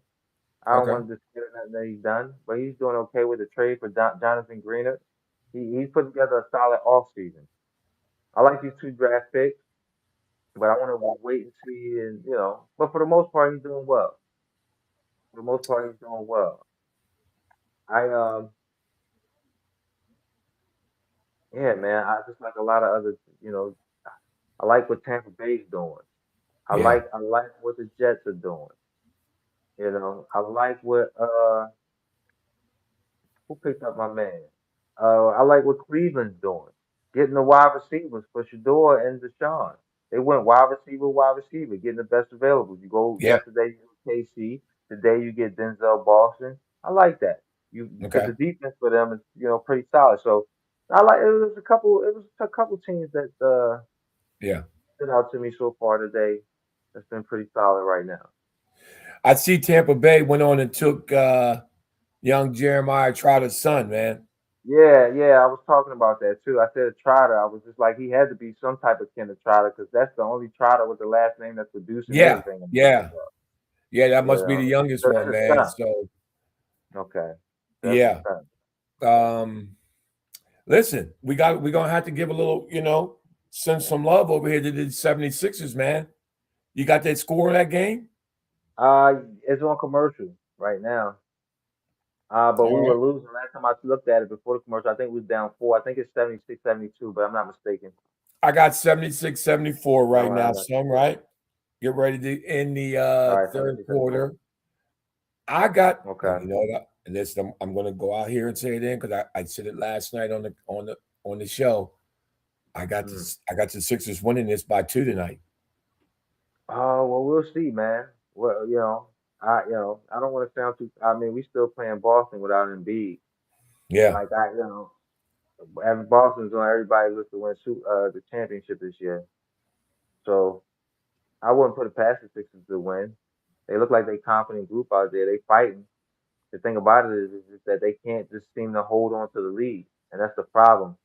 Speaker 3: I don't
Speaker 2: Okay.
Speaker 3: want to discredit nothing that he's done, but he's doing okay with the trade for Jonathan Greener. He's put together a solid offseason. I like these two draft picks, but I want to wait and see. And but for the most part, he's doing well. For the most part, he's doing well. I Yeah, man. I just like a lot of other. You know, I like what Tampa Bay's doing.
Speaker 2: Yeah.
Speaker 3: I like what the Jets are doing. I like what who picked up my man? I like what Cleveland's doing. Getting the wide receivers for Shador and Deshaun. They went wide receiver, getting the best available. You go
Speaker 2: Yeah.
Speaker 3: yesterday, you get KC. Today, you get Denzel Boston. I like that. You because
Speaker 2: Okay.
Speaker 3: the defense for them is pretty solid. So I like it was a couple teams that
Speaker 2: Yeah.
Speaker 3: stood out to me so far today. That's been pretty solid right now.
Speaker 2: I see Tampa Bay went on and took young Jeremiah Trotter's son, man.
Speaker 3: Yeah, yeah, I was talking about that too. I said Trotter. I was just like, he had to be some type of kin of Trotter because that's the only Trotter with the last name that's producing
Speaker 2: Yeah.
Speaker 3: anything in the
Speaker 2: Yeah.
Speaker 3: NFL.
Speaker 2: Yeah. That
Speaker 3: You
Speaker 2: must be the
Speaker 3: know,
Speaker 2: youngest
Speaker 3: so that's
Speaker 2: one,
Speaker 3: his
Speaker 2: man.
Speaker 3: son.
Speaker 2: So
Speaker 3: Okay, that's his
Speaker 2: yeah.
Speaker 3: son. Okay.
Speaker 2: Um, Listen, we're gonna have to give a little, send some love over here to the 76ers, man. You got that score in that game?
Speaker 3: It's on commercial right now. But we
Speaker 2: All
Speaker 3: were
Speaker 2: right.
Speaker 3: losing last time I looked at it before the commercial. I think we was down four. I think it's 76-72, but I'm not mistaken.
Speaker 2: I got 76-74
Speaker 3: All
Speaker 2: right
Speaker 3: right,
Speaker 2: now,
Speaker 3: I got the
Speaker 2: son,
Speaker 3: score.
Speaker 2: right? Get ready to end the
Speaker 3: All right,
Speaker 2: third
Speaker 3: 76-74.
Speaker 2: quarter. I got,
Speaker 3: Okay.
Speaker 2: you know what? and this I'm going to go out here and say it in because I said it last night on the show.
Speaker 3: Mm.
Speaker 2: I got the Sixers winning this by 2 tonight.
Speaker 3: Oh well, we'll see, man. Well, I don't want to sound too. I mean, we still playing Boston without Embiid.
Speaker 2: Yeah,
Speaker 3: Like and Boston's on everybody list to win the championship this year. So I wouldn't put it past the Sixers to win. They look like they confident group out there. They fighting. The thing about it is that they can't just seem to hold on to the lead, and that's the problem.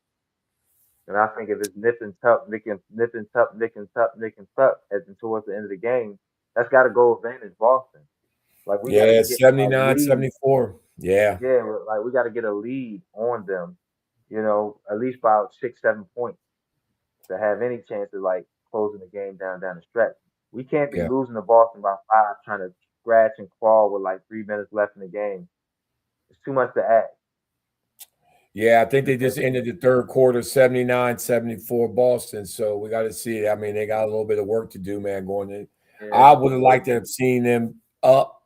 Speaker 3: And I think if it's nip and tuck, nip and tuck, nick and tuck towards the end of the game, that's got to go advantage Boston. Like we got to
Speaker 2: yeah,
Speaker 3: get a
Speaker 2: 79,
Speaker 3: lead.
Speaker 2: 74. Yeah,
Speaker 3: Yeah, like we got to get a lead on them. At least about 6, 7 points to have any chance of like closing the game down the stretch. We can't be
Speaker 2: yeah,
Speaker 3: losing to Boston by 5, trying to scratch and claw with like 3 minutes left in the game. It's too much to ask.
Speaker 2: yeah. I think they just
Speaker 3: Because
Speaker 2: ended the third quarter 79, 74 Boston. So we got to see it. I mean, they got a little bit of work to do, man, going in.
Speaker 3: yeah,
Speaker 2: I would have liked to have seen them up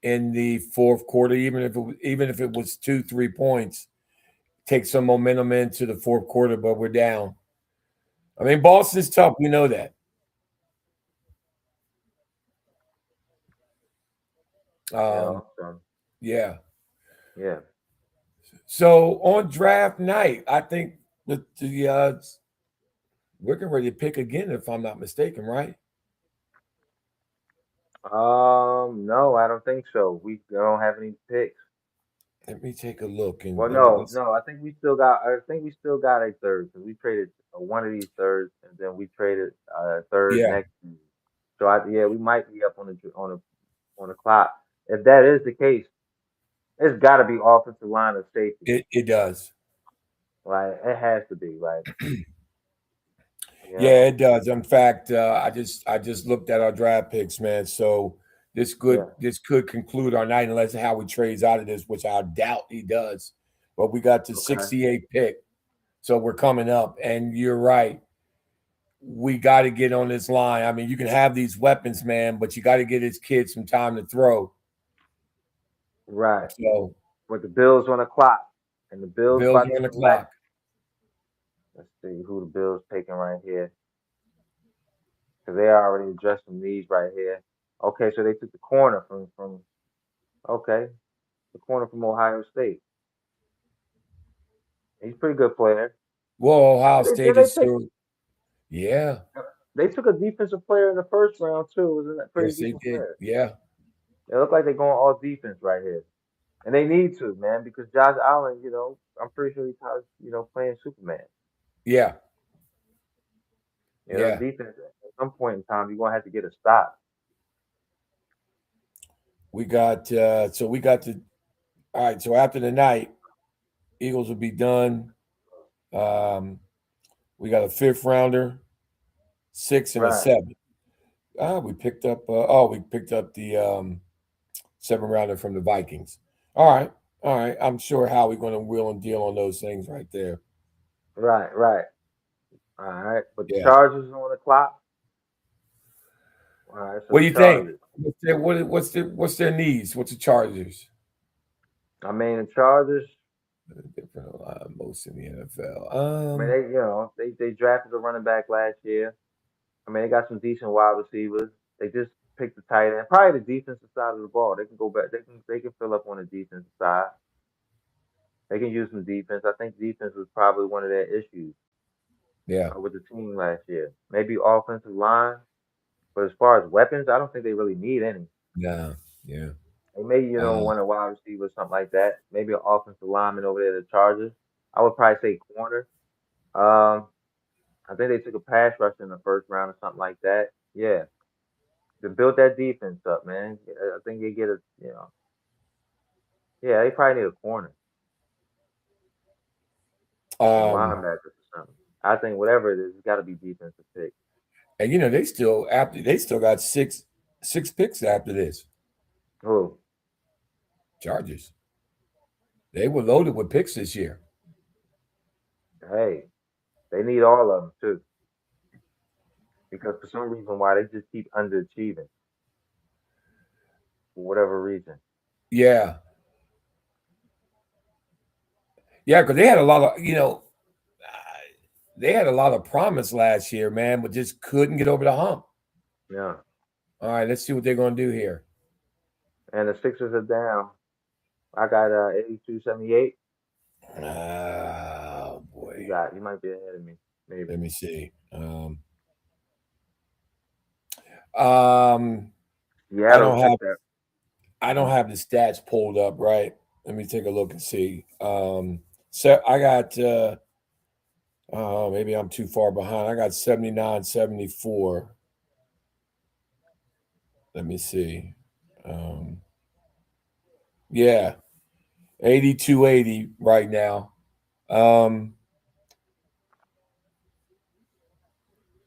Speaker 2: in the fourth quarter, even if it was 2, 3 points, take some momentum into the fourth quarter, but we're down. I mean, Boston's tough. We know that. Um,
Speaker 3: so
Speaker 2: yeah.
Speaker 3: yeah.
Speaker 2: So on draft night, I think we're getting ready to pick again, if I'm not mistaken, right?
Speaker 3: No, I don't think so. We don't have any picks.
Speaker 2: Let me take a look and
Speaker 3: Well,
Speaker 2: let me
Speaker 3: no,
Speaker 2: let's
Speaker 3: no. I think we still got a third because we traded one of these thirds, and then we traded a third
Speaker 2: yeah,
Speaker 3: next season. So yeah, we might be up on the clock. If that is the case, it's got to be offensive line of safety.
Speaker 2: it does.
Speaker 3: Like it has to be. Like you
Speaker 2: Yeah,
Speaker 3: know,
Speaker 2: it does. In fact, I just looked at our draft picks, man. So
Speaker 3: yeah.
Speaker 2: this could conclude our night unless how he trades out of this, which I doubt he does. But we got the
Speaker 3: Okay.
Speaker 2: 68 pick, so we're coming up. And you're right, we got to get on this line. I mean, you can have these weapons, man, but you got to get his kids some time to throw.
Speaker 3: Right.
Speaker 2: So
Speaker 3: With the Bills on the clock, and the Bills
Speaker 2: Bills
Speaker 3: about
Speaker 2: are
Speaker 3: to
Speaker 2: on the
Speaker 3: select.
Speaker 2: clock.
Speaker 3: Let's see who the Bills taking right here, because they already addressed some needs right here. Okay, so they took the corner from. Okay, the corner from Ohio State. He's a pretty good player.
Speaker 2: Well, Ohio
Speaker 3: Did
Speaker 2: State
Speaker 3: they
Speaker 2: is
Speaker 3: take?
Speaker 2: still, yeah,
Speaker 3: They took a defensive player in the first round too. Wasn't that pretty
Speaker 2: yes, they
Speaker 3: decent
Speaker 2: did.
Speaker 3: player?
Speaker 2: Yeah,
Speaker 3: They look like they're going all defense right here, and they need to, man, because Josh Allen, I'm pretty sure he's playing Superman.
Speaker 2: yeah, yeah.
Speaker 3: Defense at some point in time, you're gonna have to get a stop.
Speaker 2: We got the all right. So after the night, Eagles will be done. Um, we got a fifth rounder, six and a
Speaker 3: Right,
Speaker 2: seven. We picked up. We picked up the seven rounder from the Vikings. All right, all right. I'm sure how we're going to wheel and deal on those things right there.
Speaker 3: right, right. All right, but the
Speaker 2: Yeah.
Speaker 3: Chargers are on the clock. All right, so
Speaker 2: What
Speaker 3: the
Speaker 2: do you think?
Speaker 3: Chargers.
Speaker 2: What's their needs? What's the Chargers?
Speaker 3: I mean, the Chargers.
Speaker 2: Different most in the NFL.
Speaker 3: I mean, they drafted a running back last year. I mean, they got some decent wide receivers. They just picked the tight end. Probably the defensive side of the ball. They can go back. They can fill up on the defensive side. They can use some defense. I think defense was probably one of their issues
Speaker 2: Yeah.
Speaker 3: with the team last year. Maybe offensive line, but as far as weapons, I don't think they really need any.
Speaker 2: Yeah. Yeah.
Speaker 3: They may,
Speaker 2: Uh,
Speaker 3: want a wide receiver or something like that. Maybe an offensive lineman over there, the Chargers. I would probably say corner. Um, I think they took a pass rush in the first round or something like that. Yeah, to build that defense up, man. I think they get yeah, they probably need a corner or
Speaker 2: um,
Speaker 3: linebacker or something. I think whatever it is, it's got to be defensive pick.
Speaker 2: and they still got six picks after this.
Speaker 3: Who?
Speaker 2: Chargers. They were loaded with picks this year.
Speaker 3: Hey, they need all of them too, because for some reason why they just keep underachieving for whatever reason.
Speaker 2: Yeah. Yeah, because they had a lot of, they had a lot of promise last year, man, but just couldn't get over the hump.
Speaker 3: Yeah.
Speaker 2: All right, let's see what they're going to do here.
Speaker 3: And the Sixers are down. I got 82-78.
Speaker 2: Oh boy,
Speaker 3: You might be ahead of me, maybe.
Speaker 2: let me see. Um, I
Speaker 3: Seattle
Speaker 2: don't
Speaker 3: took
Speaker 2: have
Speaker 3: that.
Speaker 2: I don't
Speaker 3: Mm,
Speaker 2: have the stats pulled up. Right, let me take a look and see. So I got. Oh, maybe I'm too far behind. I got 79, 74. Let me see. Um, yeah, 82, 80 right now. Um,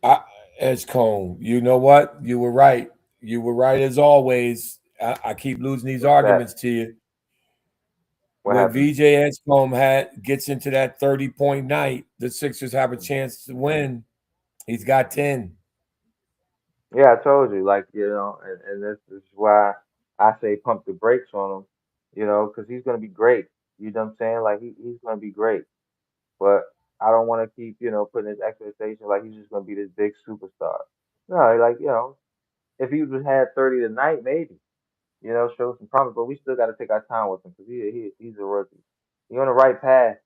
Speaker 2: I, as Cone, you know what? You were right. You were right as always. I keep losing these
Speaker 3: what's that?
Speaker 2: arguments to you.
Speaker 3: What
Speaker 2: When
Speaker 3: happened?
Speaker 2: VJ Edgecombe gets into that 30-point night, the Sixers have a chance to win. He's got 10.
Speaker 3: Yeah, I told you, like, and this is why I say pump the brakes on him, because he's gonna be great. You know what I'm saying? Like he's gonna be great. But I don't want to keep, putting his expectations like he's just gonna be this big superstar. No, like, if he would had 30 tonight, maybe, show some promise. But we still got to take our time with him because he's a rookie. He's on the right path.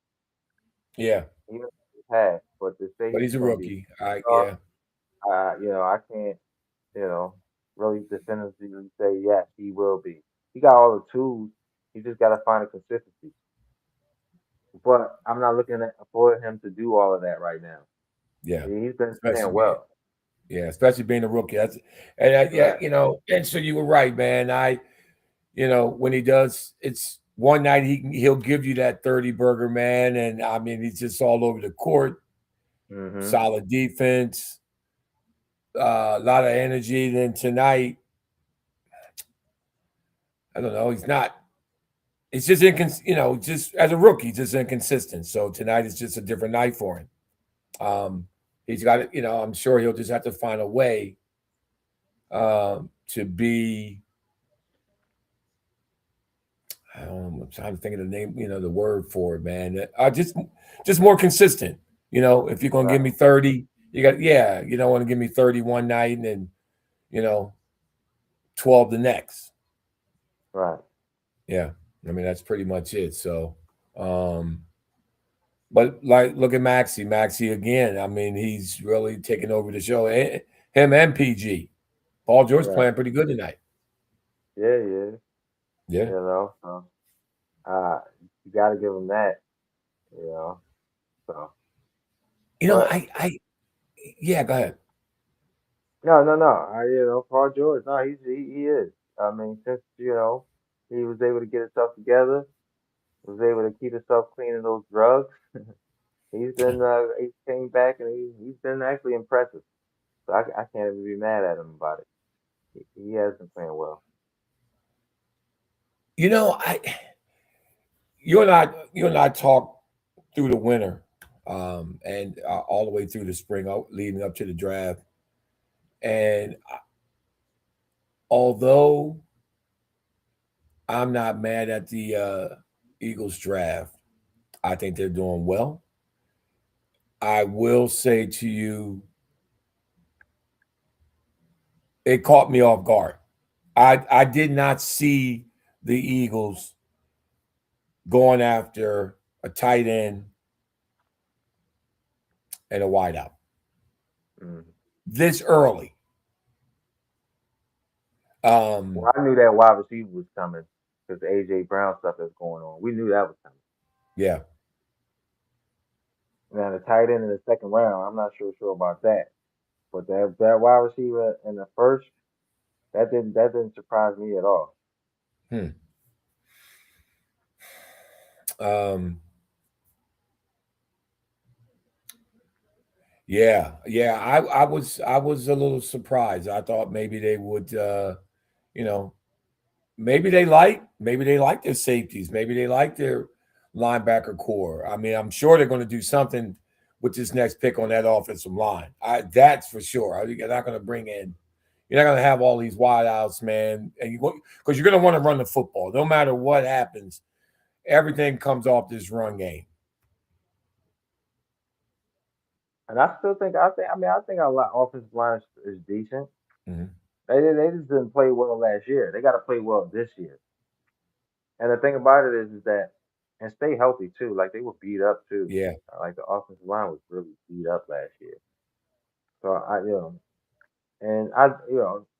Speaker 2: Yeah,
Speaker 3: He's on the right path. But to say
Speaker 2: but
Speaker 3: he's
Speaker 2: he's a
Speaker 3: gonna be a
Speaker 2: rookie.
Speaker 3: superstar,
Speaker 2: Yeah,
Speaker 3: I can't, you know, really definitively say yes, he will be. He got all the tools. He just got to find a consistency. But I'm not looking for him to do all of that right now.
Speaker 2: yeah.
Speaker 3: He's been
Speaker 2: Especially
Speaker 3: playing well.
Speaker 2: especially being a rookie. That's and yeah,
Speaker 3: Right.
Speaker 2: and so you were right, man. When he does, it's one night he'll give you that 30 burger, man, and I mean he's just all over the court,
Speaker 3: Hmm.
Speaker 2: solid defense, a lot of energy. Then tonight, I don't know, he's not. It's just just as a rookie, just inconsistent. So tonight is just a different night for him. He's got it. I'm sure he'll just have to find a way to be. I'm trying to think of the name, the word for it, man. Just more consistent. If you're gonna give
Speaker 3: Right.
Speaker 2: me 30, you don't want to give me 30 one night and then, you know, 12 the next.
Speaker 3: Right.
Speaker 2: Yeah. I mean, that's pretty much it. So, um, but like, look at Maxi. Maxi again. I mean, he's really taking over the show. Him and PG. Paul George
Speaker 3: Right.
Speaker 2: playing pretty good tonight.
Speaker 3: Yeah. Yeah.
Speaker 2: Yeah.
Speaker 3: So uh, you got to give him that. You know. So,
Speaker 2: You know,
Speaker 3: but
Speaker 2: I yeah. Go ahead.
Speaker 3: no, no, no. Paul George. No, he is. I mean, since he was able to get himself together, was able to keep himself clean of those drugs. He came back and he's been actually impressive. So I can't even be mad at him about it. He has been playing well.
Speaker 2: You know, I you and I talked through the winter, and all the way through the spring, leading up to the draft. And although I'm not mad at the Eagles draft, I think they're doing well. I will say to you, it caught me off guard. I did not see the Eagles going after a tight end and a wideout
Speaker 3: Mm.
Speaker 2: this early.
Speaker 3: Well, I knew that wide receiver was coming because the AJ Brown stuff that's going on. We knew that was coming.
Speaker 2: Yeah.
Speaker 3: Now the tight end in the second round, I'm not sure about that. But that wide receiver in the first, that didn't surprise me at all.
Speaker 2: Hmm. Um, yeah. I was a little surprised. I thought maybe they would, you know, maybe they like their safeties, maybe they like their linebacker core. I mean, I'm sure they're going to do something with this next pick on that offensive line. That's for sure. You're not going to bring in. You're not going to have all these wideouts, man, and because you're going to want to run the football, no matter what happens. Everything comes off this run game.
Speaker 3: And I think our offensive line is decent.
Speaker 2: Mhm.
Speaker 3: They just didn't play well last year. They got to play well this year. And the thing about it is that and stay healthy too. Like they were beat up too.
Speaker 2: Yeah,
Speaker 3: Like the offensive line was really beat up last year. So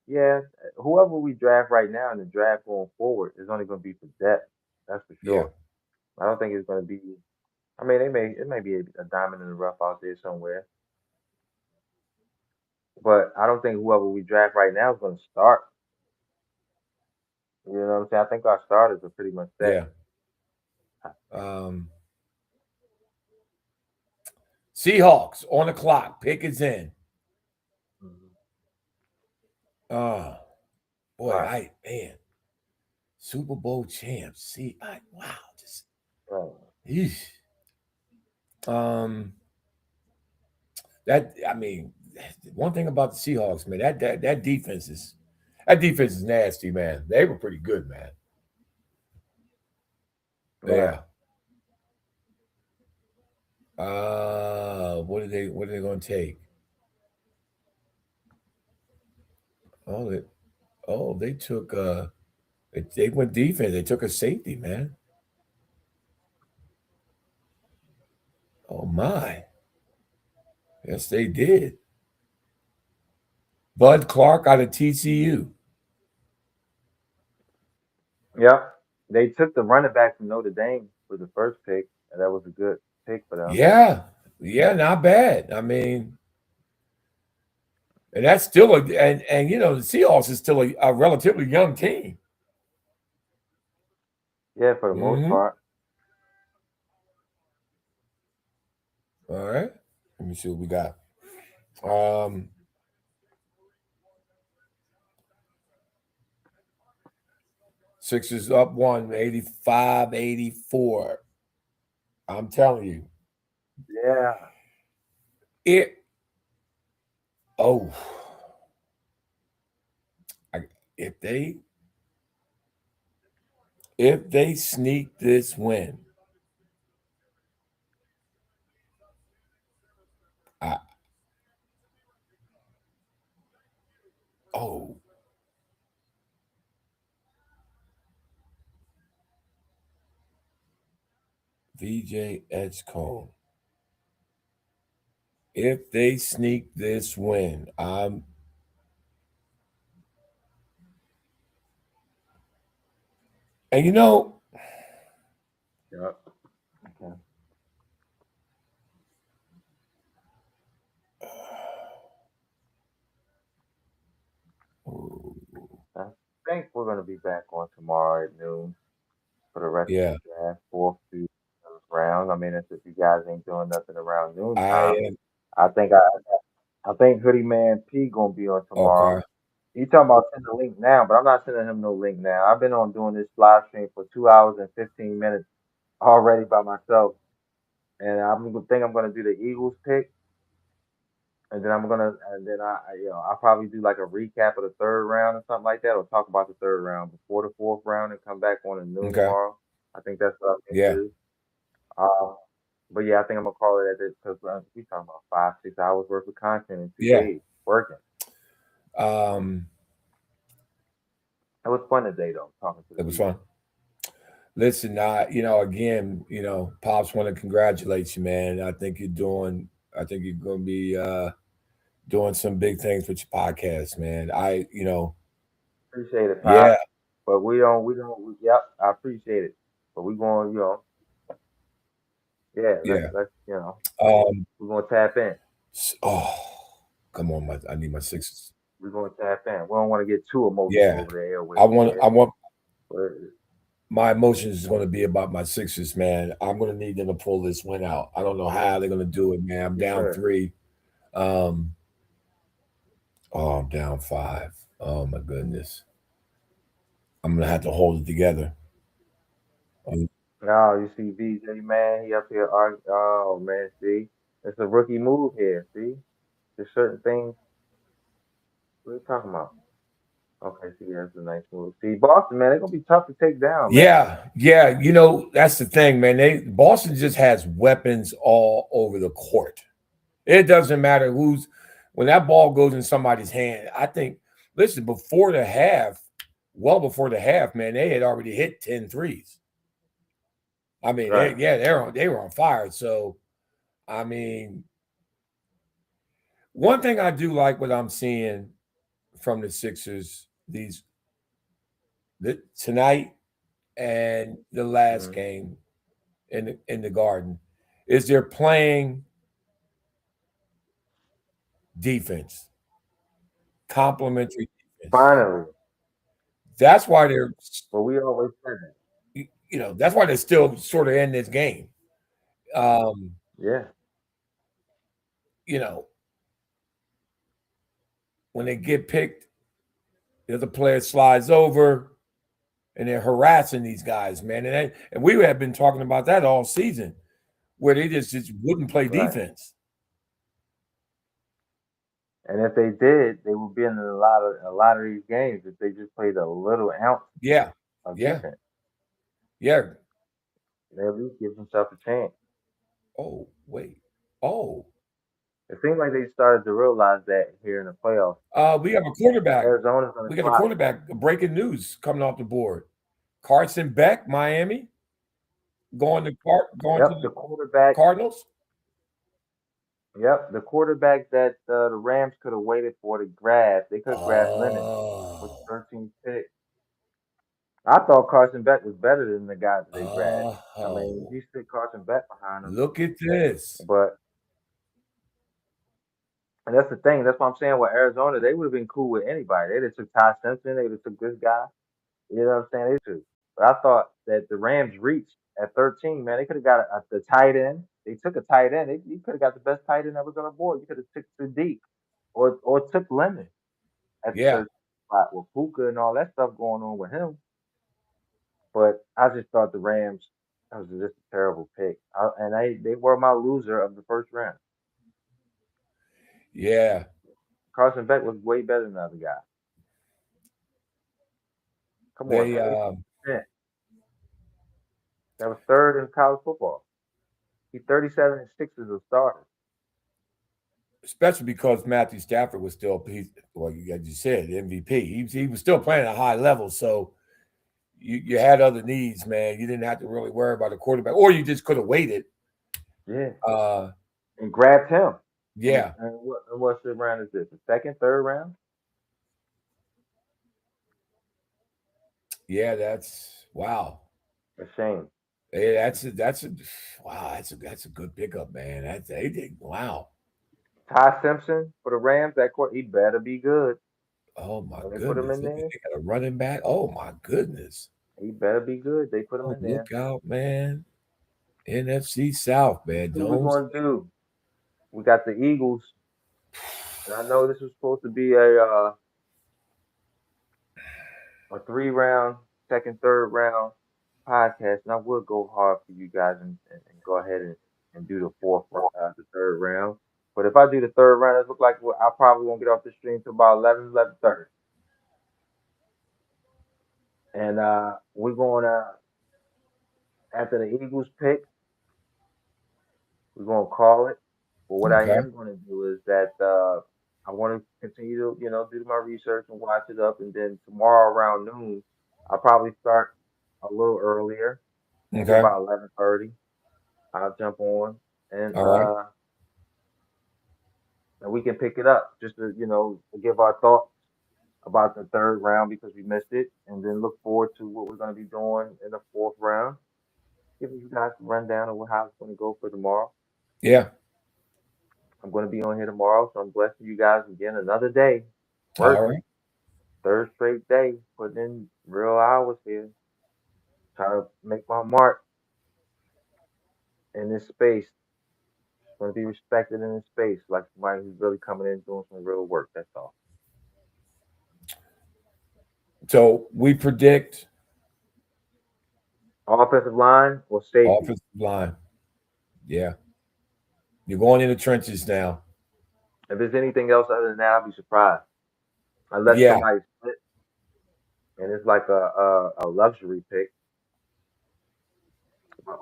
Speaker 3: yeah, whoever we draft right now in the draft going forward is only going to be for depth. That's for
Speaker 2: yeah,
Speaker 3: sure. I don't think it's going to be. I mean, it may be a diamond in the rough out there somewhere, but I don't think whoever we draft right now is going to start. You know what I'm saying? I think our starters are pretty much set.
Speaker 2: yeah. Um, Seahawks on the clock. Pick is in.
Speaker 3: Mhm.
Speaker 2: Oh boy,
Speaker 3: Right.
Speaker 2: I man, Super Bowl champs. See, wow, just
Speaker 3: Right.
Speaker 2: eesh. um that I mean, one thing about the Seahawks, man, that defense is nasty, man. They were pretty good, man.
Speaker 3: Right.
Speaker 2: Yeah. What are they going to take? Oh, they took they went defense. They took a safety, man. Oh my. Yes, they did. Bud Clark out of TCU.
Speaker 3: Yep. They took the running back from Notre Dame for the first pick, and that was a good pick for them.
Speaker 2: Yeah. Yeah, not bad. I mean, and that's still and the Seahawks is still a relatively young team.
Speaker 3: Yeah, for the most
Speaker 2: Hmm.
Speaker 3: part.
Speaker 2: All right. Let me see what we got. Um Sixers up one, 85-84. I'm telling you.
Speaker 3: Yeah.
Speaker 2: It oh I, if they sneak this win, I oh VJ Edgecombe. If they sneak this win, and
Speaker 3: Yep. Okay.
Speaker 2: oh,
Speaker 3: I think we're gonna be back on tomorrow at noon for the rest of
Speaker 2: yeah,
Speaker 3: the draft, fourth through seventh round. I mean, if you guys ain't doing nothing around
Speaker 2: I
Speaker 3: noontime,
Speaker 2: am
Speaker 3: I think I think Hoodie Man P gonna be on tomorrow.
Speaker 2: okay.
Speaker 3: He talking about sending the link now, but I'm not sending him no link now. I've been on doing this live stream for 2 hours and 15 minutes already by myself, and I'm gonna do the Eagles pick, and then I'll probably do like a recap of the third round or something like that, or talk about the third round before the fourth round and come back on at noon
Speaker 2: Okay.
Speaker 3: tomorrow. I think that's what I can
Speaker 2: Yeah.
Speaker 3: do. Uh, but yeah, I think I'm gonna call it at this because we talking about 5 6 hours worth of content in two
Speaker 2: Yeah.
Speaker 3: days working.
Speaker 2: Um,
Speaker 3: It was fun today though, talking to the
Speaker 2: it was
Speaker 3: people.
Speaker 2: fun. Listen, again, Pops want to congratulate you, man. I think you're gonna be doing some big things with your podcast, man.
Speaker 3: Appreciate it,
Speaker 2: Yeah,
Speaker 3: Pop. But yep, I appreciate it. But we going, yeah,
Speaker 2: yeah.
Speaker 3: let's,
Speaker 2: Um,
Speaker 3: we're gonna tap in.
Speaker 2: oh, come on, I need my sixes.
Speaker 3: We're gonna tap in. We don't want to get too emotional
Speaker 2: Yeah,
Speaker 3: over the
Speaker 2: I
Speaker 3: airwaves
Speaker 2: want,
Speaker 3: here.
Speaker 2: I want
Speaker 3: But
Speaker 2: my emotions is going to be about my Sixers, man. I'm going to need them to pull this win out. I don't know how they're going to do it, man. I'm
Speaker 3: yes,
Speaker 2: down
Speaker 3: sir.
Speaker 2: three. Um, oh, I'm down five. Oh my goodness, I'm going to have to hold it together. Um,
Speaker 3: Now you see VJ man, he up here arguing. Oh man, see, it's a rookie move here. See, there's certain things. What are you talking about? Okay, see, that's a nice move. See, Boston man, they're gonna be tough to take down, man.
Speaker 2: yeah, yeah. That's the thing, man. Boston just has weapons all over the court. It doesn't matter who's when that ball goes in somebody's hand. I think, listen, before the half, well before the half, man, they had already hit 10 threes. I mean,
Speaker 3: Right.
Speaker 2: they were on fire. So, I mean, one thing I do like what I'm seeing from the Sixers tonight and the last
Speaker 3: Hmm.
Speaker 2: game in the Garden is they're playing defense, complementary defense.
Speaker 3: Finally.
Speaker 2: That's why they're
Speaker 3: But we always said that.
Speaker 2: that's why they're still sort of in this game. Um,
Speaker 3: Yeah.
Speaker 2: you know, when they get picked, the other player slides over and they're harassing these guys, man. And we have been talking about that all season, where they just wouldn't play
Speaker 3: Right.
Speaker 2: defense.
Speaker 3: And if they did, they would be in a lot of these games if they just played a little ounce
Speaker 2: Yeah,
Speaker 3: of
Speaker 2: yeah,
Speaker 3: defense.
Speaker 2: yeah.
Speaker 3: They at least give themselves a chance.
Speaker 2: Oh, wait. Oh,
Speaker 3: It seems like they started to realize that here in the playoffs.
Speaker 2: we have a quarterback.
Speaker 3: Arizona's gonna
Speaker 2: We got a
Speaker 3: clock.
Speaker 2: quarterback. Breaking news coming off the board. Carson Beck, Miami, going to
Speaker 3: Yep,
Speaker 2: the
Speaker 3: the quarterback.
Speaker 2: Cardinals.
Speaker 3: Yep, the quarterback that the Rams could have waited for to grab. They could have grabbed Leonard with
Speaker 2: Oh,
Speaker 3: the 13th pick. I thought Carson Beck was better than the guy that they grabbed. I mean,
Speaker 2: oh.
Speaker 3: you stick Carson Beck behind him,
Speaker 2: Look at this.
Speaker 3: but and that's the thing. That's what I'm saying. With Arizona, they would have been cool with anybody. They just took Ty Simpson. They would have took this guy. You know what I'm saying? They too. But I thought that the Rams reached at 13. Man, they could have got the tight end. They took a tight end. You could have got the best tight end that was on the board. You could have took Sadiq or took Lemon at the
Speaker 2: Yeah,
Speaker 3: 13 spot with Puka and all that stuff going on with him. But I just thought the Rams that was just a terrible pick. And they were my loser of the first round.
Speaker 2: yeah.
Speaker 3: Carson Beck was way better than the other guy. Come on
Speaker 2: They
Speaker 3: now, 18%. That was third in college football. He's 37-6 as a starter.
Speaker 2: especially because Matthew Stafford was still well, as you said, MVP. He was still playing at a high level, so you had other needs, man. You didn't have to really worry about a quarterback, or you just could have waited.
Speaker 3: Yeah,
Speaker 2: Uh,
Speaker 3: and grabbed him.
Speaker 2: yeah,
Speaker 3: What's the round is this? The second, third round?
Speaker 2: yeah. That's wow.
Speaker 3: A shame.
Speaker 2: Hey, that's a wow. That's a good pickup, man. That's they did wow.
Speaker 3: Ty Simpson for the Rams. That court, he better be good.
Speaker 2: Oh my
Speaker 3: When they put him
Speaker 2: goodness!
Speaker 3: in
Speaker 2: Look at
Speaker 3: there,
Speaker 2: they got a running back. Oh my goodness!
Speaker 3: he better be good. They put him
Speaker 2: Oh,
Speaker 3: in there.
Speaker 2: look out, man! NFC South, man.
Speaker 3: What we
Speaker 2: Don't
Speaker 3: gonna do? We got the Eagles, and I know this was supposed to be a 3 round, second, third round podcast, and I would go hard for you guys and go ahead and do the third round. But if I do the third round, it look like I probably won't get off the stream till about 11:30. And we're going to, after the Eagles pick, we're going to call it. But what I
Speaker 2: okay.
Speaker 3: am going to do is that I want to continue to, do my research and watch it up. And then tomorrow around noon, I'll probably start a little earlier, maybe
Speaker 2: Okay.
Speaker 3: about 11:30. I'll jump on and
Speaker 2: All right.
Speaker 3: uh, and we can pick it up just to, give our thoughts about the third round because we missed it, and then look forward to what we're going to be doing in the fourth round. Giving you guys a rundown of how it's going to go for tomorrow.
Speaker 2: Yeah.
Speaker 3: I'm going to be on here tomorrow, so I'm blessing you guys again another day
Speaker 2: All
Speaker 3: working,
Speaker 2: right.
Speaker 3: third straight day, putting in real hours here, trying to make my mark in this space. Going to be respected in this space, like somebody who's really coming in doing some real work. That's all.
Speaker 2: So we predict
Speaker 3: Offensive line or safety.
Speaker 2: offensive line. Yeah. You're going in the trenches now.
Speaker 3: If there's anything else other than that, I'll be surprised. Unless
Speaker 2: Yeah.
Speaker 3: somebody split and it's like a luxury pick.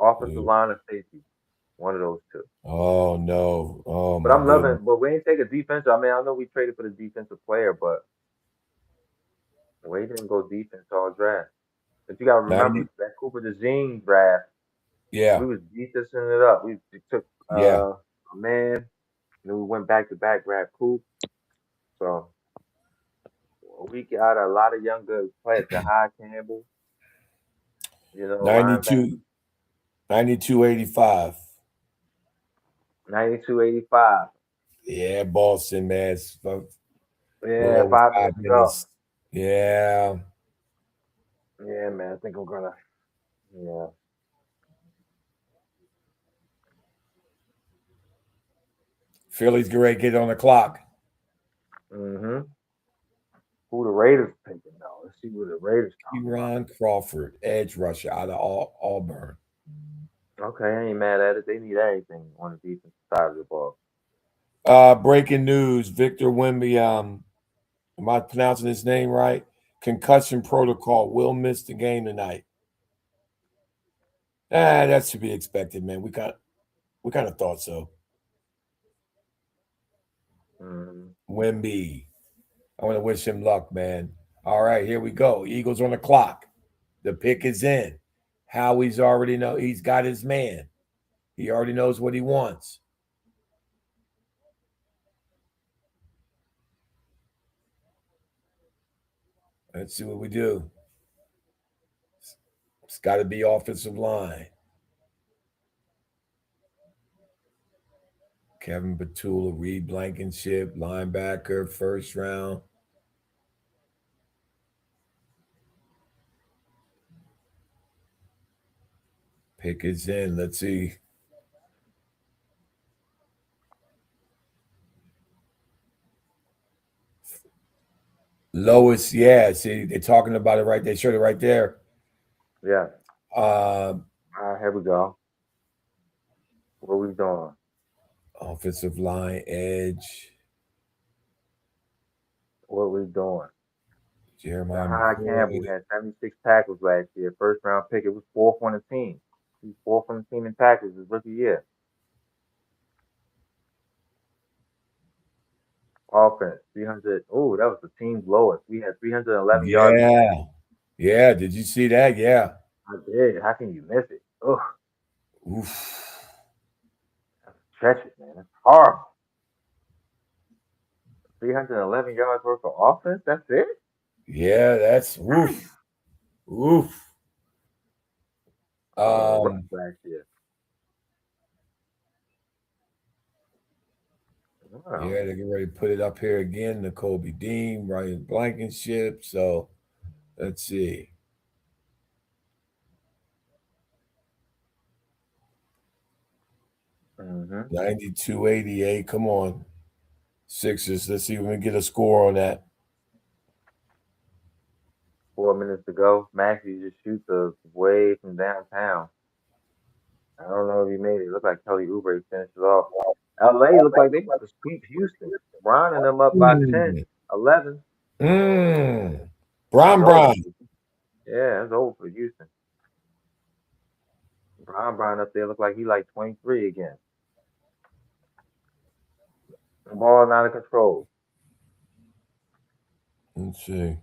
Speaker 3: Offensive
Speaker 2: Ooh,
Speaker 3: line or safety. One of those two.
Speaker 2: Oh no. Oh
Speaker 3: But
Speaker 2: my
Speaker 3: I'm
Speaker 2: goodness.
Speaker 3: loving. But we ain't take a defensive. I mean, I know we traded for the defensive player, but we didn't go defense all draft. But you got to
Speaker 2: 90.
Speaker 3: remember that Cooper DeJean draft.
Speaker 2: Yeah.
Speaker 3: We was defensing it up. We took
Speaker 2: Yeah.
Speaker 3: a man, and then we went back to back, grabbed Coop. So we got a lot of younger players. Jahai Campbell, linebacker,
Speaker 2: 92. 92.85.
Speaker 3: 92.85.
Speaker 2: Yeah, Boston, man. It's a little
Speaker 3: Yeah,
Speaker 2: over
Speaker 3: 5 minutes
Speaker 2: 5 minutes.
Speaker 3: ago.
Speaker 2: Yeah.
Speaker 3: Yeah, man. I think I'm gonna. Yeah.
Speaker 2: Philly's getting ready to get on the clock.
Speaker 3: Mhm. Who the Raiders picking though? Let's see what the Raiders talking about.
Speaker 2: Ron Crawford, edge rusher out of Auburn.
Speaker 3: Okay, I ain't mad at it. They need everything on the defensive side of the ball.
Speaker 2: Breaking news: Victor Wimby. Am I pronouncing his name right? Concussion protocol. Will miss the game tonight. That should be expected, man. We kind of thought so.
Speaker 3: Mhm.
Speaker 2: Wimby. I want to wish him luck, man. All right, here we go. Eagles on the clock. The pick is in. Howie's already know he's got his man. He already knows what he wants. Let's see what we do. It's got to be offensive line. Kevin Batula, Reed Blankenship, linebacker, first round. Pick is in. Let's see. Lois, yeah. See, they're talking about it right. They showed it right there.
Speaker 3: Yeah.
Speaker 2: Um,
Speaker 3: All right, here we go. What we doing?
Speaker 2: Offensive line, edge,
Speaker 3: What we doing?
Speaker 2: Jeremiah
Speaker 3: Jahai Campbell
Speaker 2: McCoy.
Speaker 3: had 76 tackles last year. First round pick. It was fourth on the team. He's fourth on the team in tackles his rookie year. Offense, 300. Oh, that was the team's lowest. We had 311 yards of
Speaker 2: Yeah. Yeah. Did you see that? Yeah.
Speaker 3: I did. How can you miss it? Ugh,
Speaker 2: Oof.
Speaker 3: stretch it, man. That's horrible. 311 yards worth of offense. That's it.
Speaker 2: Yeah, that's oof. Oof.
Speaker 3: Rough
Speaker 2: Um,
Speaker 3: last year. Wow.
Speaker 2: yeah, they get ready to put it up here again. Kobe Dean, Ryan Blankenship. So let's see.
Speaker 3: Mm-hmm.
Speaker 2: 92.88. Come on. Sixers. Let's see if we can get a score on that.
Speaker 3: 4 minutes to go. Maxie just shoots the way from downtown. I don't know if he made it. Looked like Kelly Oubre finished it off. LA looked like they about to sweep Houston. Ron and them up by
Speaker 2: Mm.
Speaker 3: 10, 11.
Speaker 2: Mm.
Speaker 3: It's
Speaker 2: Bron
Speaker 3: over.
Speaker 2: Bron.
Speaker 3: Yeah, it's over for Houston. Brian up there looked like he like 23 again. The ball out of control.
Speaker 2: Let's see.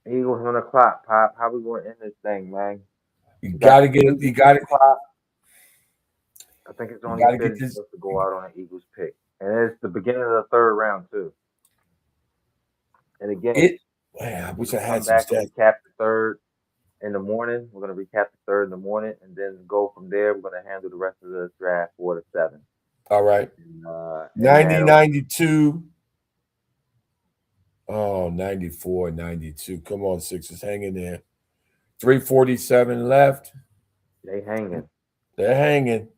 Speaker 3: Eagles on the clock, Pop. How we going to end this thing, man?
Speaker 2: You
Speaker 3: We got
Speaker 2: gotta get
Speaker 3: 3
Speaker 2: it. You
Speaker 3: minutes on
Speaker 2: gotta
Speaker 3: the clock. I think it's
Speaker 2: you
Speaker 3: only
Speaker 2: gotta get
Speaker 3: fitting
Speaker 2: this.
Speaker 3: for us to go out on an Eagles pick. And it's the beginning of the third round, too. And again,
Speaker 2: It man, I
Speaker 3: we're
Speaker 2: wish I
Speaker 3: going to
Speaker 2: had
Speaker 3: come
Speaker 2: some
Speaker 3: back and
Speaker 2: stats.
Speaker 3: recap the third in the morning. We're going to recap the third in the morning and then go from there. We're going to handle the rest of the draft 4 to 7.
Speaker 2: All right.
Speaker 3: In
Speaker 2: 90,
Speaker 3: that order.
Speaker 2: 92. Oh, 94, 92. Come on, Sixers. Hang in there. 347 left.
Speaker 3: They hanging.
Speaker 2: They're hanging.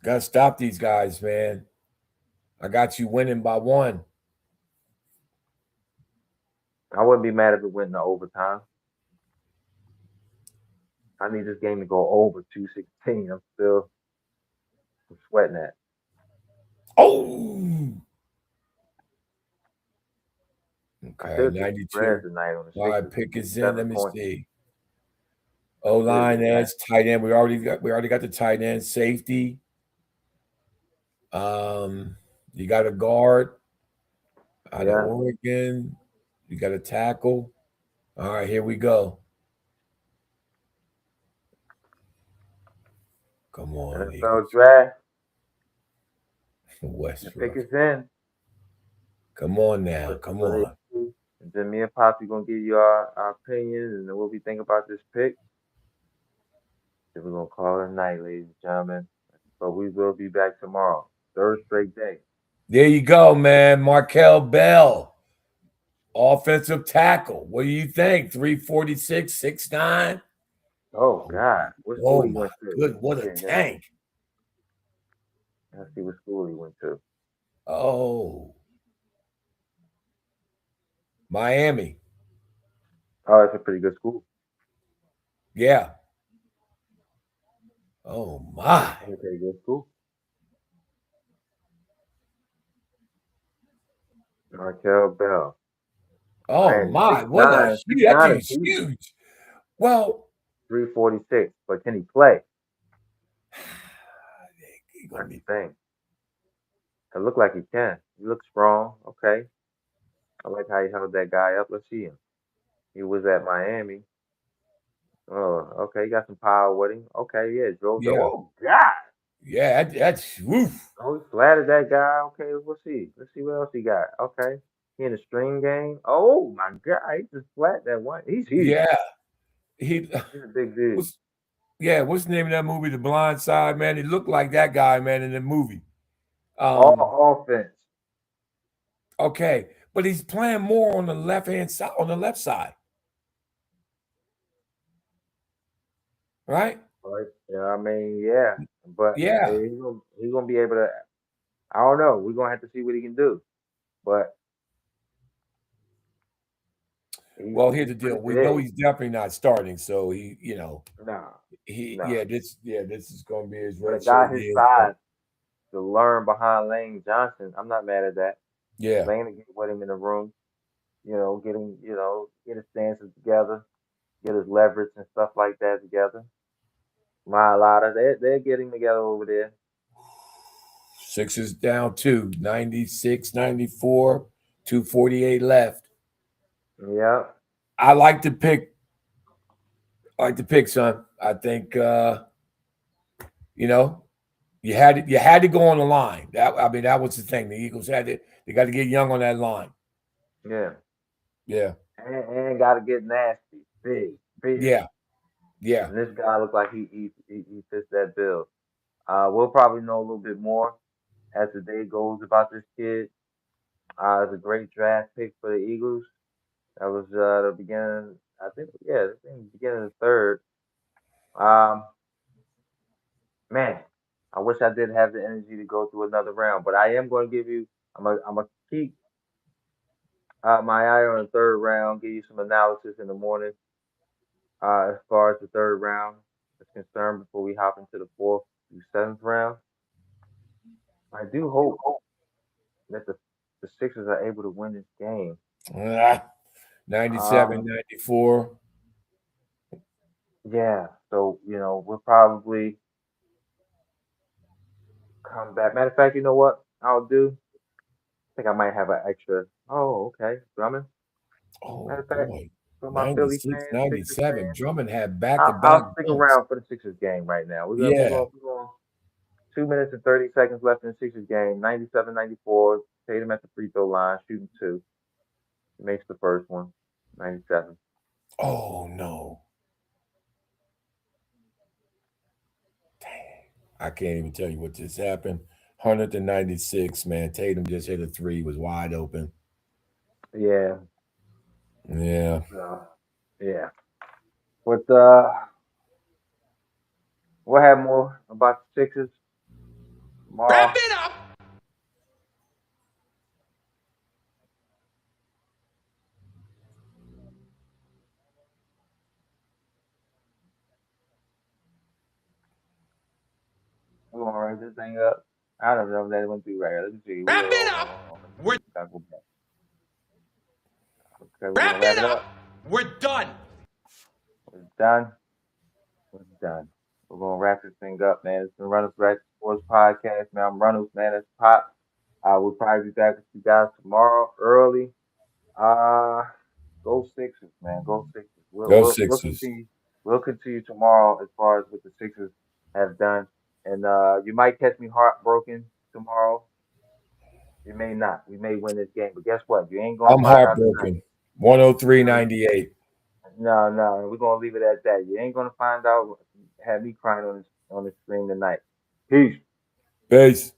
Speaker 2: Gotta stop these guys, man. I got you winning by one.
Speaker 3: I wouldn't be mad if it went into overtime. I need this game to go over 216. I'm sweating that.
Speaker 2: Oh,
Speaker 3: I
Speaker 2: okay.
Speaker 3: should take the spread
Speaker 2: 92.
Speaker 3: tonight on the
Speaker 2: All right,
Speaker 3: Sixers.
Speaker 2: pick is in.
Speaker 3: Seven
Speaker 2: Let me
Speaker 3: points.
Speaker 2: see. O
Speaker 3: Should be,
Speaker 2: line,
Speaker 3: right?
Speaker 2: edge, tight end. We already got the tight end, safety. You got a guard out of
Speaker 3: Yeah.
Speaker 2: Oregon. You got a tackle. All right, here we go. Come on,
Speaker 3: NFL
Speaker 2: Eagles.
Speaker 3: draft. The pick
Speaker 2: Westbrook.
Speaker 3: is in
Speaker 2: Come on now.
Speaker 3: for,
Speaker 2: Come
Speaker 3: for the
Speaker 2: on.
Speaker 3: Eagles. And then me and Poppy gonna give you our opinions and then what we think about this pick. Then we're gonna call it a night, ladies and gentlemen. But we will be back tomorrow. Third straight day.
Speaker 2: There you go, man. Markel Bell, offensive tackle. What do you think? 346, 6'9".
Speaker 3: Oh
Speaker 2: Oh,
Speaker 3: God. What school
Speaker 2: oh
Speaker 3: he
Speaker 2: my
Speaker 3: went to?
Speaker 2: good. What a
Speaker 3: Yeah, yeah.
Speaker 2: tank.
Speaker 3: Let's see what school he went to.
Speaker 2: Oh, Miami.
Speaker 3: Oh, it's a pretty good school.
Speaker 2: Yeah. Oh my.
Speaker 3: It's a pretty good school. Markel Bell.
Speaker 2: Oh
Speaker 3: Miami.
Speaker 2: my.
Speaker 3: Six
Speaker 2: What a
Speaker 3: nine.
Speaker 2: huge.
Speaker 3: Six
Speaker 2: That
Speaker 3: nine is
Speaker 2: thing's
Speaker 3: huge.
Speaker 2: huge. Well,
Speaker 3: 346. But can he play?
Speaker 2: he's gonna
Speaker 3: That's the
Speaker 2: be.
Speaker 3: thing. It look like he can. He looks strong. Okay. I like how he held that guy up. Let's see him. He was at Miami. Oh, okay. He got some power with him. Okay, yeah. Drove the.
Speaker 2: Yeah.
Speaker 3: Oh God.
Speaker 2: Yeah. That's woof.
Speaker 3: Oh, he flattered that guy. Okay, let's see. Let's see what else he got. Okay. He in the string game. Oh my God. He just flat that one. He's huge.
Speaker 2: Yeah. He
Speaker 3: He's a big dude.
Speaker 2: was. Yeah. What's the name of that movie? The Blind Side, man. He looked like that guy, man, in the movie. Um.
Speaker 3: All offense.
Speaker 2: Okay, but he's playing more on the left hand side, on the left side, right?
Speaker 3: Right. Yeah, I mean, yeah. But
Speaker 2: Yeah.
Speaker 3: he's gonna be able to. I don't know. We're gonna have to see what he can do. But
Speaker 2: Well, here's
Speaker 3: he's
Speaker 2: the
Speaker 3: pretty
Speaker 2: deal. We know
Speaker 3: big.
Speaker 2: he's definitely not starting, so
Speaker 3: Nah, nah.
Speaker 2: this is going to be his
Speaker 3: But a
Speaker 2: redshirt
Speaker 3: guy his
Speaker 2: year. So
Speaker 3: size to learn behind Lane Johnson, I'm not mad at that.
Speaker 2: yeah,
Speaker 3: Lane to get with him in the room, get him, get his stances together, get his leverage and stuff like that together. My Lotta, they're getting together over there.
Speaker 2: Sixers down 96, 94, 248 left.
Speaker 3: Yeah,
Speaker 2: I like to pick. I like to pick, son. I think you know you had to go on the line. That was the thing. The Eagles had to. They got to get young on that line.
Speaker 3: yeah.
Speaker 2: Yeah,
Speaker 3: And got to get nasty, big, big.
Speaker 2: yeah, yeah.
Speaker 3: And this guy looks like he fits that bill. We'll probably know a little bit more as the day goes about this kid. It's a great draft pick for the Eagles. That was the beginning. I think, yeah, the beginning of the third. Um, man, I wish I did have the energy to go through another round, but I am going to give you. I'm gonna keep my eye on the third round. Give you some analysis in the morning as far as the third round is concerned before we hop into the fourth through seventh round. I do hope that the Sixers are able to win this game.
Speaker 2: Ah, 97,
Speaker 3: Um,
Speaker 2: 94.
Speaker 3: yeah, so we'll probably come back. Matter of fact, you know what I'll do? I think I might have an extra. Oh, okay, Drummond. Matter
Speaker 2: Oh
Speaker 3: of fact,
Speaker 2: boy.
Speaker 3: for my Philly
Speaker 2: 96,
Speaker 3: fans, Sixers
Speaker 2: 97.
Speaker 3: fans,
Speaker 2: Drummond had
Speaker 3: I'll
Speaker 2: back-to-back
Speaker 3: stick
Speaker 2: dunks.
Speaker 3: around for the Sixers game right now.
Speaker 2: Yeah.
Speaker 3: We're going 2 minutes and 30 seconds left in the Sixers game. 97-94. Tatum at the free throw line, shooting two. Makes the first one. 97.
Speaker 2: Oh no. I can't even tell you what just happened. 196, man. Tatum just hit a three, was wide open.
Speaker 3: Yeah.
Speaker 2: Yeah.
Speaker 3: Yeah. But we'll have more about the Sixers
Speaker 4: Wrap
Speaker 3: tomorrow.
Speaker 4: it up.
Speaker 3: We're gonna write this thing up. I don't know if that went through right here. Let me see.
Speaker 4: Wrap it up.
Speaker 3: Let me
Speaker 4: We're
Speaker 3: see. Gotta go back. Okay, we're gonna
Speaker 4: wrap
Speaker 3: wrap
Speaker 4: it
Speaker 3: it
Speaker 4: up.
Speaker 3: up.
Speaker 4: We're done.
Speaker 3: It's done. done. We're gonna wrap this thing up, man. It's been Reynolds Rapp Sports Podcast, man. I'm Reynolds, man. That's Pop. We'll probably be back with you guys tomorrow early. Uh, go Sixers, man. Go Sixers.
Speaker 2: Go
Speaker 3: We'll
Speaker 2: Sixers.
Speaker 3: continue. We'll continue tomorrow as far as what the Sixers have done, and you might catch me heartbroken tomorrow. You may not. We may win this game, but guess what? You ain't gonna
Speaker 2: I'm
Speaker 3: find out tonight.
Speaker 2: heartbroken. 103.98.
Speaker 3: No. We're gonna leave it at that. You ain't gonna find out. Have me crying on the screen tonight. Peace.
Speaker 2: Peace.